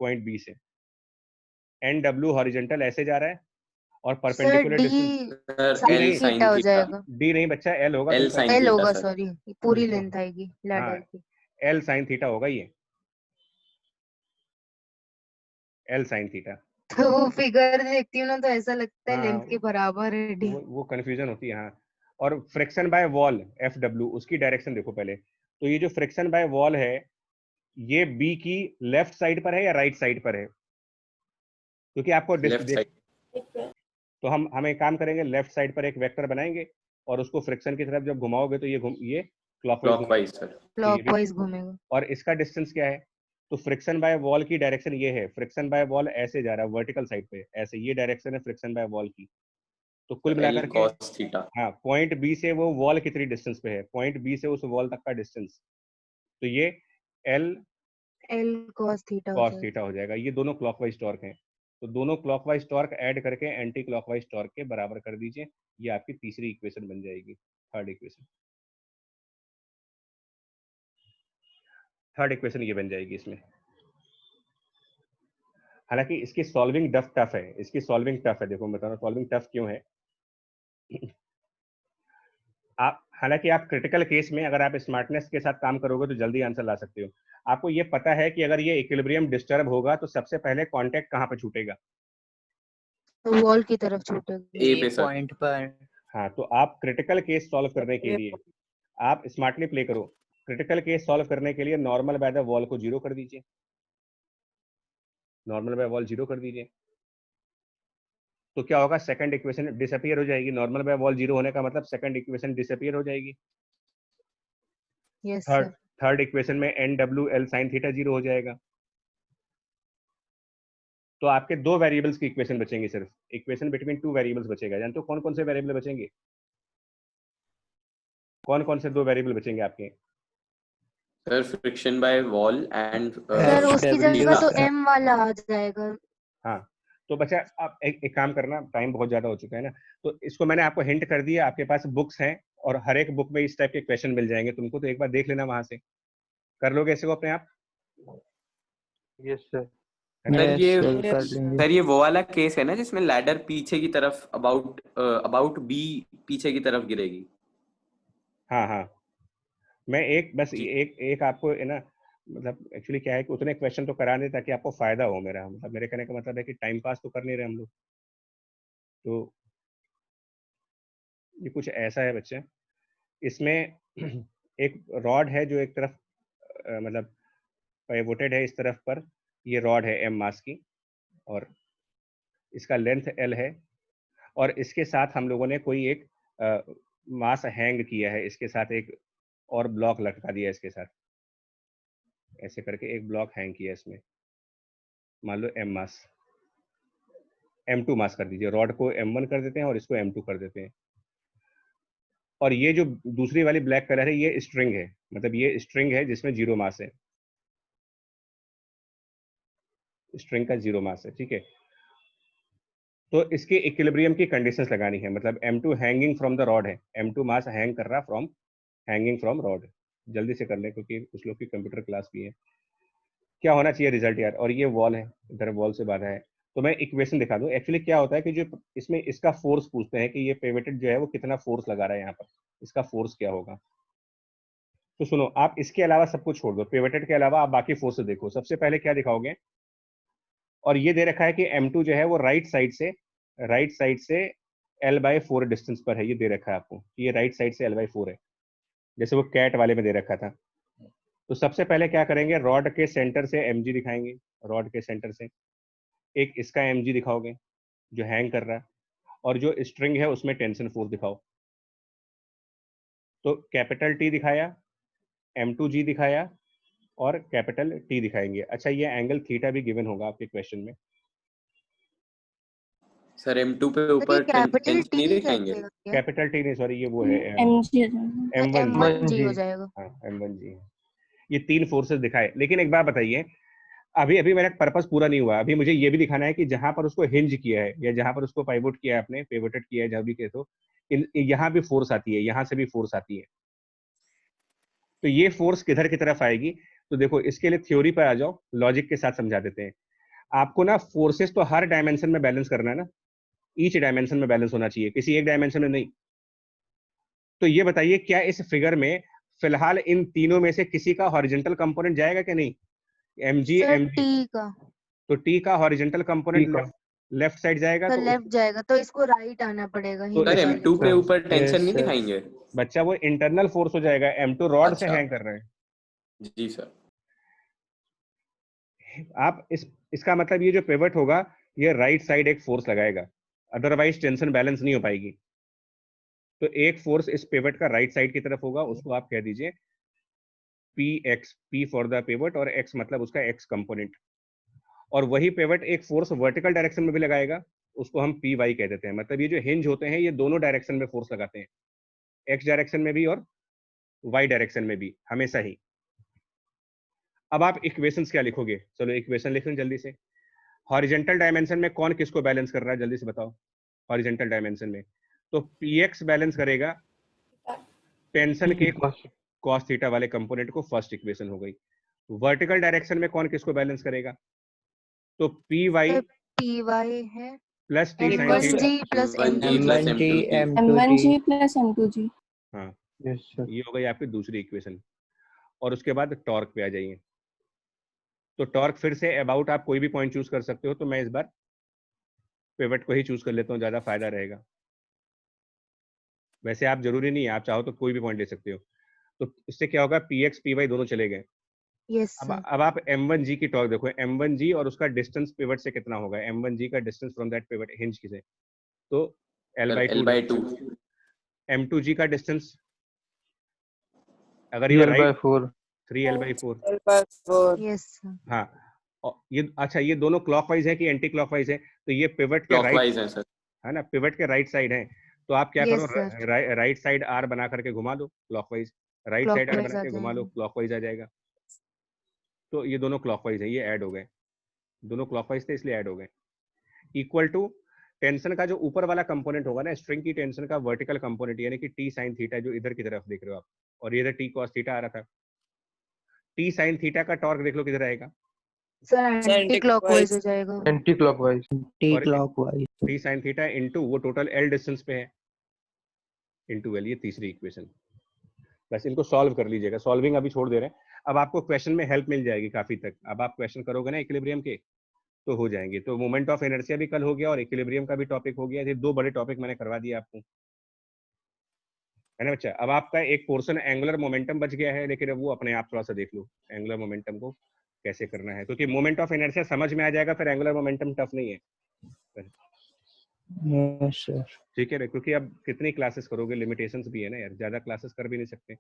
पॉइंट बी से। एन डब्ल्यू हॉरिजॉन्टल ऐसे जा रहा है, और sir perpendicular d distance sir sin L नहीं, साइन थीटा हो थीटा। जाएगा। डी नहीं बच्चा, एल होगा एल तुमका। साइन एल थीटा होगा, सर। सॉरी पूरी तो लेंथ आएगी हाँ, लैडर की। एल साइन थीटा होगा ये, एल साइन थीटा। तो वो फिगर देखती हूँ ना तो ऐसा लगता है हाँ, लेंथ के बराबर है d। वो कंफ्यूजन होती है हाँ। और friction by wall F W, उसकी डायरेक्शन देखो पहले। तो ये जो फ्रिक्शन बाय वॉल है, ये बी की लेफ्ट साइड पर है या राइट साइड पर है? क्योंकि आपको लेफ्ट साइड। तो हम एक काम करेंगे, लेफ्ट साइड पर एक वेक्टर बनाएंगे और उसको फ्रिक्शन की तरफ जब घुमाओगे तो ये क्लॉकवाइज क्लॉकवाइज सर। क्लॉकवाइज घूमेगा। और इसका डिस्टेंस क्या है? तो फ्रिक्शन बाय वॉल की डायरेक्शन ये है, फ्रिक्शन बाय वॉल ऐसे जा रहा है वर्टिकल साइड पे, ऐसे ये डायरेक्शन है फ्रिक्शन बाय वॉल की। तो कुल मिलाकर के cos थीटा। हाँ, पॉइंट बी से वो वॉल कितनी डिस्टेंस पे है, पॉइंट बी से उस वॉल तक का डिस्टेंस, तो ये एल एल cos थीटा हो कॉस जाएगा। थीटा हो जाएगा। ये दोनों क्लॉकवाइज टॉर्क हैं, तो दोनों क्लॉकवाइज टॉर्क ऐड करके एंटी क्लॉकवाइज टॉर्क के बराबर कर दीजिए, ये आपकी तीसरी इक्वेशन बन जाएगी, थर्ड इक्वेशन ये बन जाएगी इसमें। हालांकि इसकी सॉल्विंग टफ है, इसकी सॉल्विंग टफ है, देखो मैं बता रहा हूँ सॉल्विंग टफ क्यों है। आप हालांकि आप क्रिटिकल केस में अगर आप स्मार्टनेस के साथ काम करोगे तो जल्दी आंसर ला सकते हो। आपको ये पता है कि अगर ये इक्विलिब्रियम डिस्टर्ब होगा तो सबसे पहले कांटेक्ट कहाँ पे छूटेगा? तो वॉल की तरफ छूटेगा। ए पे सर। पॉइंट पर। हाँ, तो आप क्रिटिकल केस सॉल्व करने के लिए आप स्मार्टली प्ले करो। क्रिटिकल केस सॉल्व करने के लिए नॉर्मल बाय द वॉल को 0 कर दीजिए, नॉर्मल बाय वॉल 0 कर दीजिए, तो क्या होगा, सेकंड इक्वेशन डिसअपीयर हो जाएगी। नॉर्मल बाय वॉल 0 होने का मतलब सेकंड इक्वेशन डिसअपीयर हो जाएगी। Yes sir. थर्ड इक्वेशन में NWL sin थीटा 0 हो जाएगा। तो आपके दो वेरिएबल्स की इक्वेशन बचेंगी, सिर्फ इक्वेशन बिटवीन टू वेरिएबल्स बचेगा। जानते हो कौन कौन से वेरिएबल बचेंगे? कौन कौन से दो वेरिएबल बचेंगे आपके? Sir friction by wall and sir उसकी जगह तो FW M वाला आ जाएगा। हाँ, तो बच्चा आप एक काम करना, टाइम बहुत ज्यादा हो चुका है ना, तो इसको मैंने आपको हिंट कर दिया, आपके पास बुक्स हैं और हर एक बुक में इस टाइप के क्वेश्चन मिल जाएंगे तुमको, तो एक बार देख लेना, वहां से कर लोगे ऐसे को अपने आप। Yes sir. है ना? सर ये सर कर लेंगे। सर ये वो वाला केस है ना जिसमें लैडर पीछे की तरफ अबाउट बी पीछे की तरफ गिरेगी। हाँ हाँ, मैं एक बस जी। एक आपको है ना, मतलब एक्चुअली क्या है कि उतने क्वेश्चन तो करा दे ताकि आपको फायदा हो। मेरा मतलब, मेरे कहने का मतलब है कि टाइम पास तो कर नहीं रहे हम लोग। तो ये कुछ ऐसा है बच्चे, इसमें एक रॉड है जो एक तरफ मतलब पाइवोटेड है इस तरफ पर, ये रॉड है M मास की और इसका लेंथ L है, और इसके साथ हम लोगों ने कोई एक मास हैंग किया है, इसके साथ एक और ब्लॉक लटका दिया इसके साथ, ऐसे करके एक ब्लॉक हैंग किया इसमें, मान लो M मास, M2 मास कर दीजिए, रॉड को M1 कर देते हैं और इसको M2 कर देते हैं। और ये जो दूसरी वाली ब्लैक कलर है ये स्ट्रिंग है, मतलब ये स्ट्रिंग है जिसमें 0 मास है, स्ट्रिंग का 0 मास है, ठीक है। तो इसके इक्विलिब्रियम की कंडीशंस लगानी है, मतलब M2 hanging from the rod है, M2 मास हैंग कर रहा फ्रॉम, हैंगिंग फ्रॉम रॉड। जल्दी से कर लें क्योंकि कुछ लोग की कंप्यूटर क्लास भी है। क्या होना चाहिए रिजल्ट यार, और ये वॉल है, इधर वॉल से बाधा है, तो मैं इक्वेशन दिखा दूं। एक्चुअली क्या होता है कि जो इसमें इसका फोर्स पूछते हैं कि ये पिवटेड जो है वो कितना फोर्स लगा रहा है यहाँ पर, इसका फोर्स क्या होगा। तो सुनो, आप इसके अलावा सब कुछ छोड़ दो, पिवटेड के अलावा आप बाकी फोर्स देखो। सबसे पहले क्या दिखाओगे, और ये दे रखा है कि M2 जो है वो राइट साइड से L/4 डिस्टेंस पर है, ये दे रखा है आपको कि ये राइट साइड से L/4 है, जैसे वो कैट वाले में दे रखा था। तो सबसे पहले क्या करेंगे, रॉड के सेंटर से mg दिखाएंगे, रॉड के सेंटर से एक इसका mg दिखाओगे जो हैंग कर रहा है, और जो स्ट्रिंग है उसमें टेंशन फोर्स दिखाओ। तो कैपिटल T दिखाया, M2G दिखाया और कैपिटल T दिखाएंगे। अच्छा, ये एंगल थीटा भी गिवन होगा आपके क्वेश्चन में। सर M2 पे सर ये ऊपर कैपिटल टेंशन नहीं T दिखाएंगे? कैसे हो गया? कैपिटल T नहीं, सॉरी, ये वो है MG M1G। M1G हो जाएगा। हाँ, M1G है। ये तीन फोर्सेस दिखाए, लेकिन एक बात बताइए, अभी अभी मेरा पर्पस पूरा नहीं हुआ। अभी मुझे ये भी दिखाना है कि जहां पर उसको हिंज किया है या जहां पर उसको पाइवोट किया है आपने, पिवोटेड किया है, जहां भी कहे तो यहाँ भी फोर्स आती है, यहाँ से भी फोर्स आती है। तो ये फोर्स किधर की तरफ आएगी, तो देखो इसके लिए थ्योरी पर आ जाओ, लॉजिक के साथ समझा देते हैं आपको ना। फोर्सेस तो हर डायमेंशन में बैलेंस करना है ना, ईच डायमेंशन में बैलेंस होना चाहिए, किसी एक डायमेंशन में नहीं। तो ये बताइए, क्या इस फिगर में फिलहाल इन तीनों में से किसी का हॉरिजॉन्टल कंपोनेंट जाएगा कि नहीं? mg सर mg, T का तो T का हॉरिजॉन्टल कंपोनेंट लेफ्ट साइड जाएगा, तो तो लेफ्ट जाएगा, तो इसको राइट आना पड़ेगा तो हिंज सर वाले M2 को। पे ऊपर टेंशन नहीं सर। दिखाएंगे? बच्चा वो इंटरनल फोर्स हो जाएगा, M2 रॉड से अच्छा। हैंग कर रहे हैं जी सर। आप। इसका मतलब ये जो पिवट होगा ये राइट साइड एक फोर्स लगाएगा, अदरवाइज टेंशन बैलेंस नहीं हो पाएगी। तो एक फोर्स इस पिवट का राइट साइड की तरफ होगा, उसको आप कह दीजिए P x, P for the pivot और एक्स मतलब उसका एक्स कंपोनेंट। और वही पिवट एक फोर्स वर्टिकल डायरेक्शन में भी लगाएगा, उसको हम पी वाई कह देते हैं। मतलब ये जो हिंज होते हैं ये दोनों डायरेक्शन में फोर्स लगाते हैं, एक्स डायरेक्शन में भी और वाई डायरेक्शन में भी हमेशा ही। अब आप इक्वेशंस क्या लिखोगे? चलो इक्वेशन लिख लें जल्दी से। हॉरिजेंटल डायमेंशन में कौन किसको बैलेंस कर रहा है, जल्दी से बताओ। हॉरिजेंटल डायमेंशन में तो px बैलेंस करेगा टेंशन के cos थीटा वाले कंपोनेंट को, फर्स्ट इक्वेशन हो गई। वर्टिकल डायरेक्शन में कौन किसको बैलेंस करेगा? तो py पी वाई है प्लस टी साइन M1G थीटा। Plus M1G plus M1G M1G M2G plus M2G। हाँ, यस सर। ये हो गई आपकी दूसरी इक्वेशन। और उसके बाद टॉर्क पे आ जाइए। तो टॉर्क फिर से अबाउट आप कोई भी पॉइंट चूज कर सकते हो, तो मैं इस बार पिवट को ही चूज कर लेता हूँ, ज्यादा फायदा रहेगा। वैसे आप जरूरी नहीं है, आप चाहो तो कोई भी पॉइंट ले सकते हो। तो इससे क्या होगा, पी एक्स पी वाई दोनों चले गए। यस अब आप M1G की टॉर्क देखो, M1G और उसका डिस्टेंस पिवट से कितना होगा? M1G का distance from that pivot hinge से, तो L/2। M2G का डिस्टेंस अगर ये right 3L/4। 3L/4। L/4 yes हाँ, और ये अच्छा, ये दोनों क्लॉकवाइज है कि एंटी क्लॉकवाइज है? तो ये पिवट के राइट क्लॉकवाइज है सर। है ना, पिवट के राइट साइड है। तो आप क्या Yes, करो, sir. राइट साइड आर बना करके घुमा दो clockwise, right side r Clockwise बना आ के घुमा लो, जाएगा। क्लॉकवाइज आ जाएगा। तो ये दोनों क्लॉकवाइज है, ये ऐड हो गए, दोनों क्लॉकवाइज थे इसलिए ऐड हो गए। इक्वल टू टेंशन का जो ऊपर वाला कंपोनेंट होगा ना, स्ट्रिंग की टेंशन का वर्टिकल कंपोनेंट, यानी कि टी साइन थीटा जो इधर की तरफ देख रहे हो आप, और ये इधर टी कॉस थीटा आ रहा था। टी साइन थीटा का टॉर्क देख लो किधर आएगा, सर एंटी क्लॉकवाइज हो जाएगा। Anti clockwise. T और clockwise T sine theta into वो टोटल एल डिस्टेंस पे है, इनटू एल। ये तीसरी इक्वेशन। बस इनको सॉल्व कर लीजिएगा, सॉल्विंग अभी छोड़ दे रहे हैं। अब आपको क्वेश्चन में हेल्प मिल जाएगी काफी तक। अब आप क्वेश्चन करोगे ना इक्विलिब्रियम के, तो हो जाएंगे। तो मोमेंट ऑफ इनर्शिया भी कल हो गया और इक्विलिब्रियम का भी टॉपिक हो गया। ये दो बड़े टॉपिक मैंने करवा दिए आपको, है ना बच्चा। अब आपका एक पोर्शन एंगुलर मोमेंटम बच गया है, लेकिन अब वो अपने आप थोड़ा सा देख लो एंगुलर मोमेंटम को कैसे करना है, क्योंकि मोमेंट ऑफ इनर्शिया समझ में आ जाएगा, फिर एंगुलर मोमेंटम टफ नहीं है। yes sir ठीक है ना, क्योंकि अब कितनी क्लासेस करोगे, लिमिटेशंस भी है ना यार, ज्यादा क्लासेस कर भी नहीं सकते।